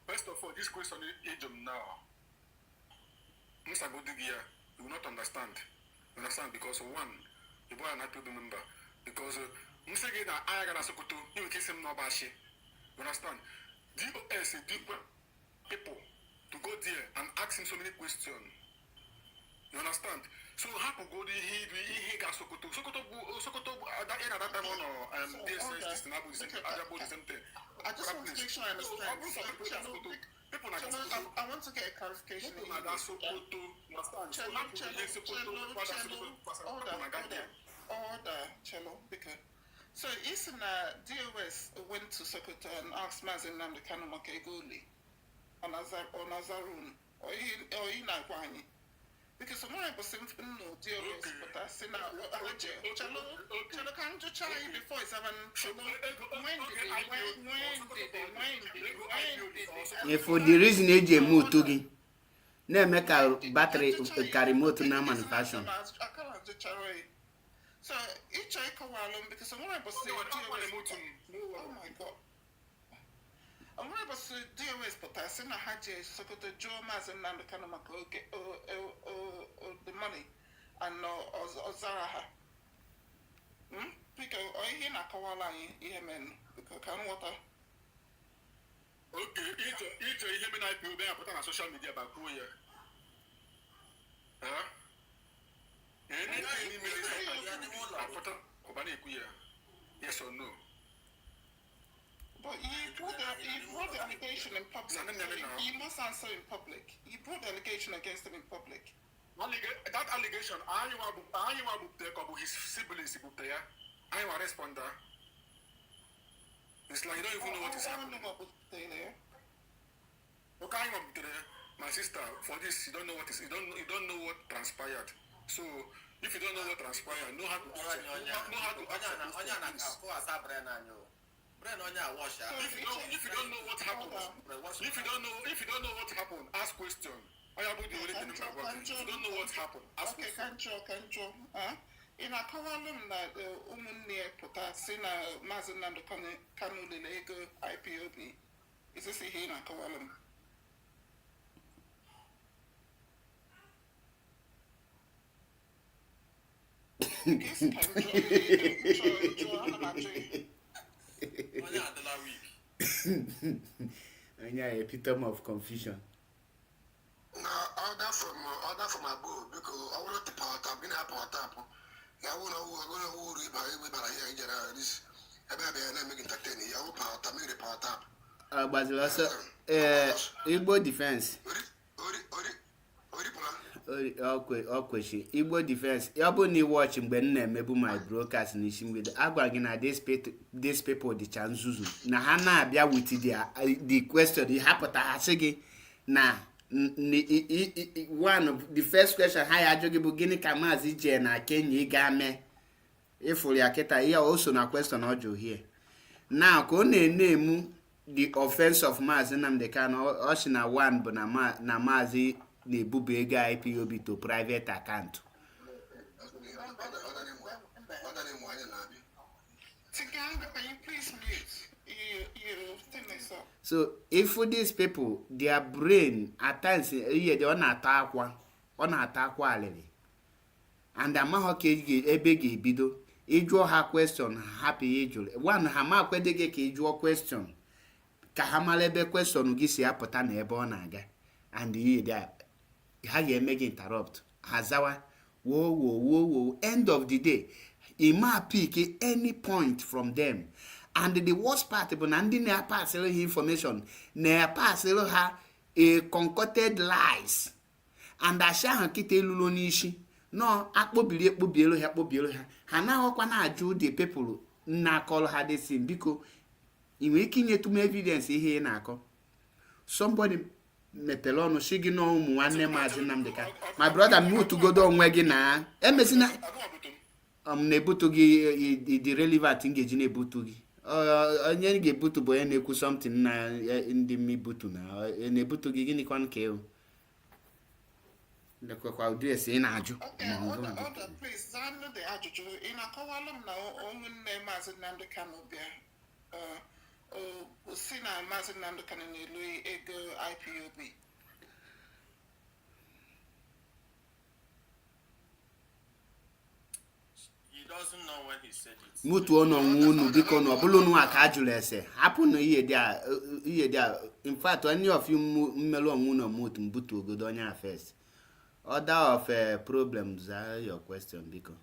First of all, this question age now. Mr. Godigia, you will not understand. You understand? Because one, the boy are not to remember. Because Mr. Geda, I got a Sokoto, you will kiss him no bashi. You understand? DOS, people. To go there and ask him so many questions. You understand? So how to go there? He got Sokoto that in that time on DSS this now the same thing. I just want to make sure I understand. I want to get a clarification. Order, Cello, because so isn't DOS went to Sokoto and asked Mazi Nnamdi Kanu Makegoli on Nazarun or Inakwani. Because someone was saying no DOS, but I said now, Cello can't you try before it's If for the reason AJ moved to gi, ne make a battery carry motor na manufacturing. So each I come along because someone was saying, oh my God. I'm going to because DOS potassium Haji Sokoto Joe Mazi Nnamdi Kanu maka the money and Ozaraha. Because I na kawala yemen because can water. Okay, it's a human IPO there put on social media about who here. Huh? Any yes or no? But you brought the allegation in public. You must answer in public. You brought the allegation against him in public. That allegation, are you his siblings? I will respond that. It's like you don't even know what is happening. Okay, my sister, for this you don't know what is you don't know what transpired. So if you don't know what transpired, know how to check. Know how to answer if you don't know what happened, if you don't know what happened, ask question. I am the only thing about it. If you don't know what happened, ask question. Control. In a column that Umunne Potasina Mazi Nnamdi Kanu Lego IPOB. Is this a here in a column? Yes, A epitome of confusion. No, order from above because I want to power tap. In a power tap, I want to worry about here. This I'm making entertaining. I want power tap. Make the power tap. But also, Igbo defense. Question. Igbo defense. You have been watching when maybe my broadcast nation with agwagi na this people the chanzuzu. Na hana bia with the question the hapota hasigi na one of the first question hi ajogi bu gini ka Mazi je na Kenya ga me ifuru ya kita here also na question ojo here. Now ko na-emu the offense of Mazi Nnamdi Kanu oshina one bu na Mazi na-ebubu ego IPOB to private account. So if for these people, their brain at times they na-ata akwa already. And amaho ka ebe ga-ebido ịjụọ ha question happy ijụrụ. One ha ma kwedege ka ịjụọ question ka ha mara ebe question gị si apụta na ebe ọ na-aga. And ha ga-eme gị interrupt hazawa whoa end of the day e ma pick any point from them. And the worst part bụ na ndị na-pass ha information na-pass ha a concocted lies and asha ha kịta elulo n'isi no akpobielu ha na-ahụkwa na-ajụ the people na-akọrọ ha this thing biko ị nwere ike inyetu m evidence ihe ị na-akọ. Somebody mepere ọnụ si gị na ụmụ nwanne Mazi Nnamdi Kanu my brother mutugodo onwe gị na emesina na-ebutu gị the relevant ngeji na-ebutu gị onye ga-ebutu bụ onye na-ekwu something na ndị mmibutu na-ebutu gị gịnị kwan ka ewu lekwekwa ụdị esi ị na-ajụ. Please, I know the ajụjụ ị na-akọwalụ m na ụmụnne Mazi Nnamdi Kanu bịa si na Mazi Nnamdi Kanu na-elu ego IPOB. He doesn't know when he said it. Mutu ọnụ unu biko na ọbụla unu aka ajụrụ ese hapụ na ihe dị in fact any of you mmelụ onwe unu mutu mbutu ogodo onye first. Order of problems are your question biko.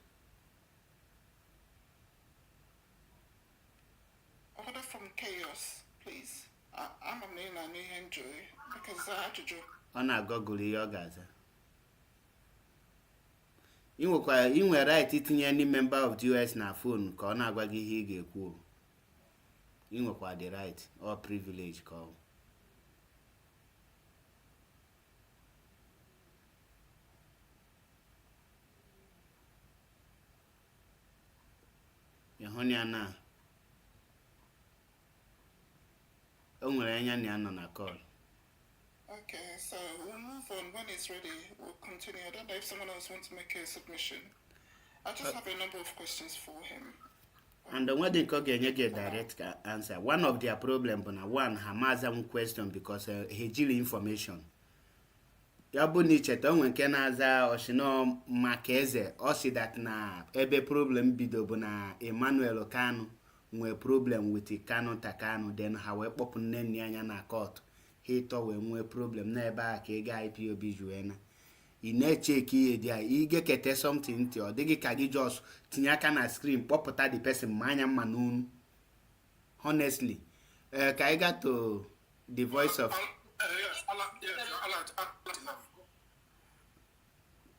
Order from chaos, please. I'm a man I need enjoy because I had to do. Ọ na-agọgụrụ ihe ọ ga-aza. Ị nwere right itinye any member of the US na phone ka ọ na-agwa gị ihe ị ga-ekwu. Ị nwekwa the right or privilege ka ọ. Ịhụnya na o nwere anya na ya nọ na call. Okay, so we'll move on. When it's ready, we'll continue. I don't know if someone else wants to make a submission. I just have a number of questions for him. And the one they can get a direct answer. One of their problem, but one Hamaza question because he deal information. Yabu ni cheta onwe nke na-aza oshino makeze osi that na ebe problem bido bụ na Emmanuel Kanu nwe problem with Kanu Takanu then ha wee kpọpụ nne anya na court hito wee nwee problem na ebe a ka ị ga IPOB juena ị na-echeki ihe dị a ị ga-ekete something ntị ọ dịghị ka gị just tinye aka na screen kpọpụta the person ma anya mma n'unu honestly ka ị gaa to the voice of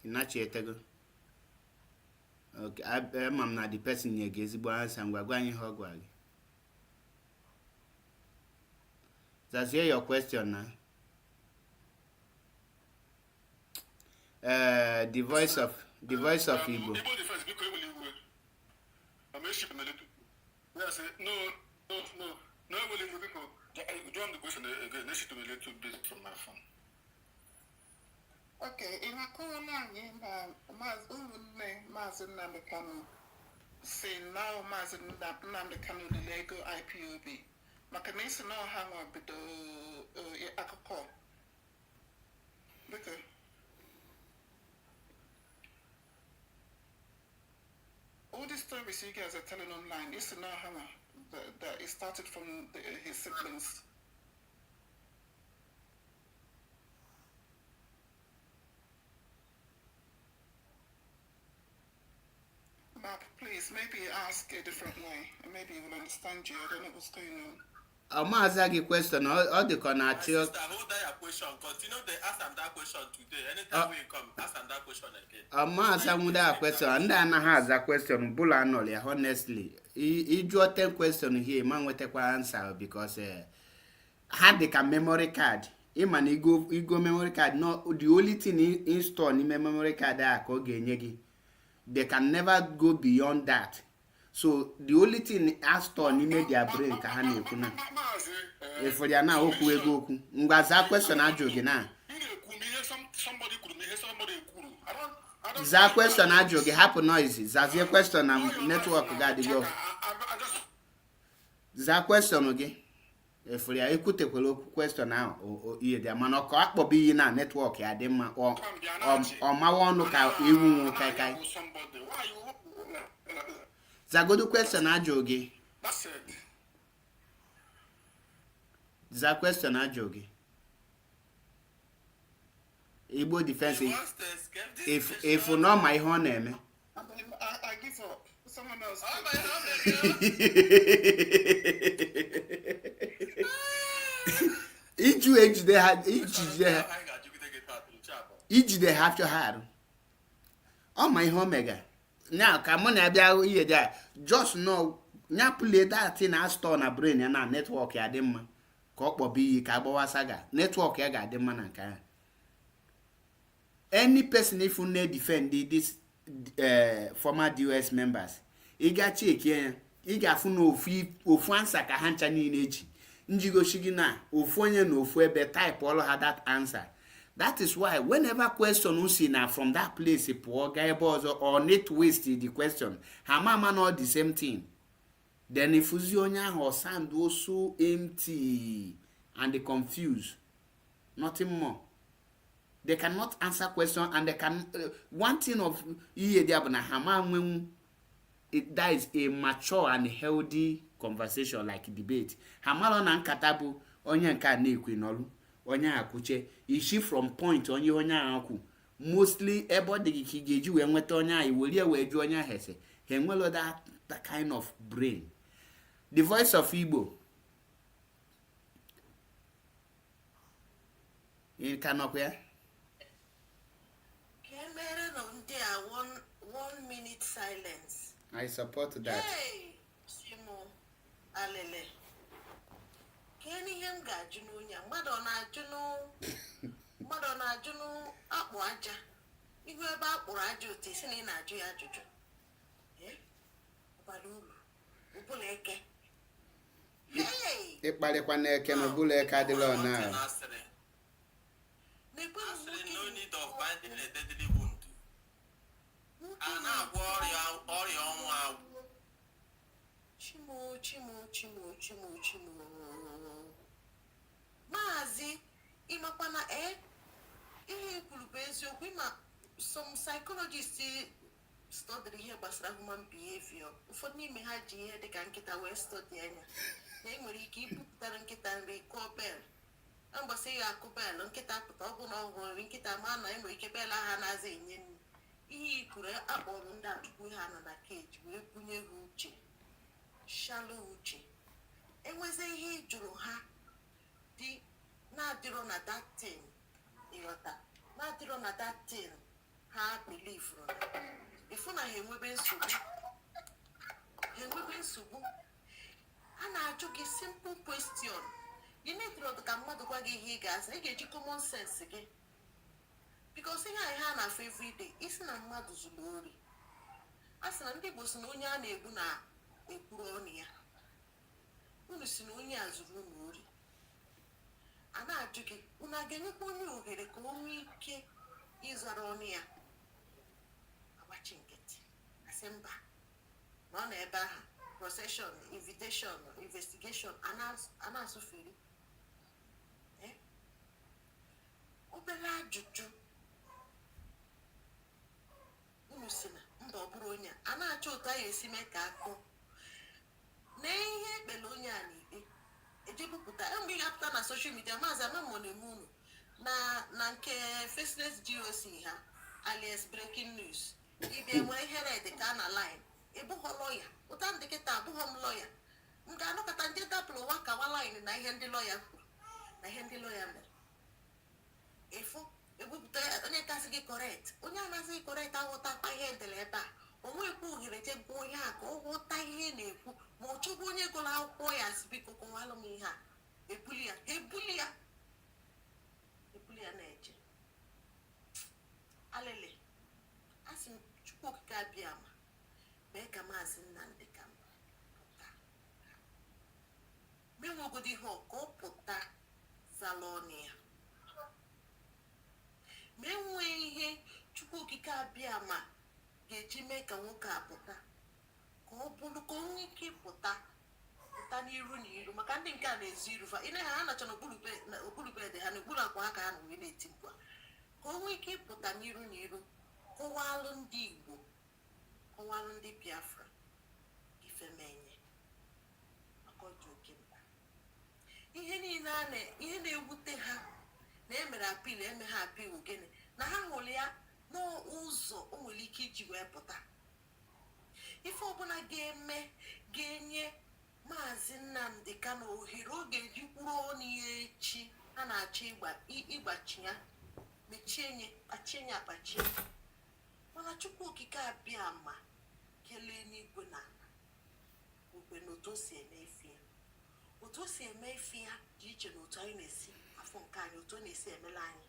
Nachetego. Okay, I'm not the person here gets the answer and we're going to hug. That's here your question now. The voice of Igbo. No, join the question again. Let's to a little bit from my phone. Okay, in a corner, Mazi Nnamdi Kanu say now Mazi Nnamdi Kanu the Lego IPOB. Makanese no hang on with the Akako. Because all the stories you guys are telling online, it's no hang on that it started from his siblings. Please, maybe ask a different way, and maybe he will understand you. I don't know what's going on. Maazị question, all the corner. Sister, hold that your question. Continue to ask them that question today. Anytime we come, ask them that question again. Maazị that question, and then I have that question. Bula anole, honestly, he draw 10 question here. Man, we take one answer because had the memory card. Man, he go memory card. No, the only thing install in memory card that I can they can never go beyond that. So the only thing Astor ni made their brain ka ha na-ekwu if they are now okwu ego okwu ngwaza question ajụ gị na za question ajụ gị hapụ noise zazie question na network ga adịgo za question gị if they ekwutekwala okwu question ahụ ihe dị mana ọ ka akpọbụ iyi na network ya dị mma ọ mawa ọnụ ka iwu nwu kai Zagodu question ajogi. That's it. Za question ajogi. Igbo defense. If you know my own name. I give up. Someone else. Oh, my own each they have to have. Oh my omega. Now, come on, here there. Just know, now play that thing I store na brain and na network ya dem. Kokbo bi kabawa saga. Network ya ga dem man kan. Any person if you need defend this former US members, he got check here. He got no ofu answer ka hancha ni neji. Njigo shigina ofu onye no ofu ebe type all had that answer. That is why whenever question usi na from that place poor guy or need to waste the question, her mama not the same thing. Then if uzionya or sound also empty and they confused, nothing more. They cannot answer question and they can one thing of that is a mature and healthy conversation like debate. Hamalo na nkatabu onye nka na ekwinolu. Onya akuche ishi from point onye onya akwu mostly everybody kigeji we nweta onya iwoli eweju onya hese he nwelo that kind of brain. The voice of Igbo in Kanokwe Kemere no there 1 minute silence. I support that. Hey Simo alele Keni hem ga-ajụ n'onye mmadụ na-ajụ akpụ aja ihu ebe akpụrụ aja otu isi na ị na-ajụ ya ajụjụ ọbara uru ụbụla eke ịkparịkwa n'eke na ụbụla eke adịla ọ na no need of binding a deadly wound. A na-agwọ ọrịa ọnwụ agwụ chimo. Mazi, ịmakwana ihe kwuru bụ eziokwu. Ịma some psychologists study ihe gbasara human behavior. Ụfọdụ n'ime ha ji ihe dịka nkịta wee study anya na enwere ike ibupụtara nkịta nri kụọ bel. Mgbasa ya akụ bel, nkịta pụta ọ bụ na ọ hụrụ nkịta ma na enwere ike bel aha na-aza enye nri. Ihe ikuru akpọrọ ndị achụkwu ha nọ na keji wee bunye ha uche, shallow uche. Enwezi ihe jụrụ ha dị na-adịrọ na that thing, ịghọta, na-adịrọ na that thing ha belifuru na ifu na ha enwebe nsogbu. A na-ajụ gị simple question. Ị na-edịrọ ka mmadụ gwa gị ihe ị ga-aza, ị ga-eji common sense gị. Because ihe anyị ha na-afụ everyday, isi na mmadụ zuru ori. A sị na ndị Igbo si na onye a na-egbu na-ekwuru ọnụ ya. Unu si na onye a zuru unu ori. A na-ajụ gị, unu a ga-enyekwa onye ohere ka o nwee ike ịzara ọnụ ya? Agbachi nkịtị, asị mba na ọ nọ ebe ahụ. Procession, invitation, investigation, a na-asụfere. Obere ajụjụ. Unu si na mba ọ bụrụ onye a na-achọ otu anyị esi mee ka akụ na ihe ekpere onye a n'ikpe ejebupụta. Mgbe ị ga-apụta na soshal midia, Maazị Amamo na-eme unu na nke Faceless GOC ha alias breaking news. Ịbịa nwee ihe red ka na line, ịbụghọ lọya. Ụta ndị kịta abụghọ m lọya. M ga-anọkọta ndị dapụrụ ụwa kawa line na ihe ndị lọya kwuru na ihe ndị lọya mere. Ịfụ ebupụta onye kasị gị correct, onye anaghị gị correct aghọtakwa ihe edere ebe a. O nwekwa ohere je gụọ ihe a ka ọ ghọta ihe na-ekwu, ma ọ chọgbu onye gụrụ akwụkwọ ya si biko kọwalụ m ihe a. Ebuli ya na-eje alele. A sị m Chukwu okike abịa ma mee ka Maazị Nnamdi Kanu pụta, menwegodi ihe ka ọ pụta zala ọnụ ya. Ma enwee ihe Chukwu okike abịa ma ga-eji mee ka nwoke a pụta, ka ọ bụrụ ka onwe ike pụta n'iru na iru. Maka ndị nke a na-ezu iru fa ine ha nacha n'okpuru bedị ha, n'okpuru akwa ha ka ha na wee na-eti mkpu. Ka onwe ike ịpụta n'iru na iru, kọwalụ ndị Igbo, kọwalụ ndị Biafra ifemenye maka ọjọ oke mba. Ihe niile ihe na-ewute ha na emere apil, eme ha apil gịnị na ha hụrụ ya n'ụzọ o nwere ike iji wee pụta. Ife ọbụla ga-enye Maazị Nnamdi Kanu ohere ọ ga-eji kwuru ọnụ ya echi a na-achọ ịgbachi ya, mechie akpachie. Mana Chukwu okike abịa ma kelee n'igwe na okwe na otu o si eme ife ya. Otu o si eme ife ya dị iche na otu anyị na-esi afọ nke anyị, otu ọ na-esi emela anyị.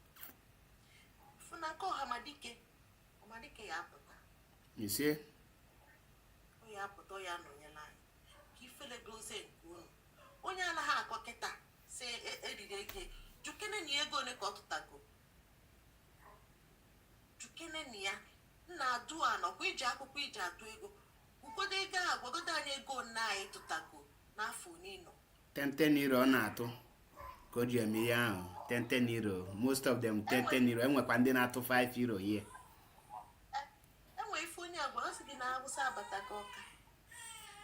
Funaka ọhamadike ya apụta. Ise. O ya apụta, ọ ya anọnyela anyị. Ka ifele gozie nke unu. Onye anaghị akọ kịta si eriri ego, jukene na ego ole ka ọ tụtago. Jukene na ya nna adụ anọkwa iji akwụkwọ iji atụ ego. Ụgodo ego ahụ gwagodo anyị ego nna anyị tụtago n'afọ n'ịnọ. 10 euro ọ na-atụ ka o ji eme ihe ahụ. 10 euro, most of them 10 euro. Enwekwa ndị na-atụ 5 euro ihe. Enwe ife onye agwa ọ sị gị na Awụsa abatago Ọka.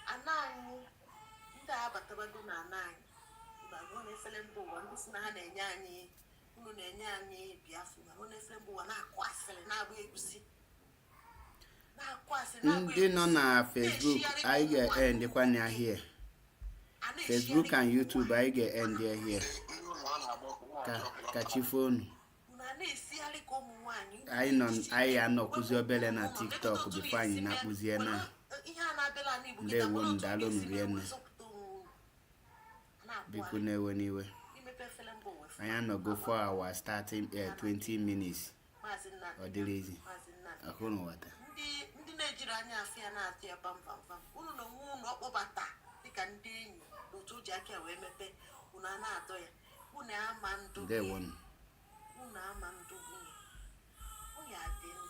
Ana anyị ndị abatabago na ana anyị ụlọ na-efele mba ụwa, ndị si na ha na-enye anyị unu na-enye anyị Biafra, na na-efele mba ụwa na-akụ asịrị na-agba egusi. Ndị nọ na Facebook anyị ga-endekwa na here. Facebook and YouTube anyị ga-end here. Ka chifonu. Anyị anọkwụzi obere na TikTok bifo anyị na-akpụzie na ndewo ndalụ nrienne. Biko na-ewe n'iwe. Anyị anọgo 4 hours starting 20 minutes. Ọ dịrị ezi. Ahụrụ wata. Ndị na-ejiri anya afịa na-atụ ya pam. Unu na onwe unu ọkpọbata dịka ndị enyi n'otu o ji aka wee mepe, unu a na-atọ ya. Unu ama ndụ. Ndewo. Unu ama ndụ nwunye. Onye adị ndụ.